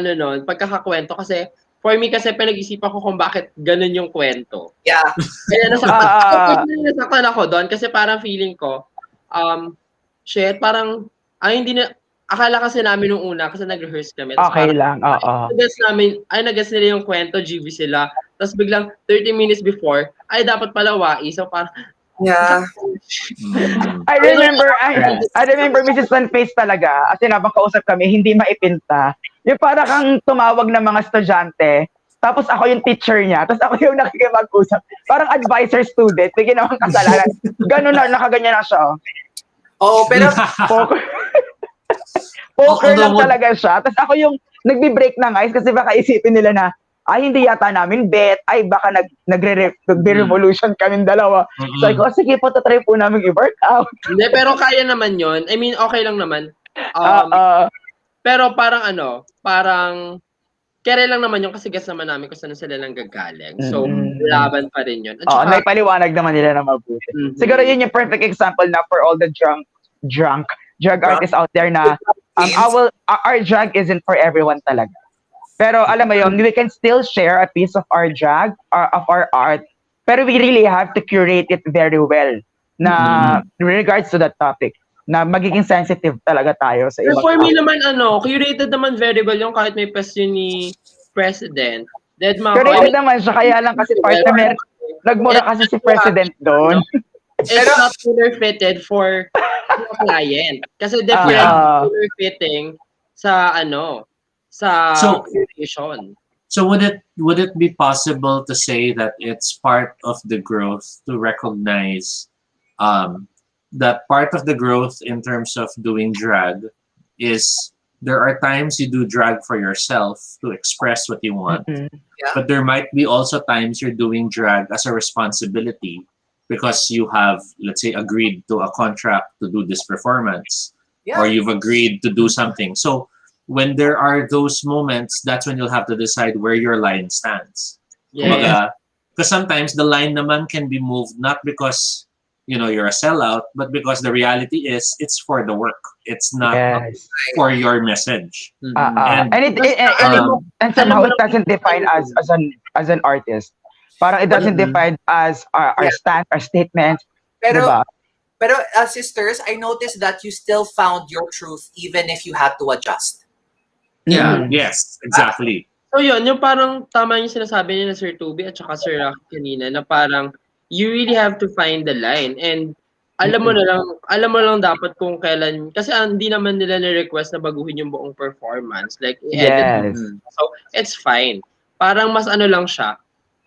pagkakakwento. Kasi, for me kasi pinag-isipan ko kung bakit ganun yung kwento. Yeah. Kaya nasaktan ako doon kasi parang feeling ko, parang, hindi na, akala kasi namin nung una kasi nag-rehearse kami. Okay lang, nag-guess nila yung kwento, GV sila. Tapos biglang 30 minutes before, dapat pala wai. So parang, yeah. I remember Mrs. Sunface talaga. As in, habang kausap kami, hindi maipinta. Yung parang kang tumawag ng mga estudyante, tapos ako yung teacher niya, tapos ako yung nakikipag-usap. Parang advisor-student, may ginawang kasalanan. Ganun na, nakaganyan na siya. Pero... Poker lang talaga siya. Tapos ako yung nagbi-break ng ice kasi baka isipin nila na, hindi yata namin bet. Baka nagre-revolution kaming dalawa. So ako, sige po, tatry po namin i-work out. Hindi, pero kaya naman yon. I mean, okay lang naman. Pero parang kere lang naman yung kasi guess naman namin kung saan sila lang gagaling. So, laban pa rin yun. May paliwanag naman nila na mabuti. Siguro yun yung perfect example na for all the drag artists out there na our drag isn't for everyone talaga. Pero alam mo yun, we can still share a piece of our drag, of our art, pero we really have to curate it very well na regards to that topic, na magiging sensitive talaga tayo sa ibang for me naman, curated naman very well yung kahit may question ni President. Curated naman siya, kaya lang kasi partner, nagmura kasi si President doon. It's not tailor-fitted for the client. Kasi different tailor-fitting sa curation. So would it be possible to say that it's part of the growth to recognize that part of the growth in terms of doing drag is there are times you do drag for yourself to express what you want, but there might be also times you're doing drag as a responsibility because you have, let's say, agreed to a contract to do this performance, or you've agreed to do something. So when there are those moments, that's when you'll have to decide where your line stands. Because sometimes the line naman can be moved not because you're a sellout, but because the reality is it's for the work. It's not for your message. And somehow it doesn't define us as an artist. Parang it doesn't define as our stand, our statements. Pero sisters, I noticed that you still found your truth even if you had to adjust. Yes, exactly. So yun, yung parang tama yung sinasabi ni na Sir Tubi at saka Sir Rocky kanina na parang you really have to find the line. And alam mo lang dapat kung kailan, kasi hindi naman nila ni-request na baguhin yung buong performance, like i-edit. Yes. So, it's fine. Parang mas ano lang siya,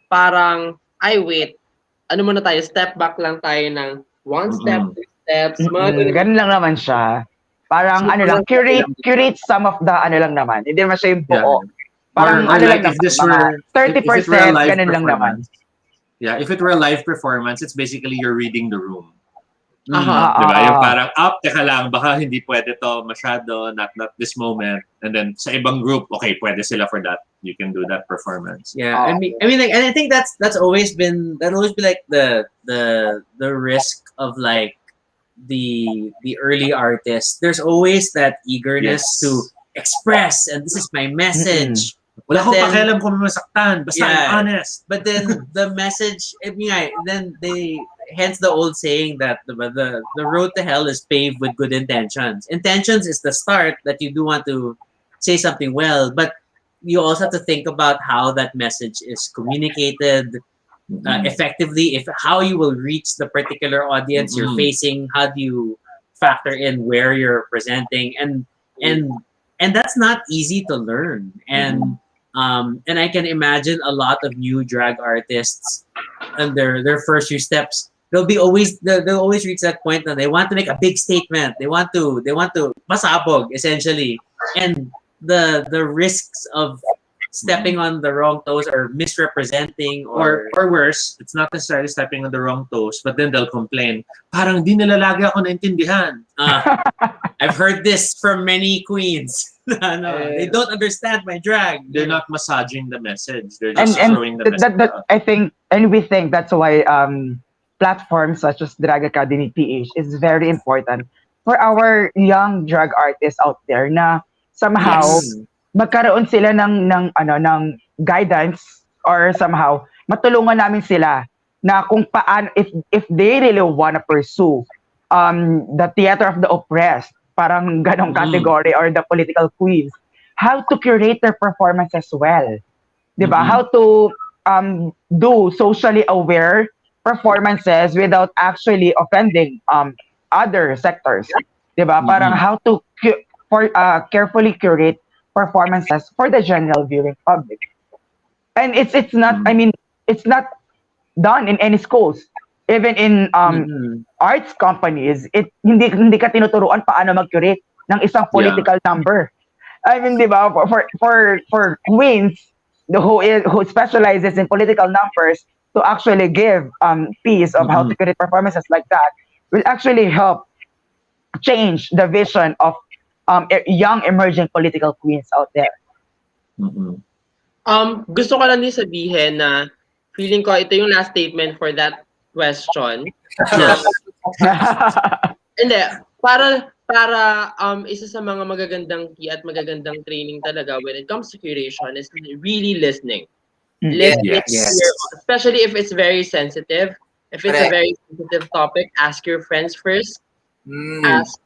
parang, ay wait, ano muna tayo, step back lang tayo ng one step, two steps, mga Ganun lang naman siya. Parang ano lang, curate some of the ano lang naman. Hindi naman siya yung buo. Parang or ano lang like if naman, this mga were 30%, if it were a live ganun lang naman. performance. Yeah, if it were a live performance, it's basically you're reading the room. Aha. Diba? Yung parang, teka lang, baka hindi pwede to masyado, not this moment. And then sa ibang group, okay, pwede sila for that. You can do that performance. Yeah, I mean, like, and I think that's always been like the risk of like the early artists. There's always that eagerness to express, and this is my message. Wala But akong then- pakialam kung may masaktan. Basta Yeah. I'm honest. But then the message, I mean, then hence the old saying that the road to hell is paved with good intentions. Intentions is the start that you do want to say something well, but you also have to think about how that message is communicated effectively, if how you will reach the particular audience you're facing, how do you factor in where you're presenting, and that's not easy to learn. And I can imagine a lot of new drag artists and their first few steps, they'll always reach that point that they want to make a big statement. They want to masabog essentially, and the risks of stepping on the wrong toes or misrepresenting Or worse, it's not necessarily stepping on the wrong toes, but then they'll complain, parang di nila lagi ako naintindihan. I've heard this from many queens. They don't understand my drag. They're not massaging the message. They're And just throwing the message out. I think, and we think that's why platforms such as Drag Academy PH is very important for our young drag artists out there na somehow magkaroon sila ng guidance, or somehow matulungan namin sila na kung paano, if they really wanna pursue the theater of the oppressed, parang ganong category, or the political queens, how to curate their performance as well. Diba? How to do socially aware performances without actually offending other sectors. Diba? Parang how to carefully curate performances for the general viewing public. And it's not, I mean, it's not done in any schools. Even in arts companies, hindi ka tinuturuan paano mag-curate ng isang political number. I mean, di ba, for queens who specializes in political numbers to actually give piece of how to curate performances like that will actually help change the vision of young emerging political queens out there. Gusto ko lang din sabihin na feeling ko ito yung last statement for that question. Hindi, para isa sa mga magagandang key at magagandang training talaga when it comes to curation is really listening. Listening, especially if it's very sensitive. If it's a very sensitive topic, ask your friends first. Ask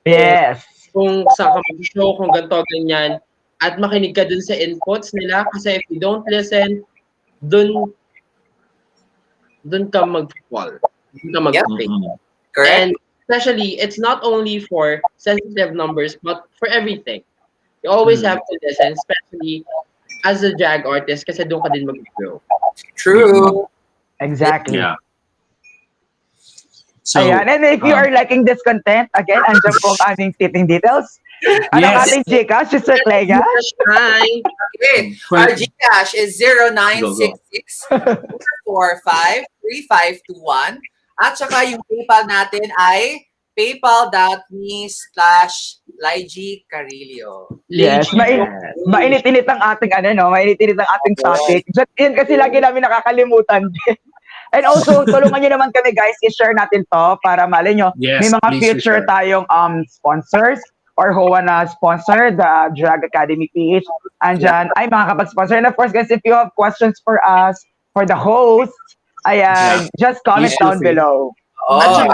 kung saan ka mag-show, kung ganito, ganyan. At makinig ka dun sa inputs nila kasi if you don't listen, dun ka mag-fall. Dun ka mag-fail. Correct. And especially, it's not only for sensitive numbers, but for everything. You always have to listen, especially as a drag artist kasi doon ka din mag-grow. True. Exactly. Yeah. So, ayan, and if you are liking this content, again, andyan po ang aming tipping details. Ano ang ating Gcash, Sister CLEA? Hi! Okay. Our Gcash is 0966 445 3521. At saka yung PayPal natin ay paypal.me/Lygie Carillo. Yes, mainit-init ang ating mainit-init ang ating topic. Yan kasi lagi namin nakakalimutan din. And also, tulungan nyo naman kami guys, i-share natin to para malay nyo, may mga future tayong sponsors or who wanna sponsor the Drag Academy PH. Andyan ay mga kapag-sponsor. And of course guys, if you have questions for us, for the host, ayan, just comment down below. At saka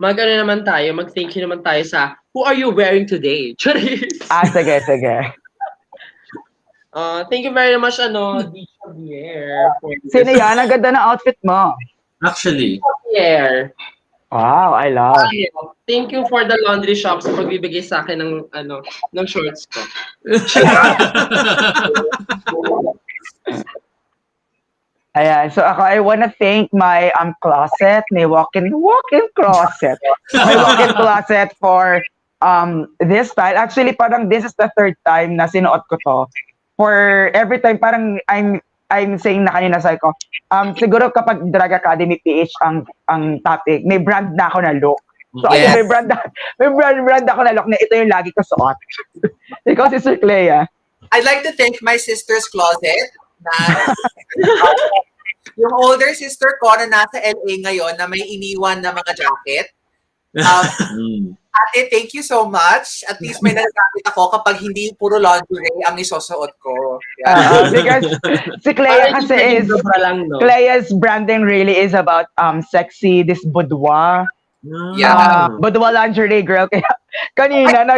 mag-ano naman tayo, mag-thank you naman tayo sa who are you wearing today? Charis! Sige. Thank you very much, DJ Javier. Sino yan? Ang ganda ng outfit mo. Actually. Pierre. Wow, I love. Thank you for the laundry shop sa pagbibigay sa akin ng shorts ko. Ayan. So ako, I wanna thank my closet, my walk-in closet. My walk-in closet for this style. Actually, parang this is the third time na sinuot ko to. For every time, parang I'm saying na kanina sa ko, siguro kapag Drag Academy PH ang topic, may brand na ako na look. So Yes. ayun, may brand ako na look na ito yung lagi ko suot. Ikaw si Sir Clea. I'd like to thank my sister's closet na yung older sister ko na nasa LA ngayon na may iniwan na mga jacket. Ate, thank you so much. At least may nagagamit ako kapag hindi puro lingerie ang isusuot ko. Yeah. Because si Clea kasi is, lang, no? Clea's branding really is about sexy, this boudoir. Yeah. Boudoir lingerie girl. Kaya kanina,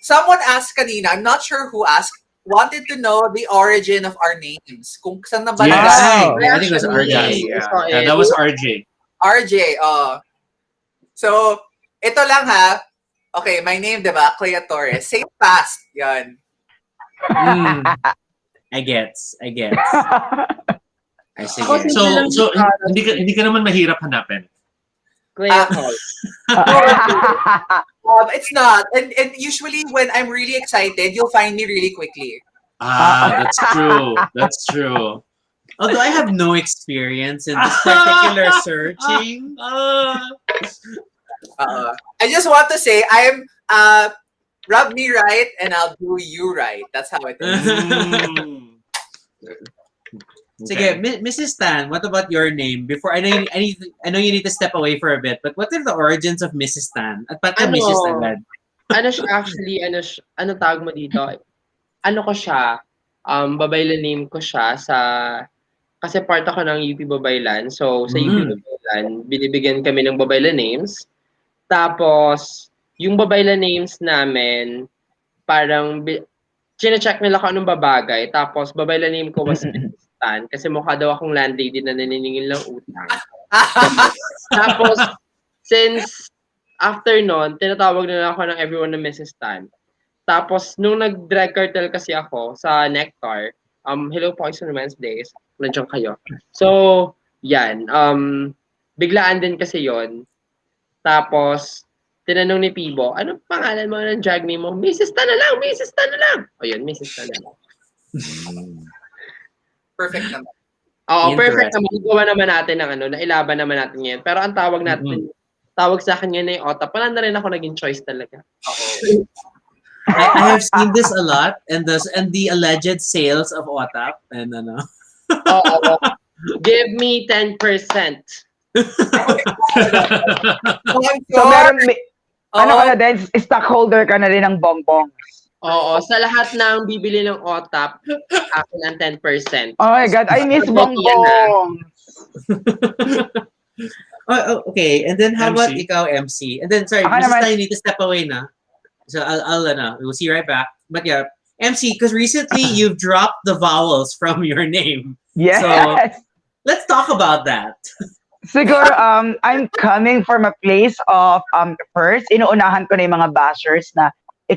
Someone asked kanina, I'm not sure who asked, wanted to know the origin of our names. Kung saan na ba Yes. Wow. I think it was RJ. Yeah, that was RJ. RJ, So, ito lang ha. Okay, my name, di ba? CLEA TORRES. Same past. Yan. I guess. I see. Ako, So hindi ka naman mahirap hanapin. Clea Hall. It's not. And usually when I'm really excited, you'll find me really quickly. That's true. That's true. Although I have no experience in this particular searching. I just want to say, I'm rub me right and I'll do you right. That's how it is. Sige, Mrs. Tan, what about your name? Before I know you need to step away for a bit, but what are the origins of Mrs. Tan? At pati Mrs. Tan. Ano siya actually, ano tawag mo dito? Ano ko siya? Babaylan name ko siya kasi part ako ng UP Babaylan. So, sa UP Babaylan, binibigyan kami ng Babaylan names. Tapos, yung Babaylan names namin, parang chine-check nila kung anong babagay. Tapos, Babaylan name ko was Tan, kasi mukha daw akong landlady na naniningil ng utang. Tapos, since after nun, tinatawag na ako ng everyone na Mrs. Tan. Tapos, nung nag-drag cartel kasi ako sa Nectar, hello po kayo sa Wednesdays, nandiyan kayo. So, yan. Biglaan din kasi yon. Tapos, tinanong ni Pibo, anong pangalan mo ng drag name mo? Mrs. Tan na lang! Mrs. Tan na lang! O yun, Mrs. Tan na lang. Perfect naman. Oo, perfect naman. Igawa naman natin ng nailaban naman natin ngayon. Pero ang tawag natin, tawag sa akin ngayon ay Otap. Wala na rin ako naging choice talaga. Oo. I have seen this a lot and the alleged sales of Otap and Oo. Give me 10%. So meron, ano ka na din, stockholder ka na rin ng bongbong. Oo, sa lahat ng bibili ng Otap, akin ang 10%. Oh my God, I miss bongbong. Okay, and then how about MC? ikaw, MC? And then, sorry, Ako Mrs. naman. Tan, you need to step away na. So, we'll see you right back. But yeah, MC, because recently you've dropped the vowels from your name. Yes. So, let's talk about that. Siguro, I'm coming from a place of, first, inuunahan ko na yung mga bashers na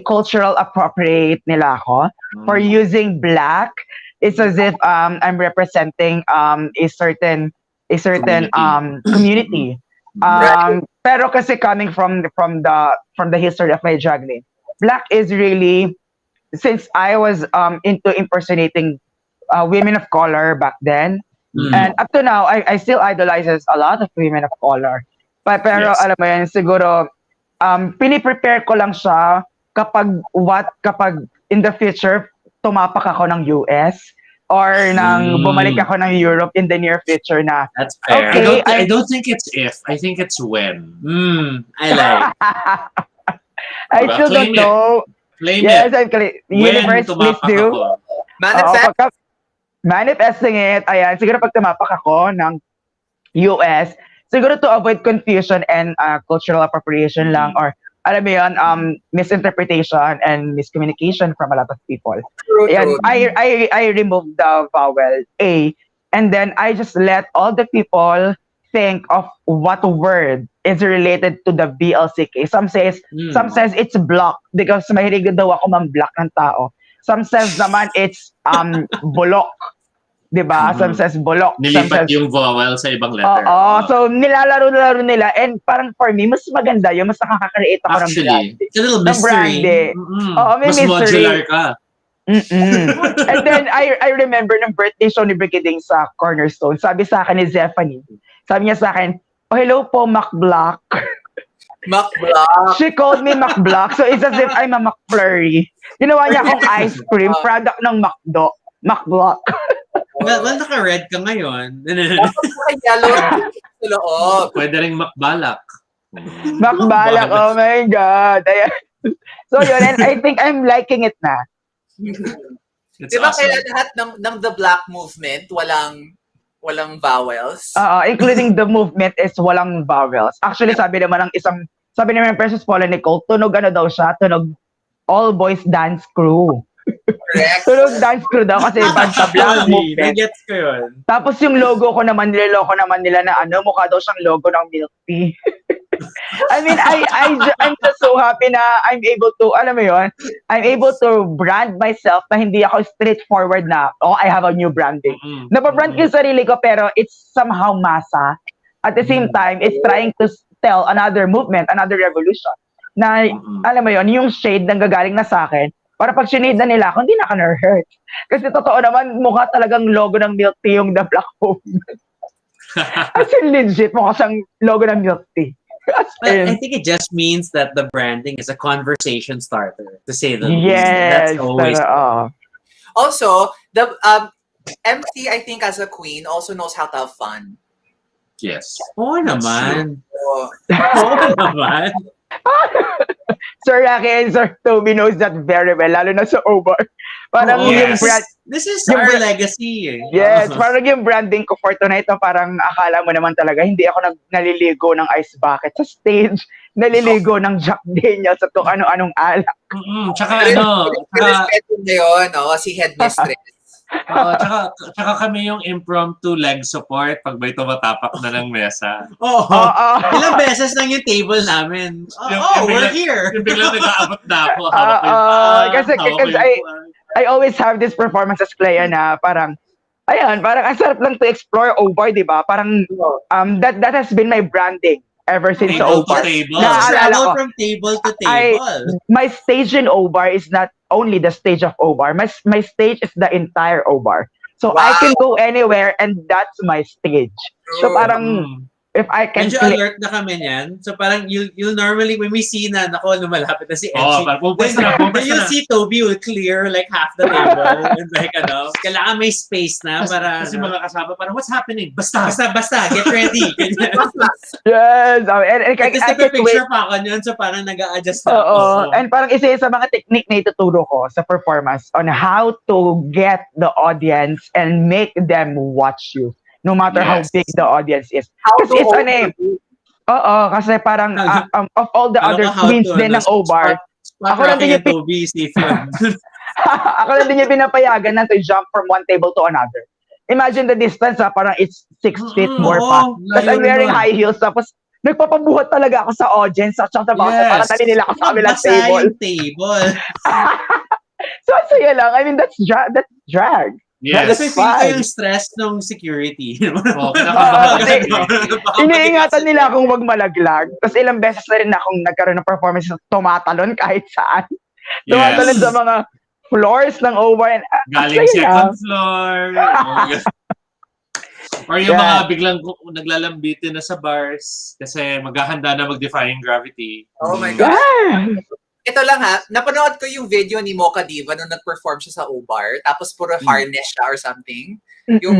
cultural appropriate nila ako for using black. It's as if I'm representing a certain community. Pero kasi coming from the history of my drag name, black is really, since I was into impersonating women of color back then, and up to now, I still idolizes a lot of women of color. Pero alam mo yan, siguro piniprepare ko lang siya kapag in the future tumapak ako ng US or nang bumalik ako ng Europe in the near future na. That's fair. Okay, I don't think it's if. I think it's when. I like. I still don't know. Claim Yes, it. I'm universe, please do. Manifest. Manifesting it. Ayan, siguro pag tumapak ako ng US, siguro to avoid confusion and cultural appropriation lang or alam mo yun, misinterpretation and miscommunication from a lot of people. True, And true. I removed the vowel A, and then I just let all the people think of what word is related to the BLCK. Some says it's block because mahilig daw ako man-block ng tao. Some says naman it's bulok. Diba? Some says bulok. Some Nilipat says, yung vowel sa ibang letter. So nilalaro-laro nila and parang for me, mas maganda yun. Mas nakaka-create ako ng brand. It's a little Ng mystery. brand. May Mas mystery. modular ka. And then I remember ng birthday show ni Brigading sa Cornerstone. Sabi sa akin ni Zephanie, sabi niya sa akin, "Oh, hello po, Mac Block." Mac Block. She called me Mac Block. So it's as if I'm a McFlurry. Ginawa niya akong ice cream, product ng McDo. Mac Block. Well, naka-red ka ngayon. Yellow sa loob. Pwede ring makbalak. Mac Balak, oh my God. Ayan. So yun, and I think I'm liking it na. It's Diba awesome. kaya lahat ng The Black Movement, walang vowels? Including the movement is walang vowels. Actually, sabi naman ng Precious Paula Nicole, tunog daw siya, tunog all boys dance crew. Correct. Tunog dance crew daw kasi basta Black Movement. Nagets ko yun. Tapos yung logo ko naman, niloloko naman nila na mukha daw siyang logo ng milk tea. I mean, I'm just so happy na I'm able to, alam mo yun, I'm able to brand myself na hindi ako straightforward na, I have a new branding. Napabrand ko yung sarili ko pero it's somehow masa. At the same time, it's trying to tell another movement, another revolution. Na, alam mo yun, yung shade nang gagaling na sa akin, para pag sinade na nila ako, hindi na ka na-hurt. Kasi totoo naman, mukha talagang logo ng milk tea yung The Black Movement. As in legit, mukha siyang logo ng milk tea. But I think it just means that the branding is a conversation starter, to say the least. Yes. That's always Also, the MC, I think, as a queen, also knows how to have fun. Yes. Oo naman. So, Oo naman. Sir Rocky and Sir Toby knows that very well, lalo na sa Obar. Parang yung brand, This is yung our legacy. Eh. yes, parang yung branding ko for tonight, parang akala mo naman talaga, hindi ako naliligo ng ice bucket sa stage, naliligo ng Jack Daniels at kung ano-anong alak. Tsaka respeto na yun, si headmistress. tsaka kami yung impromptu leg support pag may tumatapak na ng mesa. Ilang beses lang yung table namin. We're here. Yung biglang nag-aabot na ako. Kasi I always have this performance as CLEA na parang, ayan, parang ang sarap lang to explore Obar, di ba? Parang, that has been my branding ever since sa Obar. Travel from table to table. My stage in Obar is not only the stage of Obar. My stage is the entire Obar. So I can go anywhere and that's my stage. So parang, if I can medyo alert na kami niyan. So parang you'll normally, when we see na, lumalapit na si MC, you'll see Toby will clear like half the table. And like, kailangan may space na para... Kasi mga kasama, parang, what's happening? Basta, get ready. Yes. And just picture pa ako niyan, so parang nag-a-adjust na ako. And parang isa sa mga technique na ituturo ko sa performance on how to get the audience and make them watch you. No matter how big the audience is. Kasi it's a name. Kasi parang of all the other queens din ng Obar, ako lang din yung ako lang din yung pinapayagan na to jump from one table to another. Imagine the distance, parang it's 6 feet more pa. Tapos I'm wearing high heels, tapos nagpapabuhat talaga ako sa audience at sa bouncer para dali nila ako sa kabilang table. So, saya lang. I mean, that's drag. Yes. Kasi feel ko yung stress ng security. Iniingatan nila akong wag malaglag. Tapos ilang beses na rin akong nagkaroon ng performance na tumatalon kahit saan. Tumatalon sa mga floors ng Obar. Galing second floor. Or yung mga biglang naglalambitin na sa bars kasi maghahanda na mag-defying gravity. Oh my God. Ito lang napanood ko yung video ni Mocha Diva nung nag-perform siya sa Obar, tapos puro harness siya or something. Yung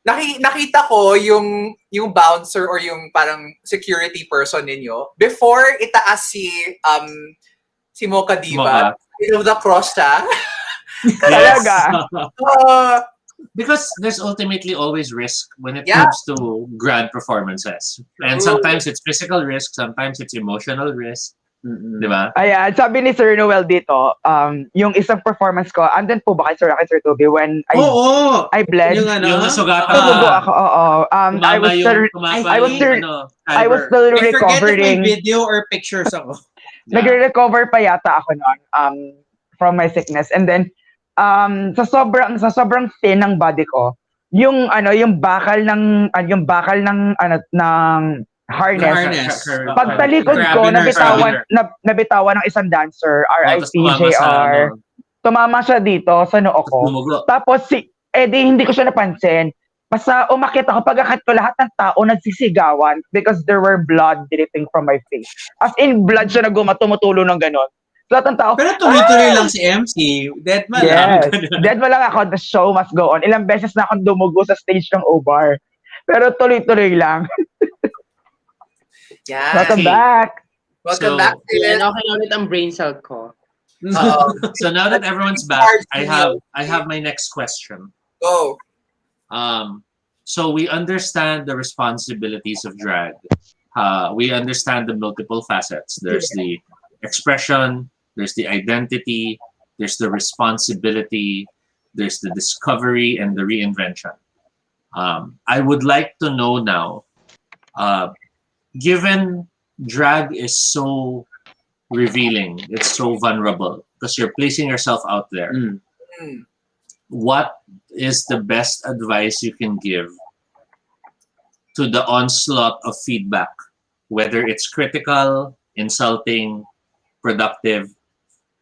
nakita ko yung bouncer or yung parang security person ninyo before itaas si Mocha Diva, the cross siya. Talaga. Because there's ultimately always risk when it comes to grand performances. And sometimes it's physical risk, sometimes it's emotional risk. Di ba? Ayan, sabi ni Sir Noel dito, yung isang performance ko, andun po ba kay Sir Toby when Oo! I bled? Yung ano? Yung nasugatan Tumugo ka. ako, oo. I Tumama was still, tumapa I was yung still, I was fiber. still I forget if may recovering. video or pictures ako. Yeah. Nagre-recover pa yata ako noon from my sickness. And then sa sobrang thin ng body ko, yung bakal ng harness. Harness. Pagtalikod ko, nabitawan ng isang dancer, Tapos tumama RIP sa JR. Tumama siya dito sa noo Tapos ko. dumugo. Tapos hindi ko siya napansin. Basta umakit ako, pagkakit ko, lahat ng tao nagsisigawan because there were blood dripping from my face. As in, blood siya tumutulo ng ganon. Lahat ng tao, Pero tuloy-tuloy lang si MC. Dead man lang. yes, dead mo lang ako, the show must go on. Ilang beses na akong dumugo sa stage ng O-Bar. Pero tuloy-tuloy lang. Yeah. Welcome back. Welcome So, back, Yan, Sid. okay na ulit ang brain cell ko. So now that everyone's back, I have my next question. Go. So we understand the responsibilities of drag. We understand the multiple facets. There's the expression, there's the identity, there's the responsibility, there's the discovery, and the reinvention. I would like to know now, given drag is so revealing, it's so vulnerable because you're placing yourself out there. What is the best advice you can give to the onslaught of feedback, whether it's critical, insulting, productive,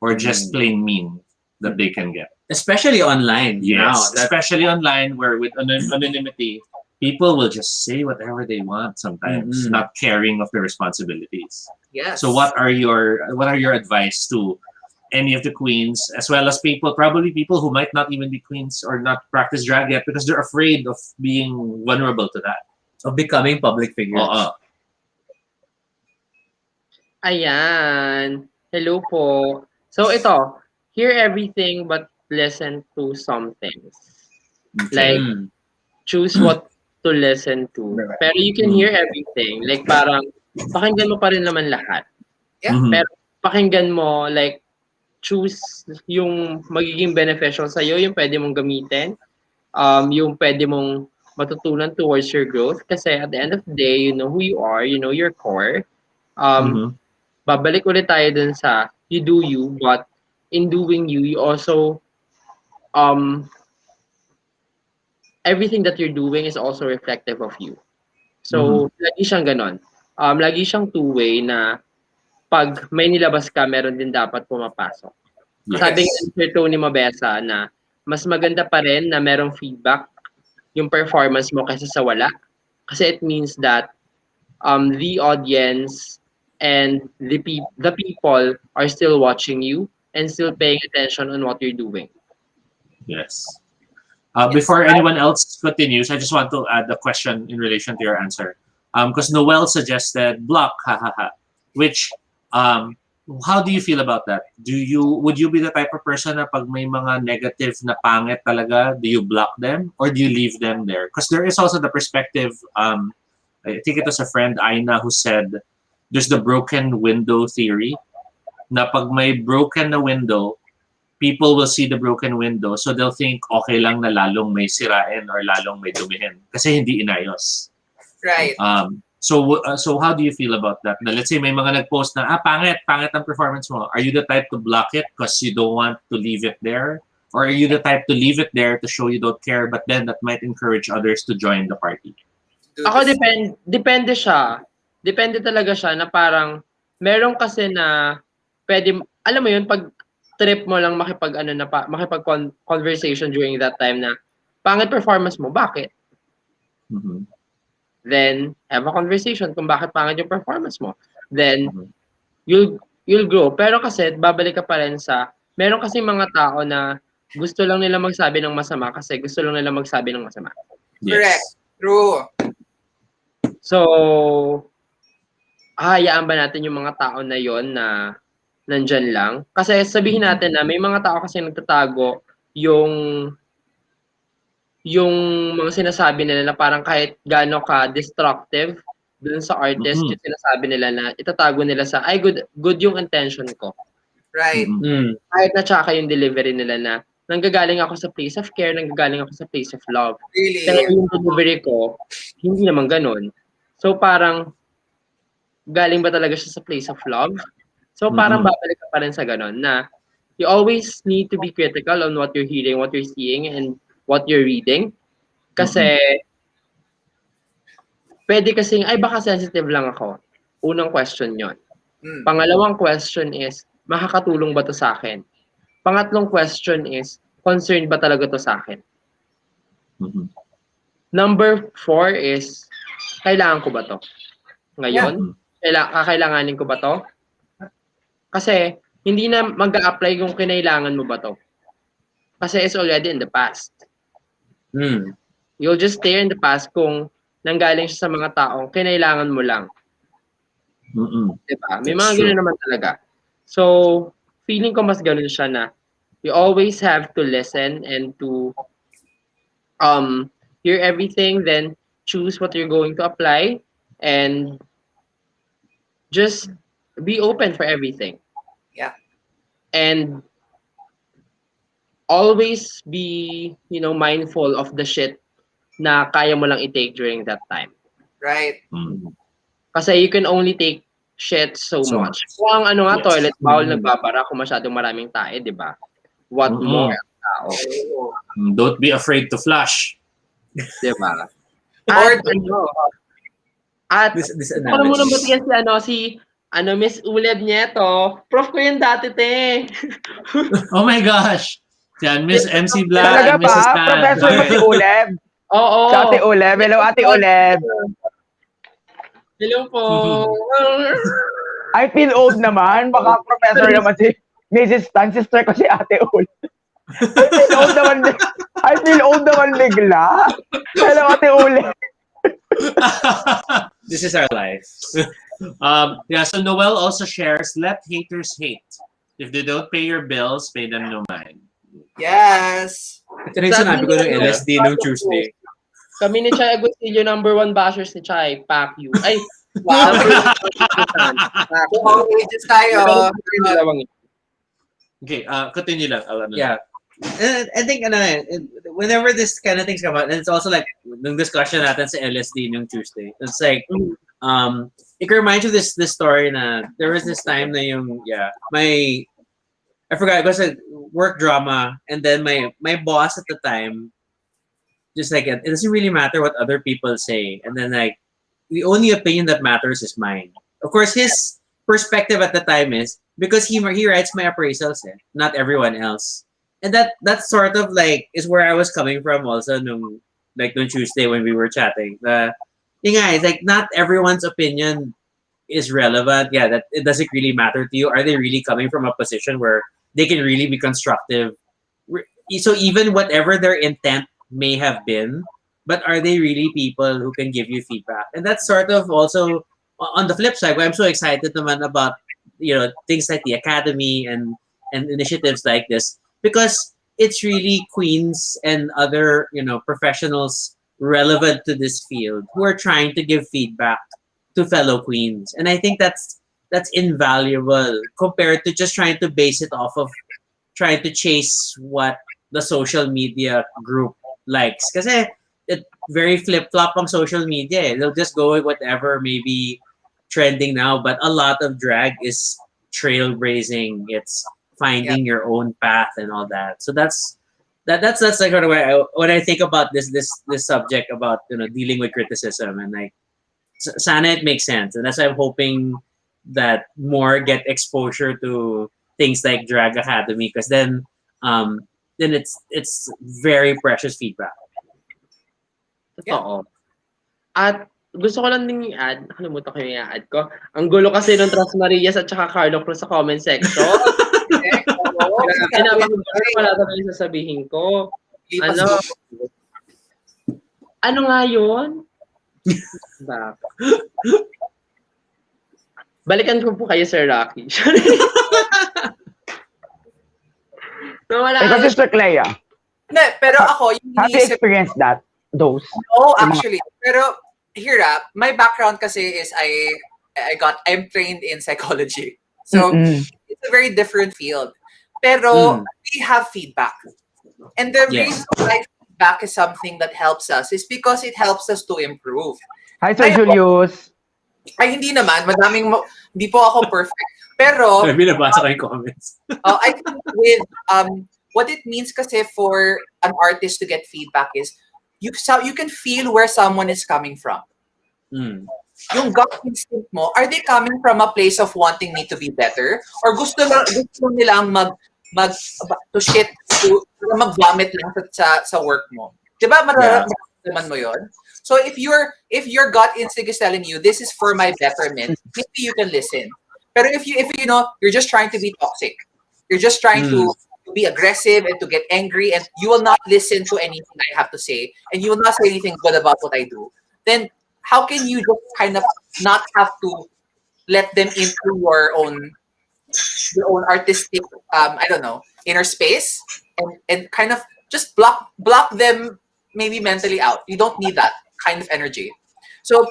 or just plain mean that they can get? Especially online. Yes, Now, especially online where with anonymity, people will just say whatever they want sometimes, not caring of their responsibilities. Yes. So what are your advice to any of the queens, as well as probably people who might not even be queens or not practice drag yet because they're afraid of being vulnerable to that? of becoming public figures. Ayan. Hello po. So ito, hear everything but listen to some things. Like, choose what to listen to. Pero you can hear everything. Like, parang, pakinggan mo pa rin naman lahat. Yeah. Pero, pakinggan mo, like, choose yung magiging beneficial sa'yo, yung pwede mong gamitin, yung pwede mong matutunan towards your growth. Kasi at the end of the day, you know who you are, you know your core. Babalik ulit tayo dun sa, you do you, but in doing you, you also, everything that you're doing is also reflective of you. So, lagi siyang ganon. Lagi siyang two-way na pag may nilabas ka, meron din dapat pumapasok. Yes. Sabi nga ni Sir Tony Mabesa na mas maganda pa rin na merong feedback yung performance mo kaysa sa wala. Kasi it means that the audience and the people are still watching you and still paying attention on what you're doing. Yes. Before anyone else continues, I just want to add a question in relation to your answer. Because Noel suggested block, which, how do you feel about that? Would you be the type of person na pag may mga negative na pangit talaga, do you block them or do you leave them there? Because there is also the perspective, I think it was a friend, Aina, who said, there's the broken window theory, na pag may broken na window, people will see the broken window, so they'll think okay lang na lalong may sirain or lalong may dumihin kasi hindi inayos. Right. So how do you feel about that? Na let's say may mga nag-post na pangit ang performance mo. Are you the type to block it because you don't want to leave it there? Or are you the type to leave it there to show you don't care, but then that might encourage others to join the party? Ako depende siya. Depende talaga siya na parang meron kasi na pwede, alam mo yun, pag trip mo lang makipag conversation during that time na pangit performance mo, bakit? Then have a conversation kung bakit pangit yung performance mo. Then you'll grow. Pero kasi babalik ka pa rin sa meron kasi mga tao na gusto lang nila magsabi ng masama kasi gusto lang nila magsabi ng masama. Yes. Correct. True. So, hahayaan ba natin yung mga tao na yon na nandyan lang? Kasi sabihin natin na may mga tao kasi nagtatago yung mga sinasabi nila na parang kahit gaano ka destructive, dun sa artist, Mhm. yung sinasabi nila na itatago nila sa, ay, good yung intention ko. Right. Mhm. Kahit na tsaka yung delivery nila na, nanggagaling ako sa place of care, nanggagaling ako sa place of love. Really. Pero yung delivery ko, hindi naman ganun. So parang, galing ba talaga siya sa place of love? So parang babalik ka pa rin sa ganun na, you always need to be critical on what you're hearing, what you're seeing, and what you're reading. Kasi, pwede kasing, ay baka sensitive lang ako. Unang question yon. Mm. Pangalawang question is, makakatulong ba to sa akin? Pangatlong question is, concerned ba talaga to sa akin? Number 4 is, kailangan ko ba to? Ngayon? Kakailanganin ko ba to? Kasi, hindi na mag-a-apply kung kinailangan mo ba to. Kasi it's already in the past. You'll just stay in the past kung nanggaling siya sa mga taong kinailangan mo lang. Diba? May mga gano'n naman talaga. So, feeling ko mas gano'n siya na you always have to listen and to hear everything, then choose what you're going to apply, and just be open for everything. Yeah. And always be, mindful of the shit na kaya mo lang i-take during that time. Right. Kasi you can only take shit so much. Kung ang toilet bowl, nagbabara kung masyadong maraming tae, di ba? What more ang tao? Don't be afraid to flush. Di ba? At para mo nang batigan si Miss Uleb Nieto. Prof ko yun dati, te. Oh my gosh. Yan, Miss MC Black Talaga and Mrs. ba? Tan. Professor mo si Uleb? Oo. Si Ate Uleb. Hello, Ate Uleb. Hello po. I feel old naman. Baka professor naman si Mrs. Tan. Sister ko si Ate Uleb. I feel old naman bigla. Hello, Ate Uleb. This is our life. So Noel also shares, let haters hate. If they don't pay your bills, pay them no mind. Yes. Ito rin sinabi ko ng LSD nung Tuesday. Kami ni Chai Agustillo, #1 bashers ni Chai. Pack you. Ay, Wow. All ages tayo. Okay, continue lang. Yeah. I think whenever this kind of things come out, and it's also like nung discussion natin sa LSD nung Tuesday. It's like it reminds you this story na there was this time na I forgot, it was a work drama, and then my boss at the time just like it doesn't really matter what other people say, and then like the only opinion that matters is mine. Of course, his perspective at the time is because he writes my appraisals, not everyone else. And that sort of like is where I was coming from also nung Tuesday when we were chatting. It's like not everyone's opinion is relevant. Yeah, that it doesn't really matter to you. Are they really coming from a position where they can really be constructive? So even whatever their intent may have been, but are they really people who can give you feedback? And that's sort of also on the flip side why I'm so excited naman about things like the academy and initiatives like this, because it's really queens and other professionals relevant to this field who are trying to give feedback to fellow queens, and I think that's invaluable compared to just trying to base it off of trying to chase what the social media group likes. Kasi it very flip-flop on social media. They'll just go with whatever may be trending now, but a lot of drag is trailblazing. It's finding your own path and all that. So that's like when I think about this subject about dealing with criticism, and like sana it makes sense, and that's why I'm hoping that more get exposure to things like Drag Academy, because then it's very precious feedback. Totoo. At gusto ko lang din i-add, nakalimutan ko yung i-add ko. Ang gulo kasi ng Trans Marias at saka Carlo Cruz sa comment section. Wala talaga yung sasabihin ko. Ano nga yun? Balikan ko po kayo, Sir Rocky. Ikaw, Sister CLEA. Hindi, pero ako, yung Have you experienced that? Those? No, actually. Pero hirap. My background kasi is I'm trained in psychology. So it's a very different field. Pero we have feedback. And the reason why feedback is something that helps us is because it helps us to improve. Hi, Sir Julius. Ay, hindi naman. Hindi po ako perfect. Pero, binabasa ko yung comments. I think with, what it means kasi for an artist to get feedback is, you can feel where someone is coming from. Yung gut instinct mo, are they coming from a place of wanting me to be better? Or gusto nilang mag-vomit lang sa work mo? Diba mararamdaman mo yun? So if your gut instinct is telling you, this is for my betterment, maybe you can listen. Pero if you know, you're just trying to be toxic, you're just trying to be aggressive and to get angry, and you will not listen to anything I have to say, and you will not say anything good about what I do, then how can you just kind of not have to let them into your own artistic, I don't know, inner space, and kind of just block them maybe mentally out. You don't need that kind of energy. So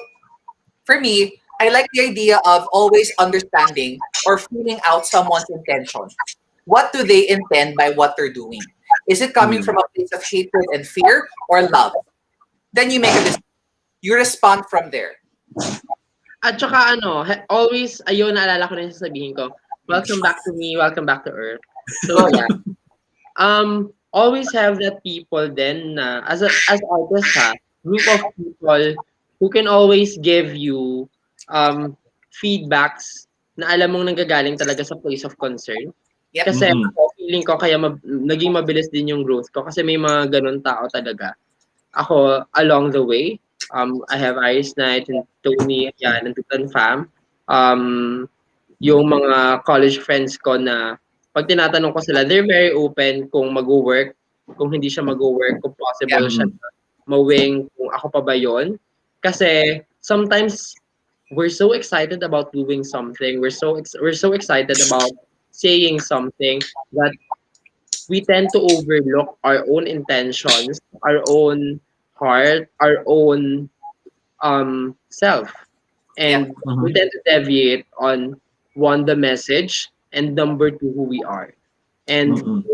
for me, I like the idea of always understanding or feeling out someone's intention. What do they intend by what they're doing? Is it coming from a place of hatred and fear or love? Then you make a decision. You respond from there. At saka always, ayun, naalala ko na yung sasabihin ko, welcome back to me, welcome back to Earth. So, yeah. Always have that people then, as artists, group of people who can always give you feedbacks na alam mong nanggagaling talaga sa place of concern. Yep. Kasi feeling ko kaya naging mabilis din yung growth ko kasi may mga ganun tao talaga. Ako, along the way, I have Iris Knight and Tony, yan, and Tutan Fam. Yung mga college friends ko na pag tinatanong ko sila, they're very open kung mag-work, kung hindi siya mag-work, kung possible siya mawing, kung ako pa ba yun. Kasi sometimes we're so excited about doing something, we're so excited about saying something that we tend to overlook our own intentions, our own heart, our own self. And we tend to deviate on one, the message, and number two, who we are. And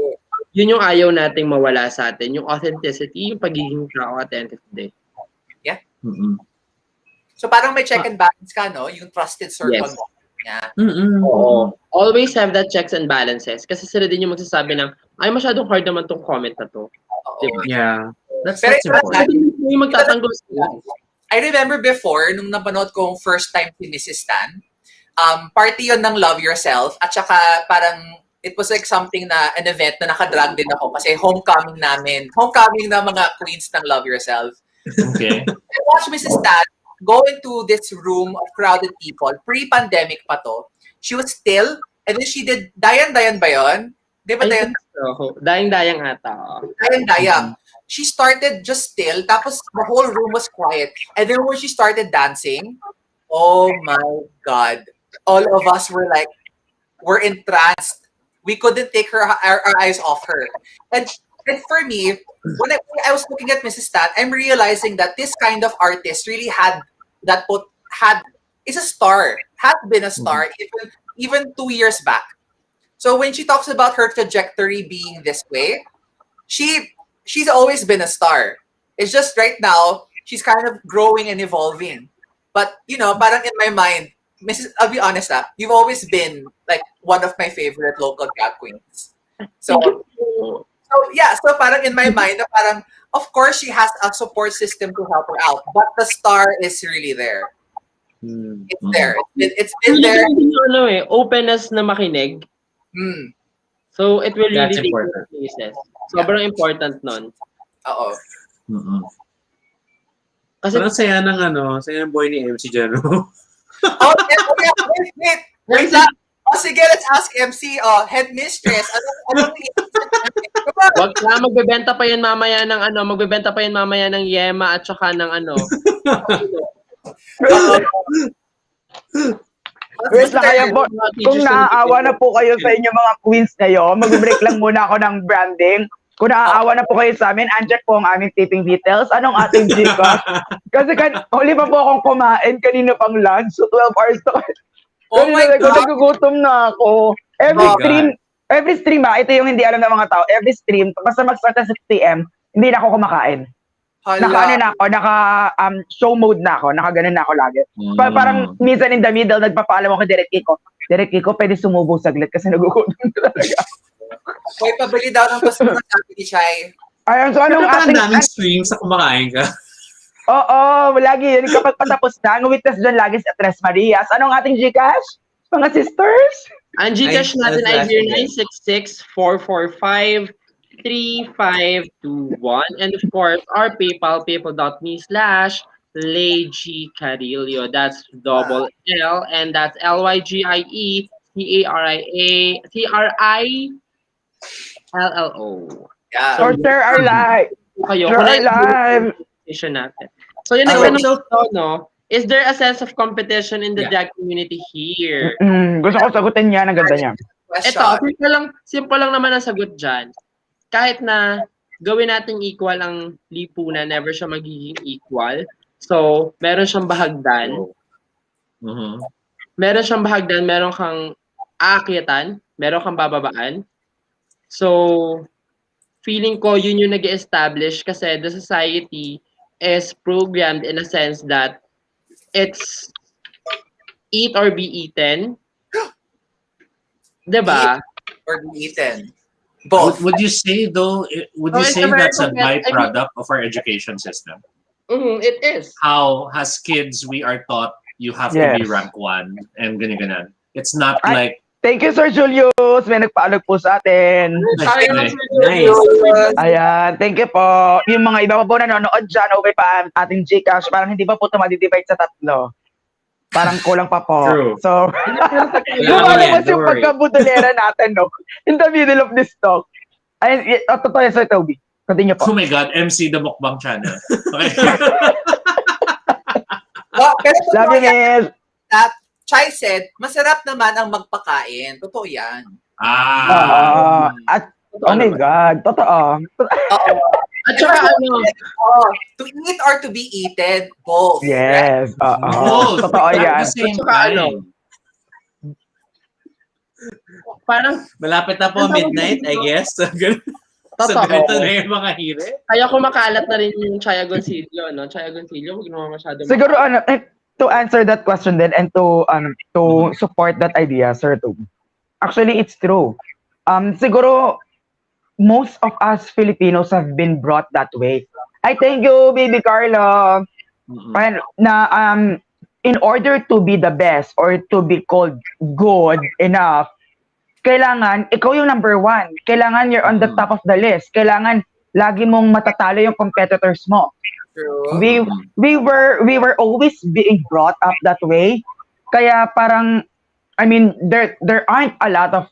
yun yung ayaw nating mawala sa atin, yung authenticity, yung pagiging tao at the end of the day. Yeah. So parang may check and balance ka, no? Yung trusted circle mo. Yeah. Oo. Always have that checks and balances. Kasi sila din yung magsasabi ng, ay, masyadong hard naman tong comment na to. Diba? Yeah. That's important. Yung magtatanggol sila. I remember before, nung napanood kong first time si Mrs. Stan, party yon ng Love Yourself, at saka parang it was like something na, an event na nakadrag din ako kasi homecoming na mga queens ng Love Yourself. Okay. I watched Mrs. Stan go into this room of crowded people, pre-pandemic pa to. She was still, and then she did, Dayan ba yun? Di ba Dayan? Dayang ata. Dayang. She started just still, tapos the whole room was quiet. And then when she started dancing, oh my God. All of us were entranced. We couldn't take our eyes off her. And for me, when I was looking at Mrs. Stan, I'm realizing that this kind of artist really is a star, had been a star even 2 years back. So when she talks about her trajectory being this way, she's always been a star. It's just right now, she's kind of growing and evolving. But, parang in my mind, I'll be honest, you've always been like one of my favorite local drag queens. So parang in my mind, parang, of course, she has a support system to help her out, but the star is really there. It's there. It's been there. Openness na makinig. So it will really take places. Sobrang important nun. Oo. Kasi parang saya ng boy ni MC dyan, no? Wait. Sige, let's ask MC, headmistress. Wag na, magbebenta pa yan mamaya ng yema at saka ng Wait lang kayo po. Kung naaawa na po kayo sa inyo mga queens ngayon, mag-break lang muna ako ng branding. Kung naaawa na po kayo sa amin, andyan po ang aming tipping details. Anong ating Gcash? Kasi huli pa po akong kumain kanina pang lunch. So 12 hours to. Oh my Kanina God. nagugutom na ako. Every Oh stream ito yung hindi alam ng mga tao. Every stream, basta mag-start na 6 p.m., hindi na ako kumakain. Naka na ako, show mode na ako, nakaganon na ako lagi. Parang minsan in the middle, nagpapaalam ako kay Direk Kiko, pwede sumubo saglit kasi nagugutom talaga. Hoy, pabili daw ng pasok ng sabi ni Shai. Ayun, so Pero anong parang ating... daming streams sa kumakain ka. Oo, lagi yun. Kapag patapos na, ang witness dyan lagi sa Tres Marias. Anong ating Gcash? Mga sisters? Ang Gcash natin ay 0966-445-3521. And of course, our PayPal, paypal.me/LayGcarillo. That's double L, and that's LYGIECARILLO. Yeah. Or share our live. Kayo, Share kung our live. competition natin. So yun Oh, nagtanong so- ko, no? Is there a sense of competition in the Yeah. drag community here? Gusto ko sagutin niya. Ang ganda niya. Ito, simple lang naman ang sagot dyan. Kahit na gawin nating equal ang lipunan, never siya magiging equal. So, meron siyang bahagdan. Mhm. Meron siyang bahagdan, meron kang aakyatan, meron kang bababaan. So, feeling ko yun yung nag-establish kasi the society is programmed in a sense that it's eat or be eaten. Diba? Or be eaten. Both. Would you say though? Would you it's say a very that's a complex- byproduct of our education system? It is. How as kids we are taught you have to be Yes. rank 1 and ganyan. It's not Ay- like Thank you, Sir Julius. May nagpaalag po sa atin. Nice. Ayan, thank you po. Yung mga iba pa po nanonood dyan, okay pa ang ating Gcash. Parang hindi pa po ito madidivide sa tatlo. Parang kulang pa po. True. So, lumalabas yung pagkabudolera natin, no? In the middle of this talk. Ay, totoo yan, Sir Toby. Continue po. oh my God, MC the Mukbang Channel. Okay. Pero Love you, miss. Chai said, masarap naman ang magpakain. Totoo yan. At, oh my God, totoo. At saka To eat or to be eaten, both. Yes, Both. totoo At yan. the same Tsaka time. parang Malapit na po midnight, I guess. So, ganito na yung mga hire. kaya kumakalat na rin yung Chaya Goncillo, no? Chaya Goncillo, huwag naman masyado. Siguro, to answer that question then and to support that idea, Sir Toby. Actually, it's true. Siguro, most of us Filipinos have been brought that way. I thank you, baby Carla. In order to be the best or to be called good enough, kailangan, ikaw yung number 1. Kailangan you're on the top of the list. Kailangan lagi mong matatalo yung competitors mo. True. We were always being brought up that way. Kaya parang, I mean, there aren't a lot of,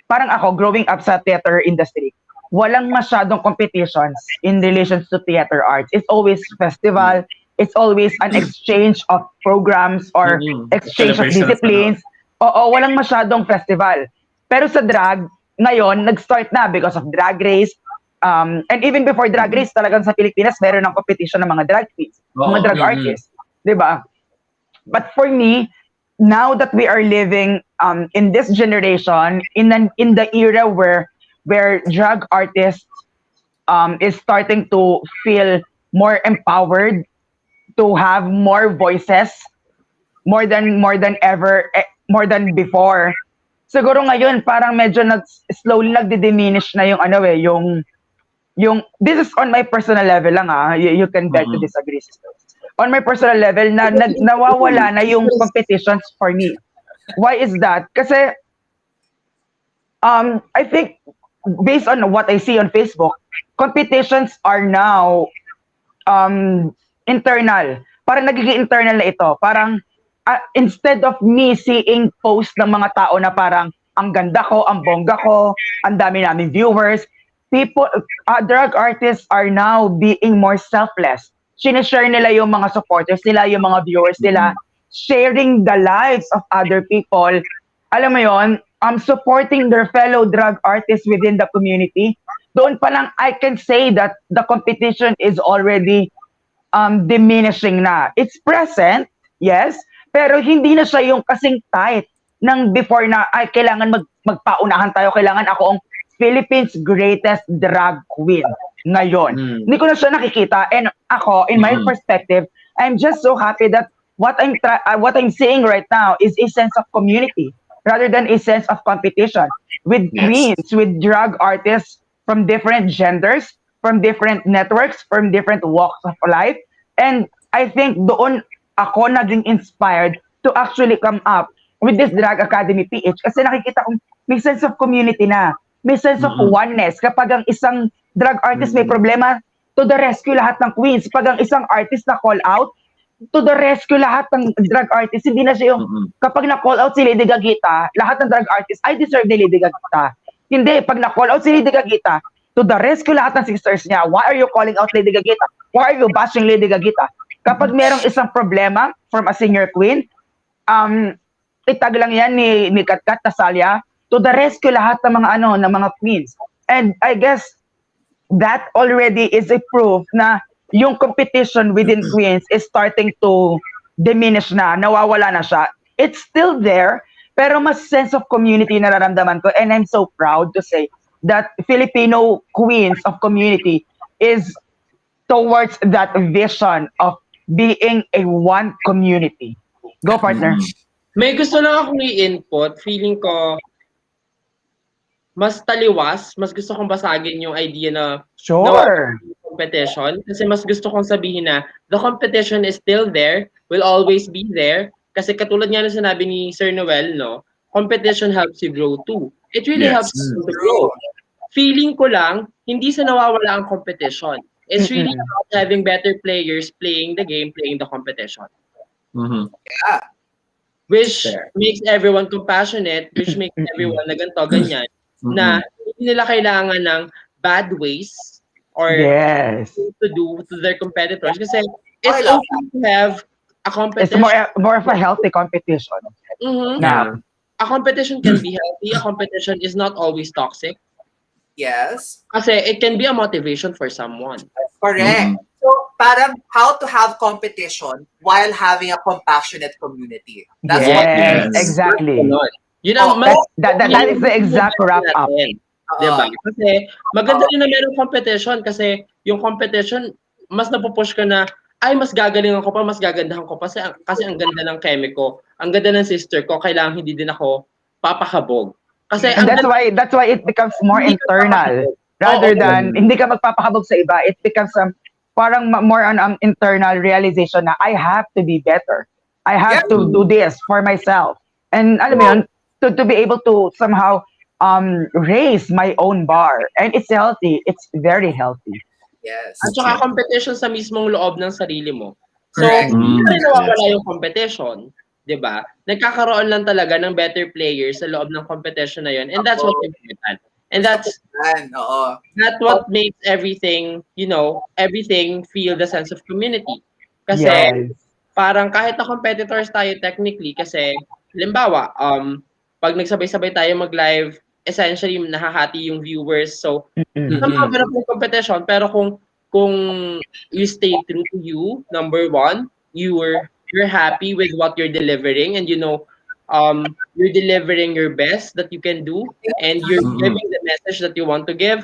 parang ako, growing up sa theater industry, walang masyadong competitions in relations to theater arts. It's always festival. It's always an exchange of programs or exchange of disciplines. Oo, walang masyadong festival. Pero sa drag, ngayon, nag-start na because of Drag Race. And even before Drag Race, talagang sa Pilipinas, meron ng competition ng mga drag queens, mga drag artists. Diba? But for me, now that we are living in this generation, in the era where drag artists is starting to feel more empowered, to have more voices, more than ever, more than before. Siguro ngayon, parang medyo slowly nagdi-diminish na yung this is on my personal level lang you can beg to disagree, sisters. On my personal level, nawawala na yung competitions for me. Why is that? Kasi, I think, based on what I see on Facebook, competitions are now internal. Parang nagiging internal na ito. Parang, instead of me seeing posts ng mga tao na parang, ang ganda ko, ang bongga ko, ang dami namin viewers, drag artists are now being more selfless. Sinishare nila yung mga supporters nila, yung mga viewers nila, sharing the lives of other people. Alam mo yon, supporting their fellow drag artists within the community. doon pa lang I can say that the competition is already diminishing na. It's present, yes, pero hindi na siya yung kasing tight ng before na ay kailangan magpaunahan tayo, kailangan ako ang Philippines greatest drag queen ngayon. Hindi ko na siya nakikita, and ako in my perspective, I'm just so happy that what I'm seeing right now is a sense of community rather than a sense of competition with queens, with drag artists from different genders, from different networks, from different walks of life. And I think doon ako naging inspired to actually come up with this Drag Academy PH kasi nakikita kong may sense of community na, may sense of oneness. Kapag ang isang drag artist may problema, to the rescue lahat ng queens. Pag ang isang artist na call out, to the rescue lahat ng drag artist. Hindi na siya yung, kapag na-call out si Lady Gagita, lahat ng drag artist, I deserve ni Lady Gagita. Hindi, pag na-call out si Lady Gagita, to the rescue lahat ng sisters niya. Why are you calling out Lady Gagita? Why are you bashing Lady Gagita? Kapag merong isang problema from a senior queen, itag lang yan ni Katkat Tasalya, to the rescue lahat ng mga queens. And I guess that already is a proof na yung competition within queens is starting to diminish na, nawawala na siya. It's still there, pero mas sense of community nararamdaman ko, and I'm so proud to say that Filipino queens of community is towards that vision of being a one community. Go, partner. May gusto lang akong i-input. Feeling ko, mas taliwas, mas gusto kong basagin yung idea na competition. Kasi mas gusto kong sabihin na the competition is still there, will always be there. Kasi katulad nga na sinabi ni Sir Noel, no, competition helps you grow too. It really helps you to grow. Feeling ko lang, hindi sa nawawala ang competition. It's really about having better players playing the game, playing the competition. Yeah. Which makes everyone compassionate, which makes everyone na ganito, ganyan, na hindi nila kailangan ng bad ways or to do to their competitors. Kasi it's okay to have a competition. It's more of a healthy competition. A competition can be healthy. A competition is not always toxic. Yes. Kasi it can be a motivation for someone. Correct. So, parang how to have competition while having a compassionate community. That's exactly. You know, that is the exact wrap up. Diba? Kasi maganda rin na merong competition kasi yung competition, mas napupush ka na, ay, mas gagalingan ko pa, mas gagandahan ko pa kasi ang ganda ng keme ko, ang ganda ng sister ko, kailangan hindi din ako papakabog. Kasi and that's why it becomes more internal rather than hindi ka magpapakabog sa iba. It becomes parang more on internal realization na I have to be better. I have to do this for myself. And alam mo yun, to be able to somehow raise my own bar. And it's healthy. It's very healthy. Yes. At saka competition sa mismong loob ng sarili mo. So, hindi na nawawala yung competition. Diba? Nagkakaroon lang talaga ng better players sa loob ng competition na yun. And that's what's important. And that's what makes everything, everything feel the sense of community. Kasi parang kahit na competitors tayo technically, kasi halimbawa, pag nagsabay-sabay tayo mag-live, essentially nahahati yung viewers. So, somehow meron yung competition. Pero kung you stay true to you, number one, you're happy with what you're delivering, and you're delivering your best that you can do, and you're giving the message that you want to give.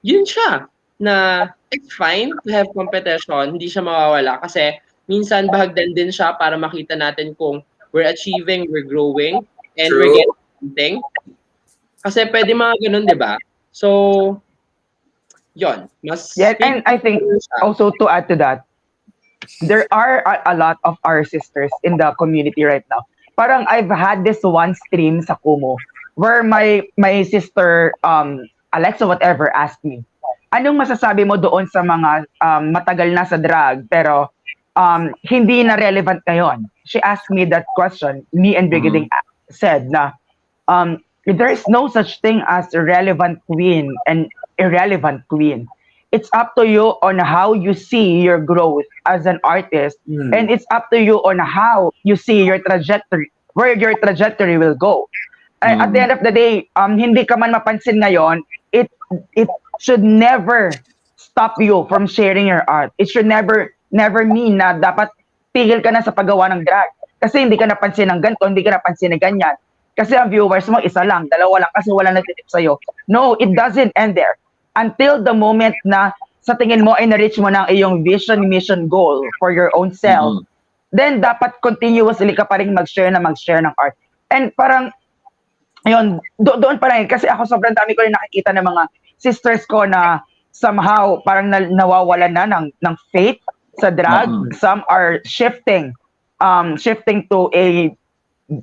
Yun siya na it's fine to have competition, hindi siya mawawala kasi minsan bahagdan din siya para makita natin kung we're achieving, we're growing, and we're getting something. Kasi pwede mga ganun, di ba? So, yun. And I think also to add to that, there are a lot of our sisters in the community right now. Parang I've had this one stream sa Kumu where my sister Alexa whatever asked me, anong masasabi mo doon sa mga matagal na sa drag pero hindi na relevant ngayon? She asked me that question. Me and Brigading said na there is no such thing as a relevant queen and irrelevant queen. It's up to you on how you see your growth as an artist, and it's up to you on how you see your trajectory, where your trajectory will go. At the end of the day, hindi ka man mapansin ngayon, it it should never stop you from sharing your art. It should never mean na dapat tigil ka na sa paggawa ng drag. Kasi hindi ka napansin ng ganito, hindi ka napansin ng ganyan. Kasi ang viewers mo, isa lang, dalawa lang, kasi wala nagtitip sa'yo. No, it doesn't end there. Until the moment na sa tingin mo ay na-reach mo ng iyong vision, mission, goal for your own self, then dapat continuously ka pa rin mag-share ng art. And parang, ayun, doon pa lang, kasi ako sobrang dami ko rin nakikita ng mga sisters ko na somehow parang nawawalan na ng faith sa drag. Some are shifting to a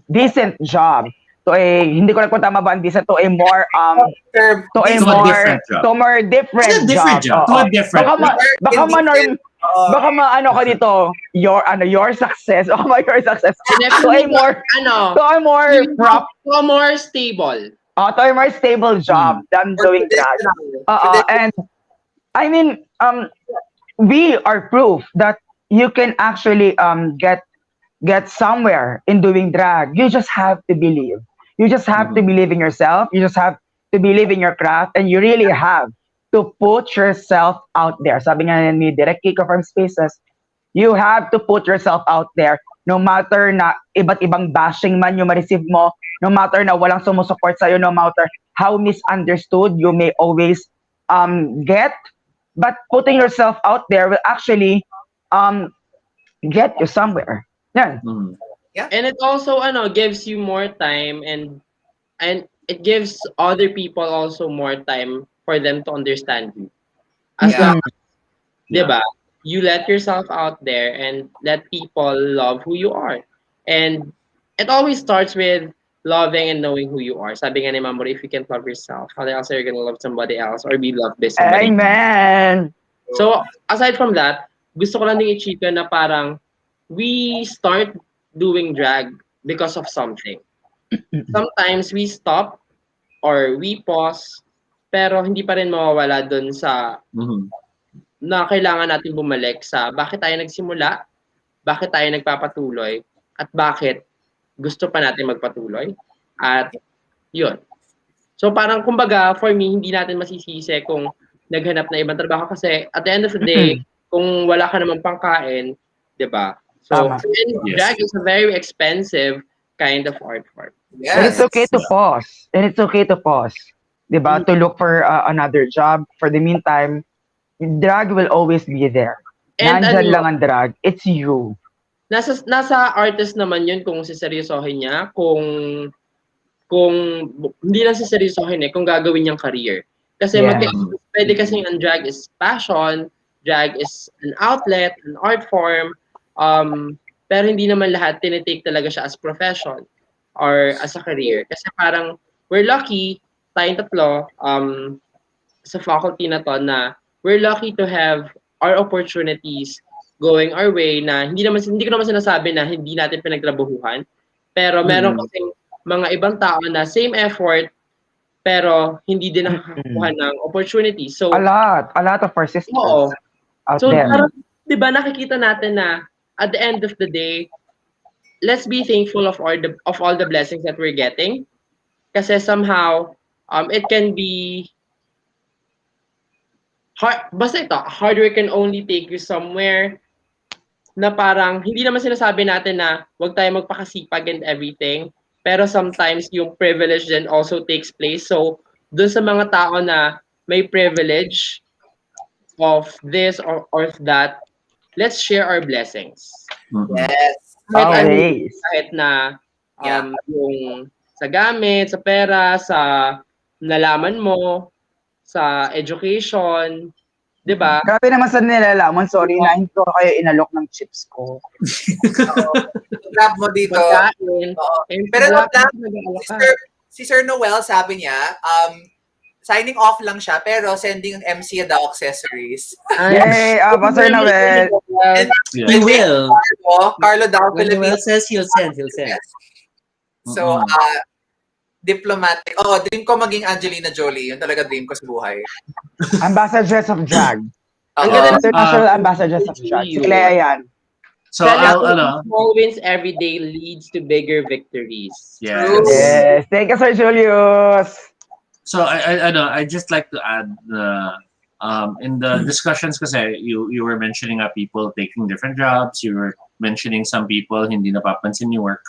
decent job, to a, hindi ko lang kung tama ba ang decent, to a more to a more different job. To a different. Baka ano ka dito, your success, your success to a more stable. To a more stable job than doing drag. And I mean, we are proof that you can actually get somewhere in doing drag. You just have to believe. You just have to believe in yourself. You just have to believe in your craft, and you really have to put yourself out there. Sabi nga ni Direk Kiko from Spaces, you have to put yourself out there. No matter na iba't ibang bashing man yung ma-receive mo, no matter na walang sumusupport sa'yo, no matter how misunderstood you may always get, but putting yourself out there will actually get you somewhere. Yeah. Yeah. And it also gives you more time, and it gives other people also more time for them to understand you. As long as, diba, you let yourself out there and let people love who you are. And it always starts with loving and knowing who you are. Sabi nga ni Mamori, if you can't love yourself, how else are you gonna love somebody else or be loved by somebody? Amen. So, aside from that, gusto ko lang ding i-chika na parang we start doing drag because of something. Sometimes we stop or we pause, pero hindi pa rin mawawala dun sa na kailangan natin bumalik sa bakit tayo nagsimula, bakit tayo nagpapatuloy, at bakit gusto pa natin magpatuloy. At yun. So parang kumbaga, for me, hindi natin masisisi kung naghanap na ibang trabaho kasi at the end of the day, kung wala ka naman pangkain, di ba? So, drag is a very expensive kind of art form. Yes. And it's okay to pause. Diba? To look for another job. For the meantime, drag will always be there. And Nandyan lang ang drag. It's you. Nasa artist naman yun kung siseryosohin niya, kung hindi lang siseryosohin kung gagawin niyang career. Kasi pwede kasing ang drag is passion, drag is an outlet, an art form, pero hindi naman lahat tinitake talaga siya as profession or as a career. Kasi parang we're lucky, tayong tatlo, sa faculty na to, na we're lucky to have our opportunities going our way na hindi ko naman sinasabi na hindi natin pinagtrabahuhan. Pero meron kasing mga ibang tao na same effort pero hindi din nakakakuha ng opportunity. So a lot of our sisters out so, there. Parang, 'di ba, nakikita natin na at the end of the day, let's be thankful of all the blessings that we're getting. Kasi somehow it can be hard, basta ito, hard work can only take you somewhere na parang hindi naman sinasabi natin na wag tayo magpakasipag and everything, pero sometimes yung privilege then also takes place. So, dun sa mga tao na may privilege of this or that, let's share our blessings. Yes. Kahit na yung sa gamit, sa pera, sa nalaman mo, sa education, 'di ba? Grabe naman sa nilalaman. Sorry, na hindi ko kayo inalok ng chips ko. Grab mo dito. Pero si Sir Noel, sabi niya, signing off lang siya, pero sending MC daw accessories. Yay! Sir Noel. He will. Carlo daw. When Noel says he'll send. Yes. So, diplomatic. Dream ko maging Angelina Jolie. Yun talaga dream ko sa buhay. Ambassadress of drag. International ambassadress of drag. Si CLEA yan. So, small wins every day leads to bigger victories. Yes. Yes. Thank you, Sir Julius. So I know I just like to add in the discussions kasi you were mentioning people taking different jobs. You were mentioning some people hindi napapansin yung work.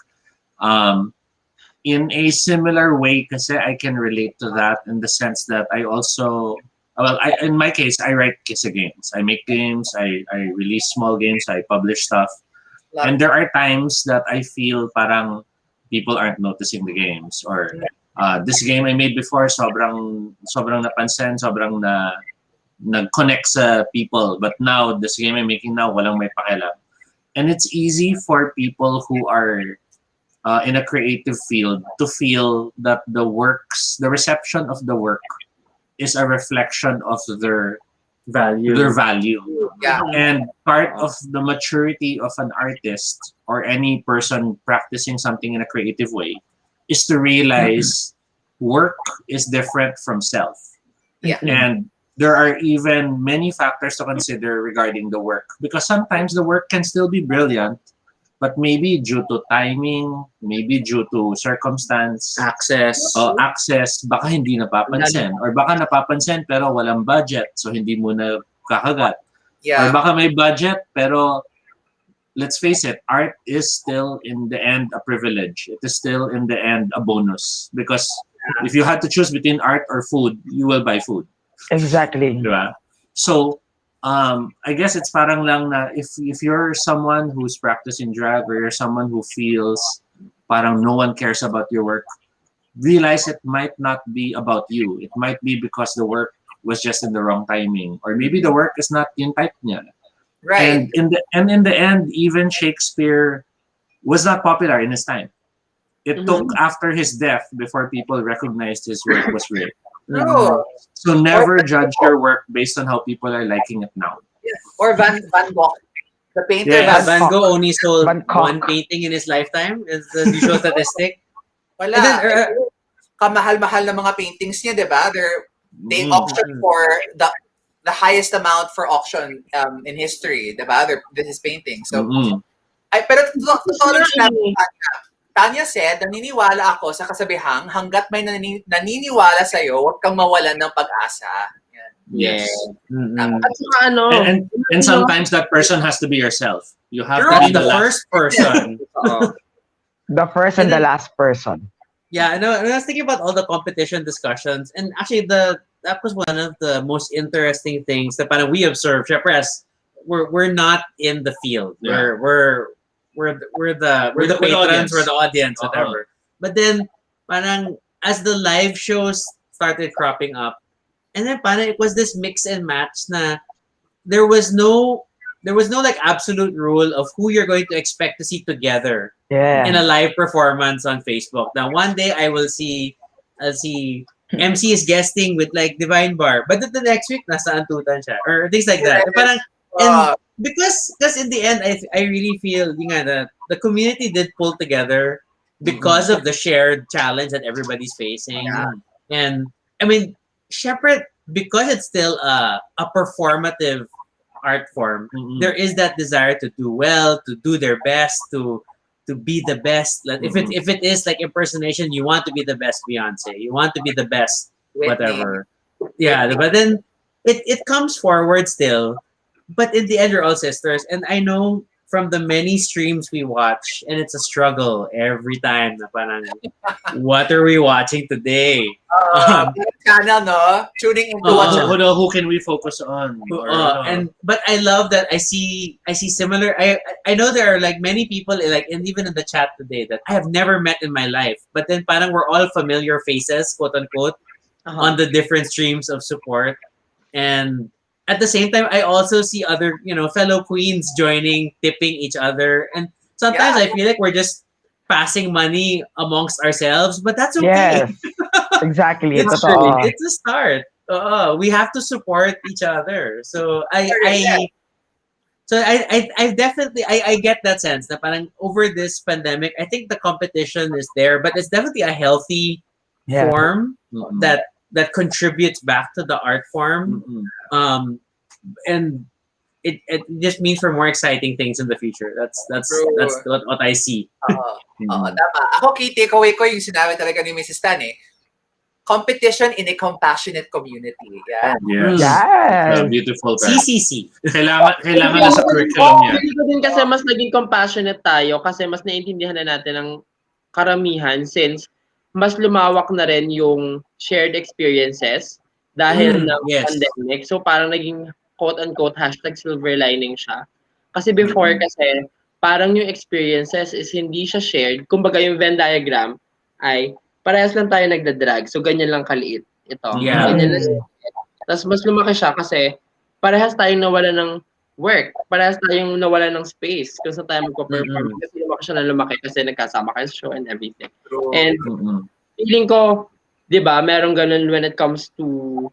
In a similar way kasi I can relate to that in the sense that I also in my case I write kasi games. I make games. I release small games. I publish stuff. And there are times that I feel parang people aren't noticing the games or this game I made before sobrang napansin, sobrang nag-connect sa people, but now this game I'm making now walang may pakialam. And it's easy for people who are in a creative field to feel that the reception of the work is a reflection of their value. Yeah. And part of the maturity of an artist or any person practicing something in a creative way is to realize work is different from self. Yeah. And there are even many factors to consider regarding the work because sometimes the work can still be brilliant, but maybe due to timing, maybe due to circumstance, Access. access, baka hindi napapansin. Or baka napapansin pero walang budget, so hindi mo na kakagat. Or Yeah. baka may budget pero let's face it, art is still in the end a privilege. It is still in the end a bonus because if you had to choose between art or food, you will buy food. Exactly. Diba? So, I guess it's parang lang na if you're someone who's practicing drag or you're someone who feels parang no one cares about your work, realize it might not be about you. It might be because the work was just in the wrong timing, or maybe the work is not yung type niya. Right. And in the end, even Shakespeare was not popular in his time. It took after his death before people recognized his work was great. True. So never judge your work based on how people are liking it now. Or Van Gogh. The painter Yeah, Van Gogh only sold Van Gogh. one painting in his lifetime is the usual statistic. Wala. And then, Kamahal-mahal na mga paintings niya, di ba? They auction for the highest amount for auction in history, di ba? This is painting. So, pero totoo lang sinabi ni Tanya. Tanya said, naniniwala ako sa kasabihang, hanggat may naniniwala sa'yo, huwag kang mawalan ng pag-asa. Yan. Yes. At saka ano, And sometimes that person has to be yourself. You have True. to be the the last. first person. The first and the last person. Yeah, I know. And I was thinking about all the competition discussions, and actually, that was one of the most interesting things that we observed. Syempre, as we're not in the field. Yeah. We're the the patrons, audience. we're the audience, whatever. But then, parang as the live shows started cropping up, and then parang it was this mix and match na there was no like absolute rule of who you're going to expect to see together Yeah. in a live performance on Facebook. Now one day I'll see MC is guesting with like Divine Bar, but the next week nasa Antutan siya or things like that. Parang and because in the end I really feel that the community did pull together because of the shared challenge that everybody's facing. And I mean, separate because it's still a performative art form. There is that desire to do well, to do their best, to be the best. Like, if it is like impersonation, you want to be the best Beyonce. You want to be the best whatever. Yeah, but then it comes forward still. But in the end, you're all sisters. And I know from the many streams we watch, and it's a struggle every time. Na parang, what are we watching today? Channel, no? Tuning into what's Who can we focus on? But I love that I see similar. I know there are like many people like, and even in the chat today that I have never met in my life. But then parang we're all familiar faces, quote unquote, on the different streams of support. And at the same time, I also see other, fellow queens joining, tipping each other. And sometimes I feel like we're just passing money amongst ourselves, but that's okay. Yes. Exactly. It's Totoo. a start. We have to support each other. So I definitely get that sense that parang over this pandemic, I think the competition is there, but it's definitely a healthy form that contributes back to the art form. And it just means for more exciting things in the future. That's what I see. Tama. Ako, key takeaway ko yung sinabi talaga ni Mrs. Tan competition in a compassionate community. Yan. Yes. Yes. Beautiful. CCC. Kailangan na sa curriculum niya. Hindi ko din kasi mas naging compassionate tayo kasi mas naiintindihan na natin ang karamihan since mas lumawak na rin yung shared experiences dahil ng yes. pandemic. So parang naging quote-unquote #silver lining siya. Kasi before kasi parang yung experiences is hindi siya shared. Kumbaga yung Venn diagram ay parehas lang tayo nagdadrag. So ganyan lang kaliit. Ito. Yeah. Ganyan lang. Tapos mas lumaki siya kasi parehas tayong nawala ng work. Parehas tayong nawala ng space kung saan tayo magpo-perform. Kasi lumaki siya na lumaki kasi nagkasama kayo sa show and everything. And feeling ko, di ba, merong ganun when it comes to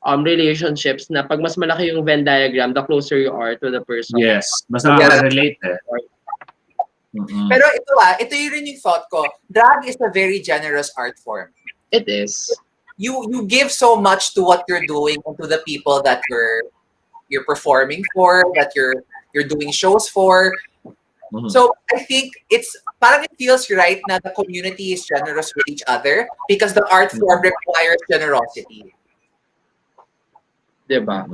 relationships na pag mas malaki yung Venn diagram, the closer you are to the person. Yes. Mas nakaka-relate eh. Pero ito yun rin yung thought ko. Drag is a very generous art form. It is. You give so much to what you're doing and to the people that you're performing for, that you're doing shows for. So I think parang it feels right na the community is generous with each other because the art form requires generosity. Diba?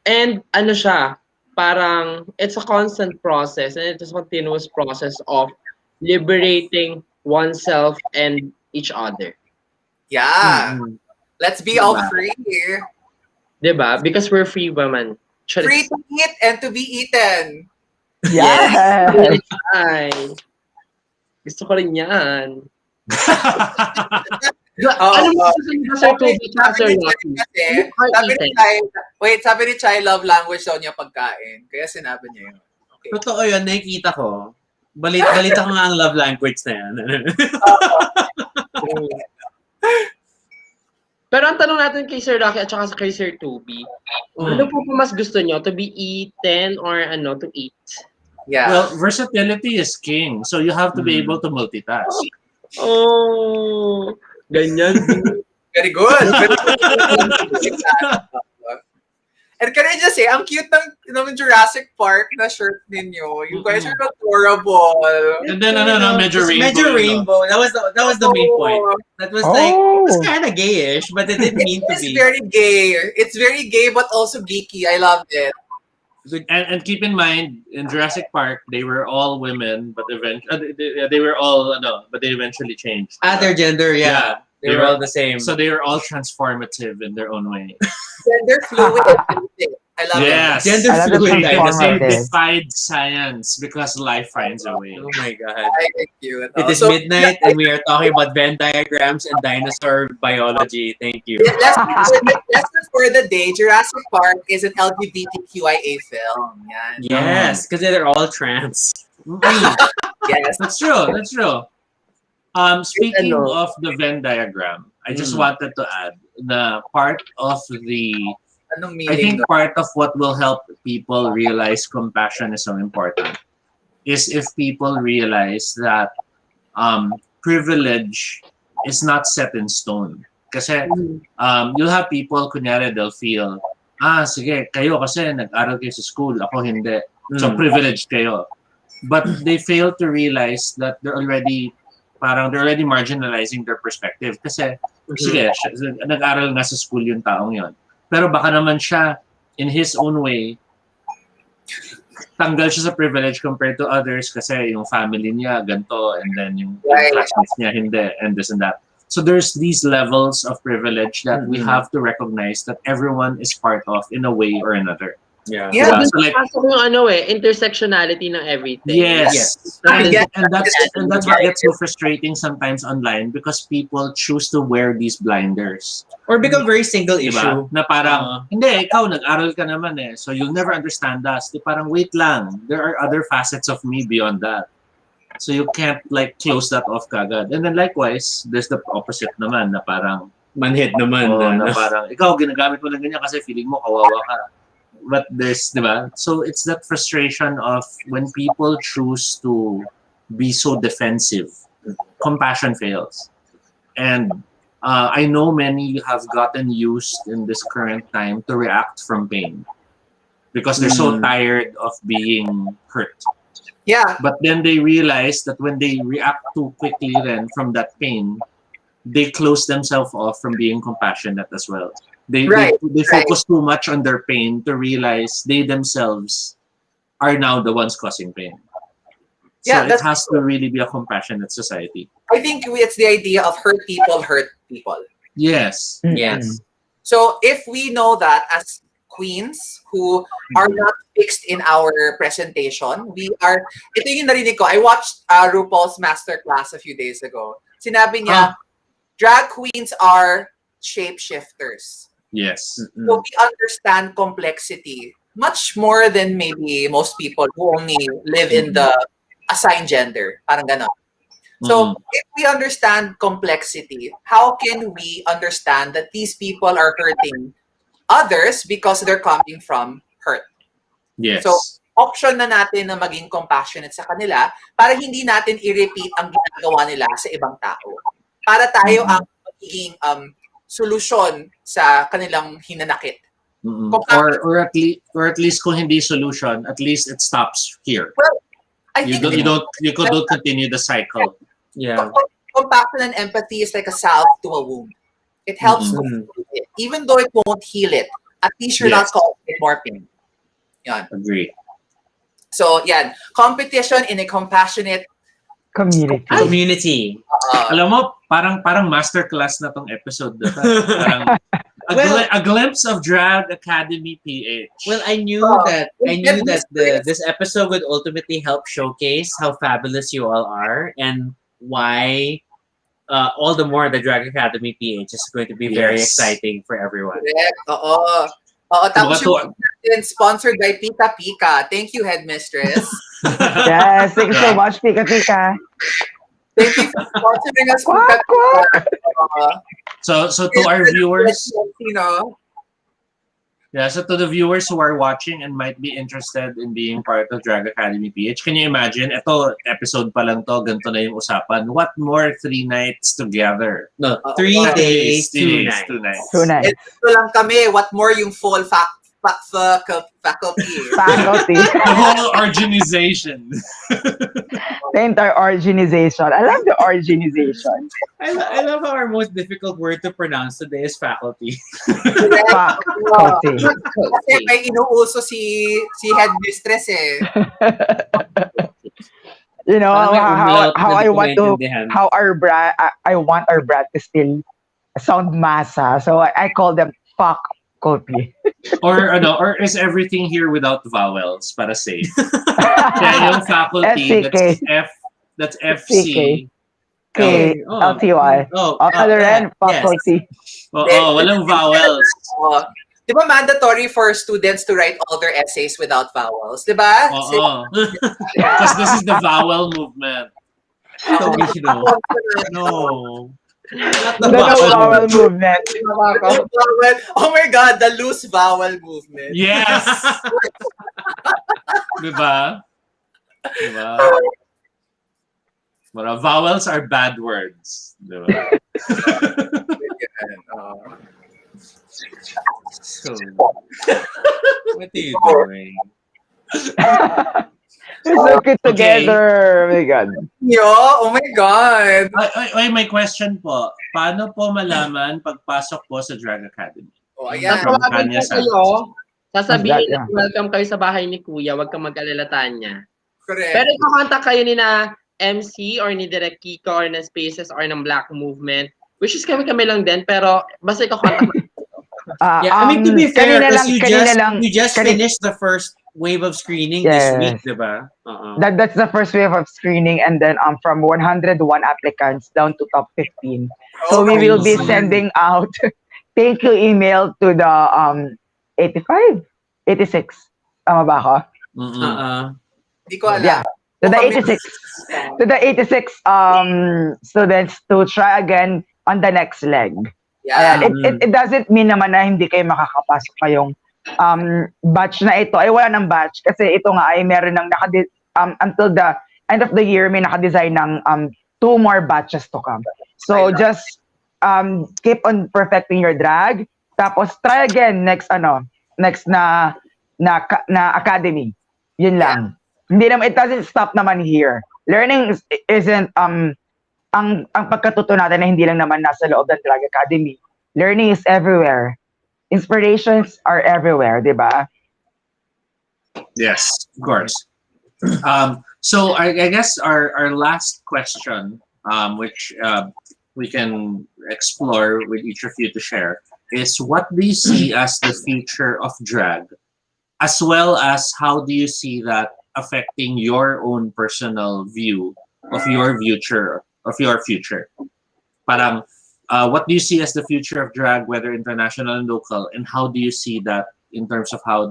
And ano siya, parang it's a constant process and it's a continuous process of liberating oneself and each other. Yeah. Let's be all free here. Diba? Because we're free women. Free to eat and to be eaten. Yes. Ay. Gusto ko rin yan. Sabi ni Chai, love language daw niya pagkain. Kaya sinabi niya yun. Okay. Totoo yun, nakikita ko. Balita ko nga ang love language na yan. Pero ang tanong natin kay Sir Rocky at saka kay Sir Toby, ano po mas gusto nyo? To be eaten or to eat? Yeah. Well, versatility is king. So you have to be able to multitask. Oh, ganyan. Very good. And can I just say, ang cute ng Jurassic Park na shirt ninyo. You guys are adorable. And then, medyo rainbow. Medyo rainbow. That was the main point. That was it was kind of gayish, but it didn't mean to be. It's very gay. It's very gay, but also geeky. I love it. And keep in mind, in Jurassic Park, they were all women, but eventually they were all but they eventually changed. Their gender, yeah. They were all the same. So they were all transformative in their own way. Gender fluid. I love yes. it. Gender fluid. They defied science because life finds a way. Oh my God. Thank you. It is midnight and we are talking about Venn diagrams and dinosaur biology. Thank you. Lesson for the day, Jurassic Park is an LGBTQIA film. Yan. Yes, because they're all trans. Yes. That's true. Speaking of the Venn diagram, I just wanted to add the part of I think part of what will help people realize compassion is so important is if people realize that privilege is not set in stone. Kasi you'll have people, kunyari, they'll feel, sige, kayo kasi nag-aral kayo sa school, ako hindi. So privileged kayo. But they fail to realize that they're already marginalizing their perspective. Kasi, sige, nag-aral nga sa school yung taong yon. Pero baka naman siya, in his own way, tanggal siya sa privilege compared to others kasi yung family niya ganito and then yung classmates niya hindi and this and that. So there's these levels of privilege that we have to recognize that everyone is part of in a way or another. Yeah. So like, intersectionality ng everything. Yes. And that's what gets so frustrating sometimes online because people choose to wear these blinders. Or become very single issue. Na parang, hindi, ikaw nag-aral ka naman so you'll never understand us. Di parang, wait lang, there are other facets of me beyond that. So you can't close that off kagad. And then likewise, there's the opposite naman na parang, manhid naman. Na parang, ikaw ginagamit mo lang ganyan kasi feeling mo kawawa ka. But there's, diba? So it's that frustration of when people choose to be so defensive, compassion fails. And I know many have gotten used in this current time to react from pain because they're so tired of being hurt. Yeah. But then they realize that when they react too quickly then from that pain, they close themselves off from being compassionate as well. They Right, they right. focus too much on their pain to realize they themselves are now the ones causing pain. So Yeah, it that's has to really be a compassionate society. I think it's the idea of hurt people. Yes. Yes. So if we know that as queens who are not fixed in our presentation, ito yung narinig ko. I watched RuPaul's masterclass a few days ago. Sinabi niya, drag queens are shapeshifters. Yes. So we understand complexity much more than maybe most people who only live in the assigned gender. Parang ganon. So if we understand complexity, how can we understand that these people are hurting others because they're coming from hurt? Yes. So option na natin na maging compassionate sa kanila para hindi natin i-repeat ang ginagawa nila sa ibang tao. Para tayo ang magiging solusyon sa kanilang hinanakit. Or at least kung hindi solution, at least it stops here. Well, I think you don't continue the cycle. Yeah. Compassion and empathy is like a salve to a wound. It helps to heal it. Even though it won't heal it, at least you're not causing more pain. Yan. Agree. So, yan. Competition in a compassionate Community. Alam mo, parang masterclass na tong episode. Parang a glimpse of Drag Academy PH. Well, I knew that this episode would ultimately help showcase how fabulous you all are and why all the more the Drag Academy PH is going to be very exciting for everyone. Correct. Tapos yung sponsored by Pika Pika. Thank you, Headmistress. Yes, thank you so much, Pika Pika. Thank you for sponsoring us. Quack, quack. So to our viewers, you know. Yeah, so to the viewers who are watching and might be interested in being part of Drag Academy PH, can you imagine? Ito, episode pa lang to, ganito na yung usapan. What more 3 nights together? No, 3 days, 2 nights. 2 nights. 2 nights. Ito lang kami. What more yung full faculty. The whole organization. The entire organization. I love the organization. I love how our most difficult word to pronounce today is faculty. Faculty. Kasi may inuuso si Headmistress eh. You know how I want to I want our brand to still sound masa. So I call them faculty. Or is everything here without vowels para safe? Kaya yung faculty, that's FC. K, LTY. Other end, faculty. Walang vowels. Di ba mandatory for students to write all their essays without vowels? Di ba? Because this is the vowel movement. No. The vowel movement. Oh my God, the loose vowel movement. Yes. Diba? But vowels are bad words. Diba? What are you doing? We're so cute together. Oh my God. Oh my God. Ay, may question po. Paano po malaman pagpasok po sa Drag Academy? Ayan. Sasabihin na welcome kayo sa bahay ni Kuya. Huwag kang mag-alala, Tanya. Correct. Pero ikakontak kayo ni na MC or ni Direk Kiko or ng Spaces or ng Black Movement. Which is kami lang din. Pero basta ikakontak. I mean, to be fair, because you just finished the first wave of screening this week, diba? That's the first wave of screening, and then from 101 applicants down to top 15. So we will be sending out thank you email to the 86. Tama ba ako? Hindi ko alam. Yeah. To the 86 students to try again on the next leg. Yeah. It doesn't mean naman na hindi kayo makakapasok kayong batch na ito. Ay wala ng batch kasi ito nga ay meron ng until the end of the year may nakadesign ng 2 more batches to come. So just keep on perfecting your drag, tapos try again next na academy. Yun lang. Hindi naman, it doesn't stop naman here. Learning isn't ang pagkatuto natin na hindi lang naman nasa loob ng Drag Academy. Learning is everywhere. Inspirations are everywhere, di ba? Yes, of course. So I guess our last question, which we can explore with each of you to share, is what do you see as the future of drag, as well as how do you see that affecting your own personal view of your future? Parang, what do you see as the future of drag, whether international and local, and how do you see that in terms of how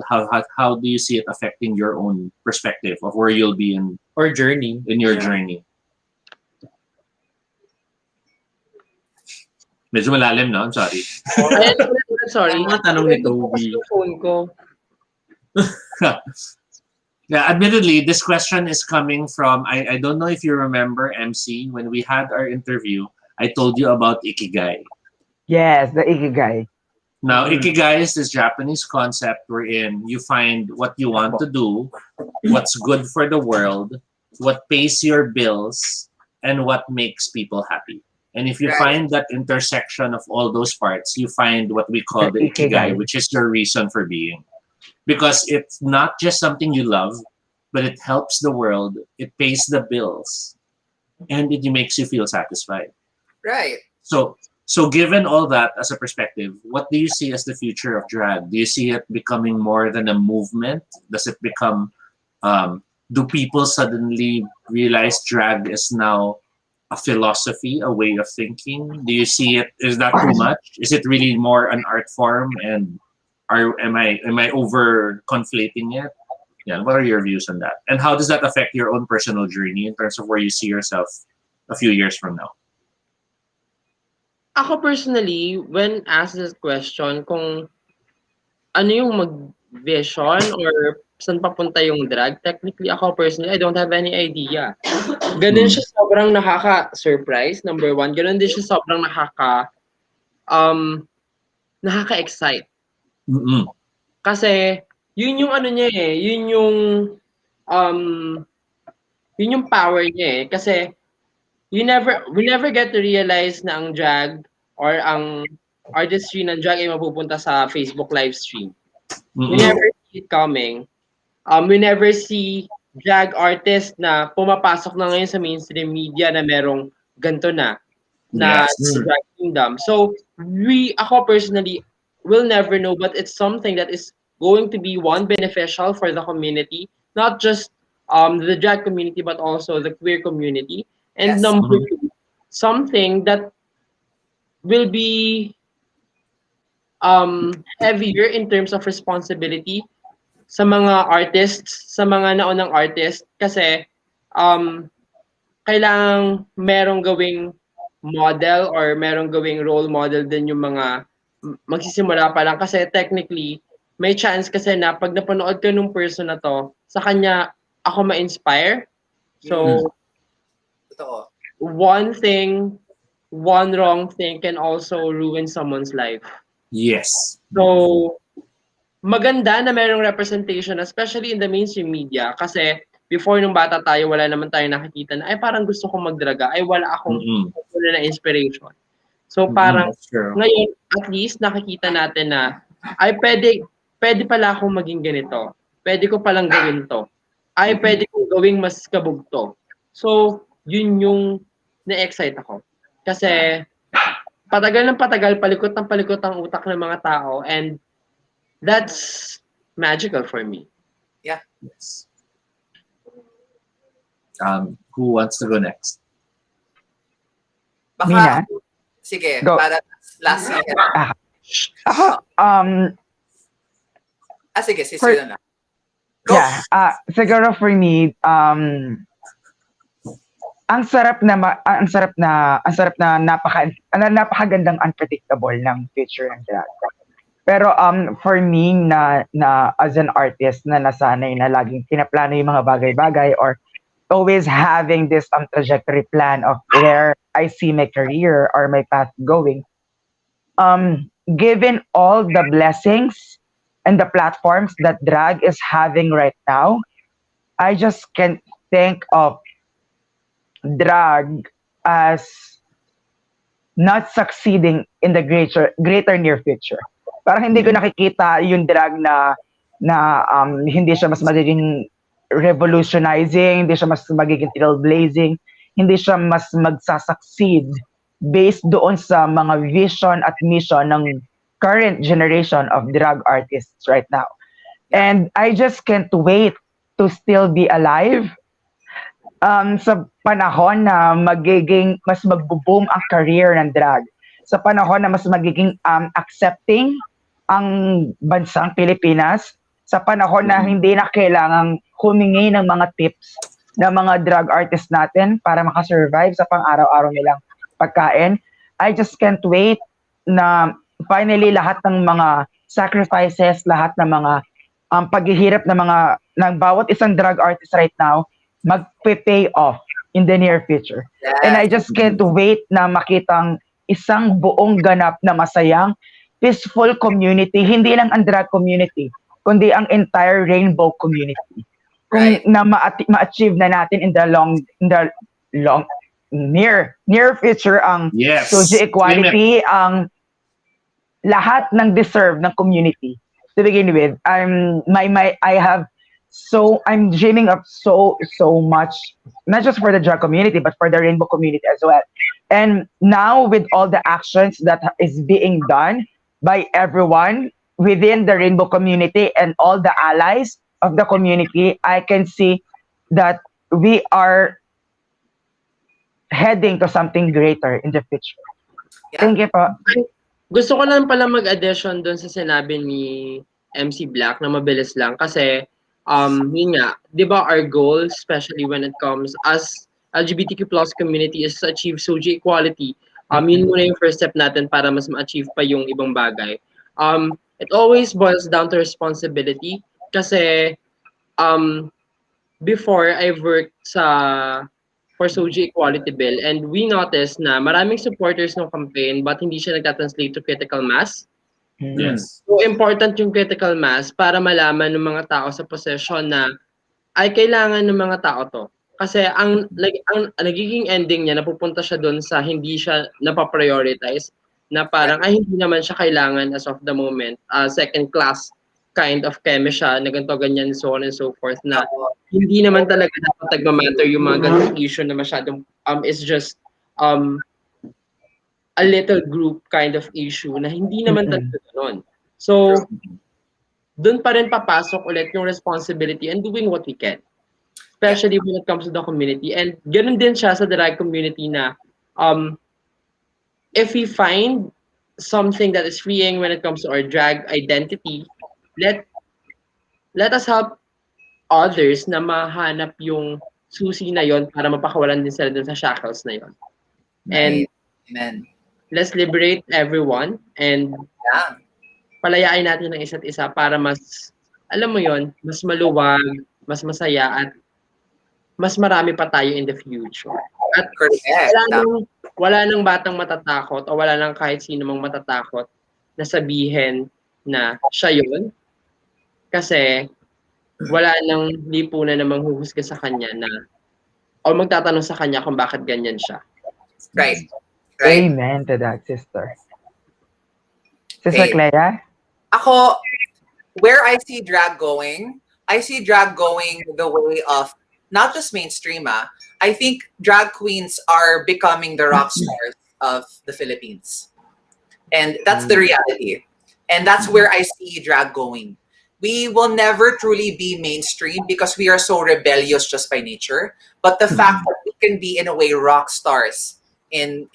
do you see it affecting your own perspective of where you'll be Or journey. in your journey? Medyo malalim, no? I'm sorry. Ayan, sorry. Ang mga tanong ni Toby. Yung phone ko. Yeah, admittedly, this question is coming from, I don't know if you remember, MC, when we had our interview, I told you about Ikigai. Yes, the Ikigai. Now, Ikigai is this Japanese concept wherein you find what you want to do, what's good for the world, what pays your bills, and what makes people happy. And if you find that intersection of all those parts, you find what we call the Ikigai, which is your reason for being. Because it's not just something you love, but it helps the world, it pays the bills, and it makes you feel satisfied. Right. So given all that as a perspective, what do you see as the future of drag? Do you see it becoming more than a movement? Does it become, do people suddenly realize drag is now a philosophy, a way of thinking? Do you see it, is that too much? Is it really more an art form, and am I over conflating it? Yeah, what are your views on that? And how does that affect your own personal journey in terms of where you see yourself a few years from now? Ako personally, when asked this question, kung ano yung mag-vision or saan papunta yung drag, technically ako personally, I don't have any idea. Ganun siya sobrang nakaka-surprise, number one. Ganun din siya sobrang nakaka-excite. Mm-mm. Kasi, yun yung ano niya eh, yun yung power niya eh. Kasi, we never get to realize na ang drag or ang artistry ng drag ay mapupunta sa Facebook live stream. We never see it coming. We never see drag artist na pumapasok na ngayon sa mainstream media na merong ganito na drag kingdom. So, ako personally, will never know, but it's something that is going to be one beneficial for the community, not just the drag community, but also the queer community. And number two, something that will be heavier in terms of responsibility sa mga artists, sa mga naunang artists, kasi kailangang merong gawing model or merong gawing role model din yung mga magsisimula pa lang. Kasi technically, may chance kasi na pag napanood ka nung person na to, sa kanya ako ma-inspire. So, one wrong thing can also ruin someone's life. Yes. So, maganda na mayroong representation, especially in the mainstream media. Kasi, before nung bata tayo, wala naman tayo nakikita na, ay parang gusto kong magdraga, ay wala akong na inspiration. So, parang, ngayon, at least, nakikita natin na, ay pwede pala akong maging ganito. Pwede ko palang gawin to. Ay, pwede kong gawing mas kabugto. So, yun yung na-excite ako. Kasi, patagal ng patagal, palikot ang utak ng mga tao, and that's magical for me. Yeah. Yes. Who wants to go next? Baka, Mina? sige, Go. para last year. Ako, Sige, sino na. Go. yeah, siguro for me, ang sarap na napakagandang unpredictable ng future ng drag. Pero for me na as an artist na nasanay na laging pinaplano yung mga bagay-bagay or always having this trajectory plan of where I see my career or my path going, given all the blessings and the platforms that drag is having right now, I just can't think of drag as not succeeding in the greater near future. Parang hindi ko nakikita yung drag na hindi siya mas magiging revolutionizing, hindi siya mas magiging trailblazing, hindi siya mas magsasucceed based doon sa mga vision at mission ng current generation of drag artists right now. And I just can't wait to still be alive sa panahon na magiging mas magbo-boom ang career ng drag. Sa panahon na mas magiging accepting ang bansang Pilipinas. Sa panahon na hindi na kailangang humingi ng mga tips ng mga drag artists natin para makasurvive sa pang-araw-araw nilang pagkain. I just can't wait na finally lahat ng mga sacrifices, lahat ng mga paghihirap ng bawat isang drag artist right now magpe-pay off in the near future. Yes. And I just can't wait na makitang isang buong ganap na masayang, peaceful community, hindi lang ang drag community, kundi ang entire rainbow community. Kung na ma-achieve na natin in the near future ang socio equality, ang lahat ng deserve ng community. To begin with, I'm dreaming of so much, not just for the drag community, but for the rainbow community as well. And now with all the actions that is being done by everyone within the rainbow community and all the allies of the community, I can see that we are heading to something greater in the future. Yeah. Thank you po. Gusto ko lang pala mag-addition doon sa sinabi ni MC Black na mabilis lang kasi yun nga, 'di ba our goal, especially when it comes as LGBTQ+ community, is to achieve socio equality. Yun muna yung first step natin para mas ma-achieve pa yung ibang bagay. It always boils down to responsibility kasi before I've worked for socio equality bill and we noticed na maraming supporters ng campaign but hindi siya nagtatranslate to critical mass. Yes. So important yung critical mass para malaman ng mga tao sa posisyon na ay kailangan ng mga tao to. Kasi ang nagiging ending niya, napupunta siya doon sa hindi siya napaprioritize na parang ay hindi naman siya kailangan as of the moment. Second class kind of keme siya, na ganito, ganyan, so on and so forth, na hindi naman talaga dapat nagmamatter yung mga ganitong issue na masyadong is just a little group kind of issue na hindi naman talaga gano'n. So, doon pa rin papasok ulit yung responsibility and doing what we can. Especially when it comes to the community. And ganoon din siya sa drag community na if we find something that is freeing when it comes to our drag identity, let us help others na mahanap yung susi na yon para mapakawalan din sila dun sa shackles na yon. And Amen. Let's liberate everyone and palayain natin ng isa't isa para mas, alam mo yon, mas maluwag, mas masaya at mas marami pa tayo in the future. At wala nang batang matatakot o wala nang kahit sino mang matatakot na sabihin na siya yun. Kasi wala nang lipunan na manghuhusga sa kanya na o magtatanong sa kanya kung bakit ganyan siya. Right. Amen to that, sister. Sister CLEA? Ako, where I see drag going the way of not just mainstream. I think drag queens are becoming the rock stars of the Philippines. And that's the reality. And that's where I see drag going. We will never truly be mainstream because we are so rebellious just by nature. But the fact that we can be, in a way, rock stars in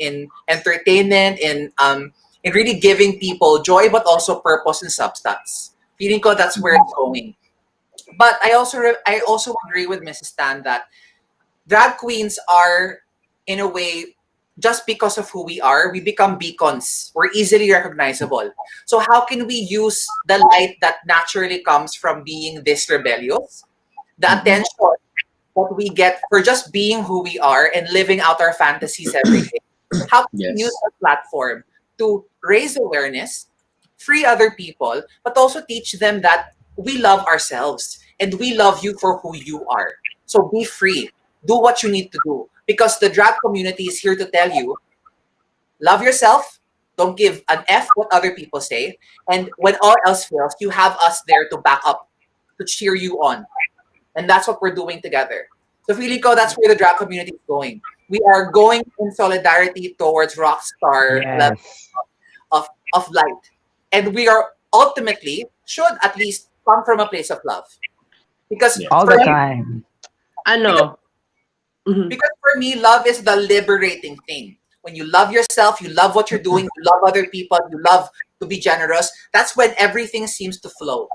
entertainment, in really giving people joy, but also purpose and substance. Feeling ko that's where it's going. But I also agree with Mrs. Tan that drag queens are, in a way, just because of who we are, we become beacons. We're easily recognizable. So how can we use the light that naturally comes from being this rebellious, the attention that we get for just being who we are and living out our fantasies every day? How can we use our platform to raise awareness, free other people, but also teach them that we love ourselves and we love you for who you are. So be free. Do what you need to do. because the drag community is here to tell you, love yourself. Don't give an F what other people say. And when all else fails, you have us there to back up, to cheer you on. And that's what we're doing together. So feeling ko, that's where the drag community is going. We are going in solidarity towards rockstar level Yes. of light. And we are ultimately should at least come from a place of love. Because Yeah. All for the me, time. Ano? Mhm. because for me, love is the liberating thing. When you love yourself, you love what you're doing, you love other people, you love to be generous, that's when everything seems to flow.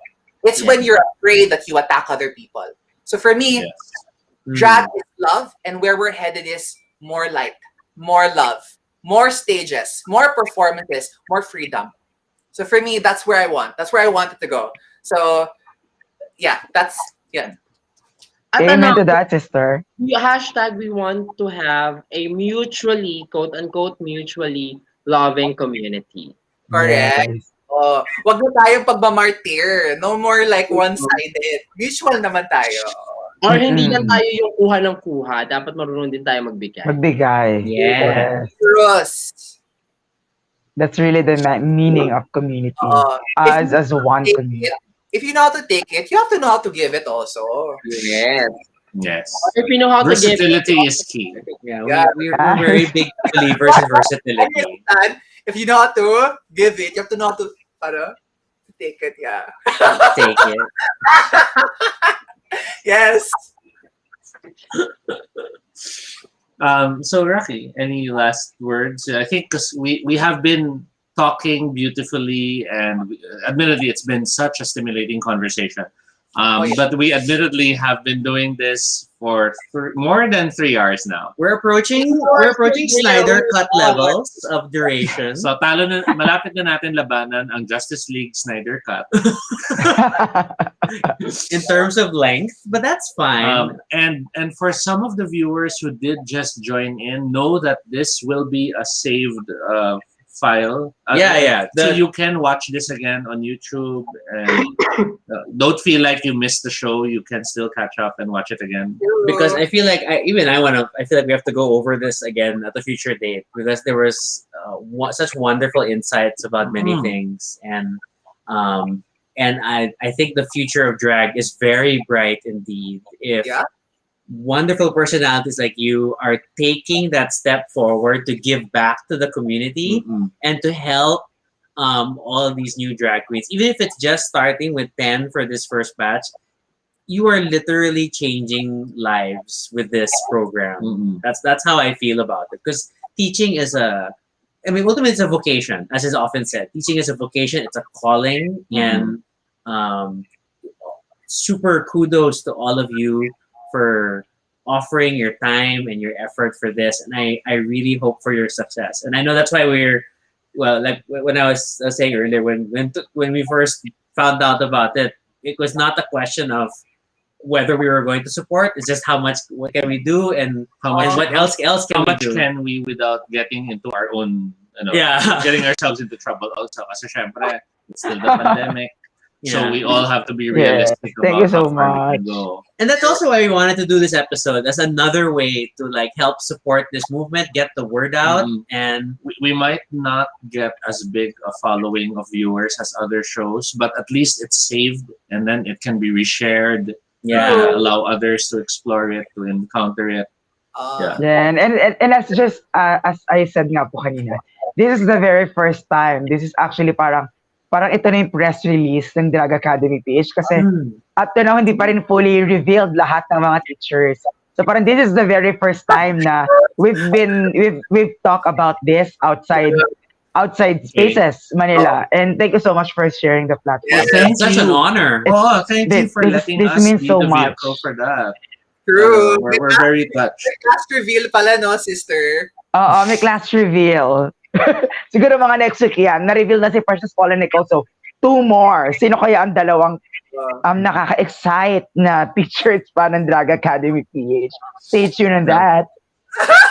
It's when you're afraid that you attack other people. So for me, Yes. drag is love, and where we're headed is more light, more love, more stages, more performances, more freedom. So for me, that's where I want. That's where I want it to go. So yeah, yeah. At Amen ano, to that, sister. hashtag we want to have a mutually, quote unquote, mutually loving community. Correct. Yes. Oh, wag na tayong pagmamartir. No more like one-sided. Mutual naman tayo. Or hindi lang Mm-mm. tayo yung kuha ng kuha. Dapat marunong din tayo magbigay. Magbigay. Yeah. Yes. Trust. That's really the meaning of community. If you As one take community. it, if you know how to take it, you have to know how to give it also. Yes. Yes. Or if you know how to give, Versatility is key. Yeah, Yeah. we're very big believers in versatility. And if you know how to give it, you have to know how to take it. Yeah. Take it. Yes. So Rocky, any last words? I think because we have been talking beautifully, and admittedly, it's been such a stimulating conversation. Yeah. But we admittedly have been doing this for more than 3 hours now. We're approaching Snyder cut levels of duration. So malapit na natin labanan ang Justice League Snyder Cut. In terms of length, but that's fine. And for some of the viewers who did just join in, know that this will be a saved file. Yeah. So you can watch this again on YouTube, and don't feel like you missed the show. You can still catch up and watch it again. Because I feel like I feel like we have to go over this again at a future date, because there was such wonderful insights about many things, and I think the future of drag is very bright indeed if wonderful personalities like you are taking that step forward to give back to the community and to help all of these new drag queens, even if it's just starting with 10 for this first batch. You are literally changing lives with this program. That's how I feel about it, because teaching is ultimately it's a vocation, as is often said. Teaching is a vocation, it's a calling, and super kudos to all of you for offering your time and your effort for this, and I really hope for your success. And I know that's why like when I was saying earlier, when we first found out about it, it was not a question of whether we were going to support. It's just what can we do, and what else can How we much do? can we without getting into our own, Yeah. getting ourselves into trouble also. Kasi syempre, it's still the pandemic. So Yeah. we all have to be Yeah. realistic Thank about you so how far we can much. go. And that's also why we wanted to do this episode as another way to like help support this movement, get the word out, and We might not get as big a following of viewers as other shows, but at least it's saved, and then it can be reshared. Allow others to explore it, to encounter it. Yeah, and as just as I said nga po kanina, this is the very first time. This is actually parang ito na yung press release ng Drag Academy PH kasi up to now hindi pa rin fully revealed lahat ng mga teachers. So parang this is the very first time na we've talked about this outside spaces, Manila. And thank you so much for sharing the platform. Thank such you. an honor. Thank you for letting this us means be so the much. vehicle for that. True. We're very touched. Last reveal pala, no, sister? Oo, may class reveal. Siguro mga next week yan. Na-reveal na si Precious Paula Nicole. So, 2 more. Sino kaya ang dalawang nakaka-excite na pictures pa ng Drag Academy PH? Stay tuned on that.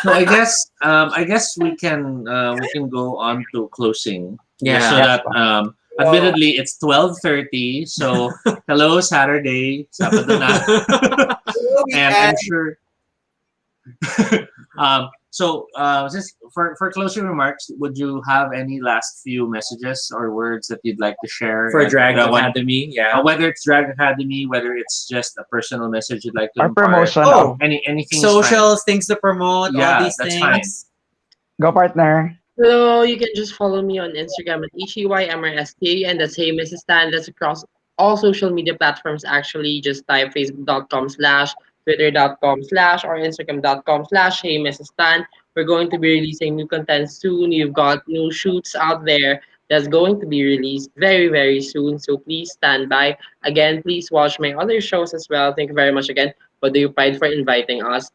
So I guess we can go on to closing. Yeah. So that admittedly it's 12:30. So hello Saturday, Sabado na. And I'm sure Just for closing remarks, would you have any last few messages or words that you'd like to share For Drag one- Academy, yeah. whether it's Drag Academy, whether it's just a personal message you'd like to Or impart, promotion. Oh, anything. Socials, things to promote, Yeah, all these that's things. fine. Go, partner. So you can just follow me on Instagram at ECYMRSK, and the same as Stan. That's across all social media platforms. Actually, just type facebook.com/, twitter.com/ or instagram.com/ Hey Mrs. Stan. We're going to be releasing new content soon. You've got new shoots out there that's going to be released very, very soon. So please stand by. Again, please watch my other shows as well. Thank you very much again, Baduy Pride, for inviting us.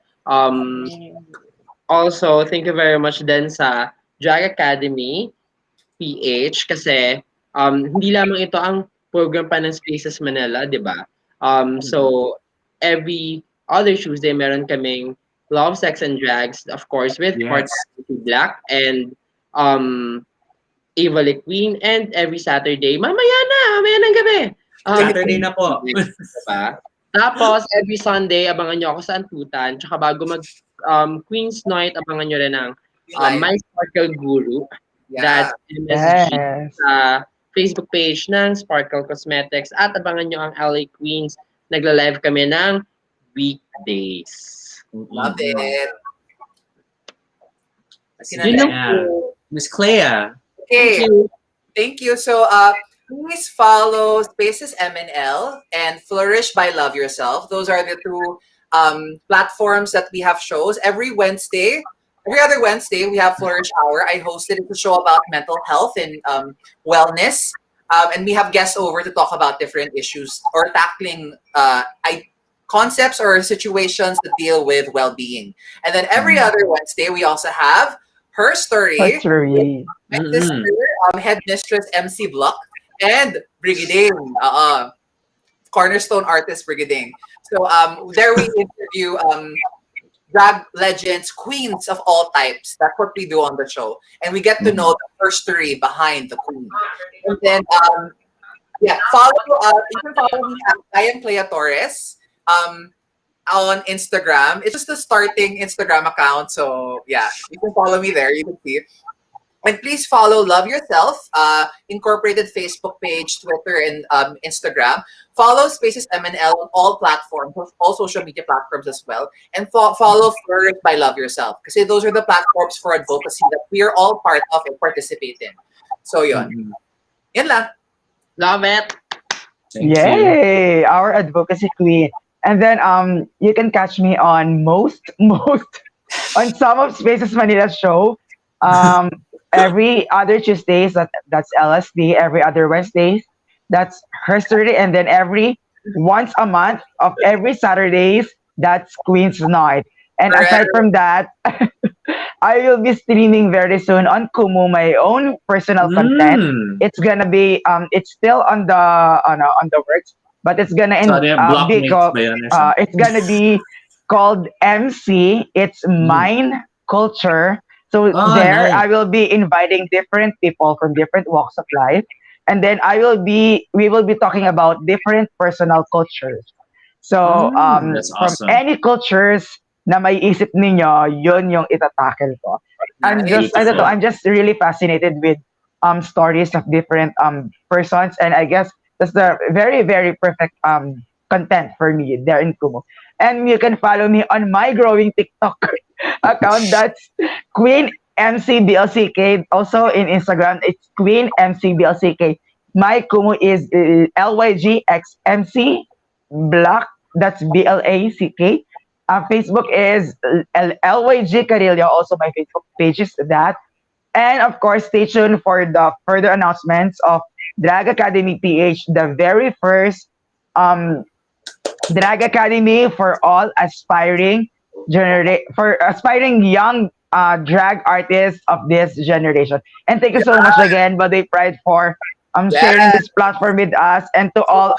Also, thank you very much din sa Drag Academy PH kasi hindi lamang ito ang program pa ng Spaces Manila, di ba? So, every other Tuesday, meron kaming Love, Sex, and Drags, of course, with Yes. partner Black and Eva Queen, and every Saturday, mamaya ng gabi. Saturday na po. Diba? Tapos, every Sunday, abangan nyo ako sa Antutan. Tsaka bago mag Queen's Night, abangan nyo rin ang My Sparkle Guru. Yeah. That's MSG Yes. sa Facebook page ng Sparkle Cosmetics. At abangan nyo ang LA Queens. Nagla-live kami ng weekdays. Love it. Yun lang Yeah. po. Miss Clea. Okay. Thank you. Thank you. So, please follow Spaces MNL and Flourish by Love Yourself. Those are the two platforms that we have shows every Wednesday. Every other Wednesday, we have Flourish Hour. I hosted it, a show about mental health and wellness. And we have guests over to talk about different issues or tackling concepts or situations that deal with well-being. And then every other Wednesday, we also have Her Story. History. My sister, headmistress MC BLCK, and Brigading, cornerstone artist Brigading. So there we interview drag legends, queens of all types. That's what we do on the show, and we get to know the history behind the queen. And then follow. You can follow me at I am CLEA TORRES. On Instagram. It's just a starting Instagram account. So yeah, you can follow me there. You can see. And please follow Love Yourself, incorporated Facebook page, Twitter, and Instagram. Follow Spaces MNL on all platforms, all social media platforms as well. And follow Flourish by Love Yourself. Because those are the platforms for advocacy that we are all part of and participate in. So yun. Yan lang. Love it. Thank you. Yay! Our advocacy queen. And then you can catch me on most on some of Spaces Manila's show. Every other Tuesdays, that's LSD. Every other Wednesdays, that's History. And then every once a month of every Saturdays, that's Queen's Night. And aside from that, I will be streaming very soon on Kumu my own personal content. It's gonna be it's still on the works, but it's gonna be called, it's gonna be called MC. It's Mind Culture. So there, nice. I will be inviting different people from different walks of life, and then we will be talking about different personal cultures. So That's from awesome. any cultures na may isip ninyo, yun yung itatackle ko. I'm just I don't know, I'm just really fascinated with stories of different persons, and I guess that's the very, very perfect content for me there in Kumu. And you can follow me on my growing TikTok account. That's Queen MC BLCK. Also in Instagram, it's Queen MC BLCK. My Kumu is LYGXMC Black. That's BLACK. Facebook is LYG Carillo. Also, my Facebook page is that. And of course, stay tuned for the further announcements of Drag Academy PH, the very first Drag Academy for all aspiring young drag artists of this generation. And thank you so much again, Baduy Pride, for sharing this platform with us, and to all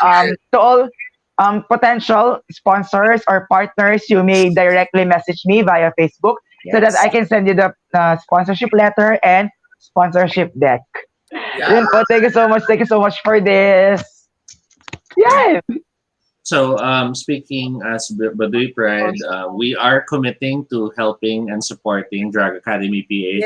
potential sponsors or partners. You may directly message me via Facebook so that I can send you the sponsorship letter and sponsorship deck. Yun po, thank you so much. Thank you so much for this. Yay! So, speaking as Baduy Pride, we are committing to helping and supporting Drag Academy PH.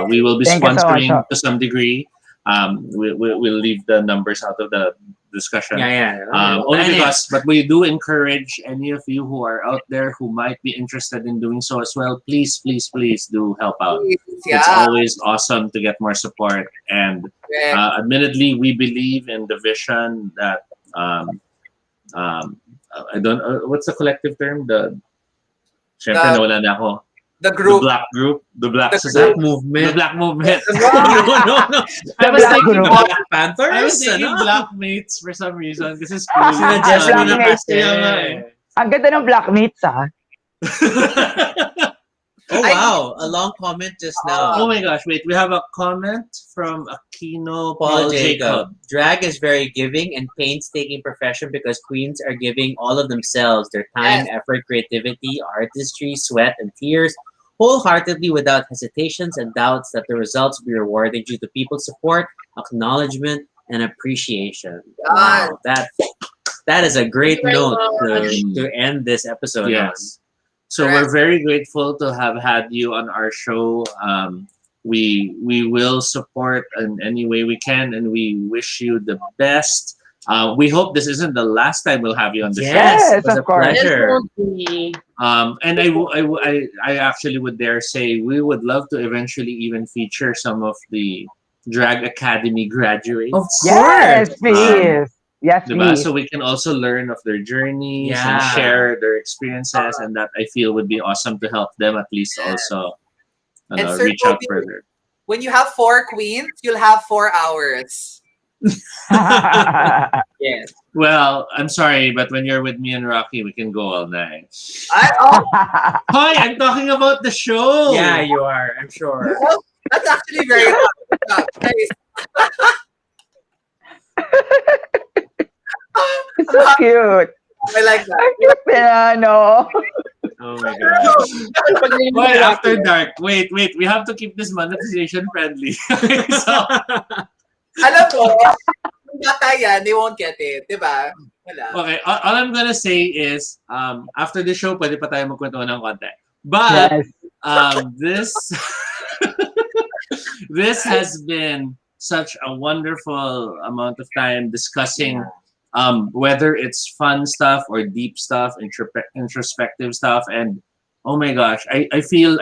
We will be Thank you so much. sponsoring to some degree. We'll leave the numbers out of the discussion. Yeah. Only because, but we do encourage any of you who are out there who might be interested in doing so as well. Please, please, please do help out. It's always awesome to get more support. And admittedly, we believe in the vision that I don't. What's the collective term? Syempre, nawala na ako. The group. The black group. The black The society. Black movement. The black movement. no. I was Black thinking group. Black Panthers. I was thinking ano? black mates for some reason. This is cool. Sinadjust mo na Black kasi. Ang ganda ng blackmates, Oh wow, a long comment just now. Oh my gosh, wait, we have a comment from Aquino Paul Paul Jacob. Jacob. Drag is very giving and painstaking profession because queens are giving all of themselves, their time, effort, creativity, artistry, sweat, and tears, wholeheartedly without hesitations and doubts that the results will be rewarded due to people's support, acknowledgement, and appreciation. Wow, that is a great note to end this episode on. Yes. So we're very grateful to have had you on our show. We will support in any way we can, and we wish you the best. We hope this isn't the last time we'll have you on the show. Yes, it was a of course. pleasure. And I actually would dare say we would love to eventually even feature some of the Drag Academy graduates. Of Yes, course. please. Yes, Diba? please. So we can also learn of their journeys and Yeah. share their experiences, and that I feel would be awesome to help them at least also And Sir reach out Toby, further. When you have 4 queens, you'll have 4 hours. Yes. Well, I'm sorry, but when you're with me and Rocky, we can go all night. Oh, Hi, I'm talking about the show. Yeah, you are, I'm sure. that's actually very good. Nice. It's so cute. I like that. Ang cute piano. Oh my god. Why after dark? Wait. We have to keep this monetization friendly. So, Alam mo, kung bata yan, they won't get it. Diba? Wala. okay, all I'm gonna say is, after the show, pwede pa tayo magkwento ng konti. But, Yes. this this has been such a wonderful amount of time discussing whether it's fun stuff or deep stuff, introspective stuff, and oh my gosh, I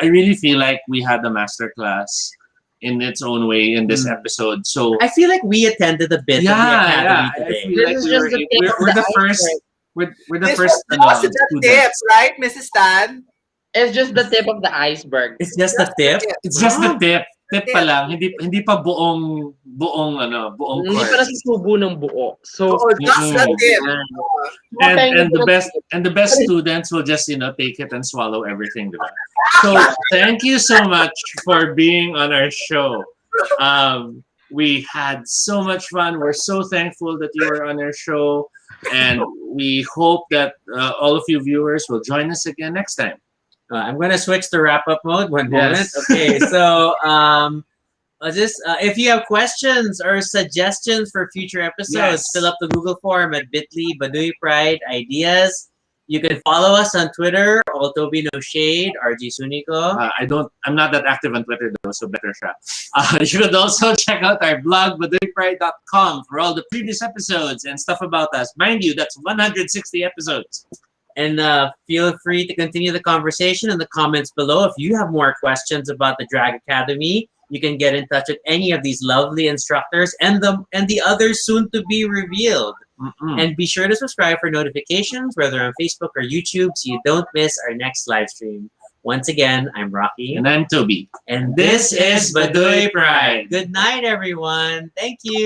really feel like we had a masterclass in its own way in this episode. So I feel like we attended a bit of the academy I today. feel like This is just the tip of we're the the first iceberg. we're the This first was the tip, students. right, Mrs. Stan? It's just the tip of the iceberg. It's just a tip. It's just the tip pa lang, hindi pa buong buong Hindi pa course. nasusubo ng buo. So, Oh, that's the tip. And the best students will just take it and swallow everything, diba? So thank you so much for being on our show. We had so much fun. We're so thankful that you were on our show, and we hope that all of you viewers will join us again next time. I'm going to switch to wrap-up mode. One moment. Yes. Okay, so if you have questions or suggestions for future episodes, Yes. fill up the Google form at bit.ly Baduy Pride Ideas. You can follow us on Twitter, Altobi No Shade, RG Sunico. I'm not that active on Twitter though, so better siya. You should also check out our blog, baduypride.com, for all the previous episodes and stuff about us. Mind you, that's 160 episodes. And feel free to continue the conversation in the comments below. If you have more questions about the Drag Academy, you can get in touch with any of these lovely instructors and the others soon to be revealed. And be sure to subscribe for notifications, whether on Facebook or YouTube, so you don't miss our next live stream. Once again, I'm Rocky. And I'm Toby. And this is Baduy Pride. Good night, everyone. Thank you.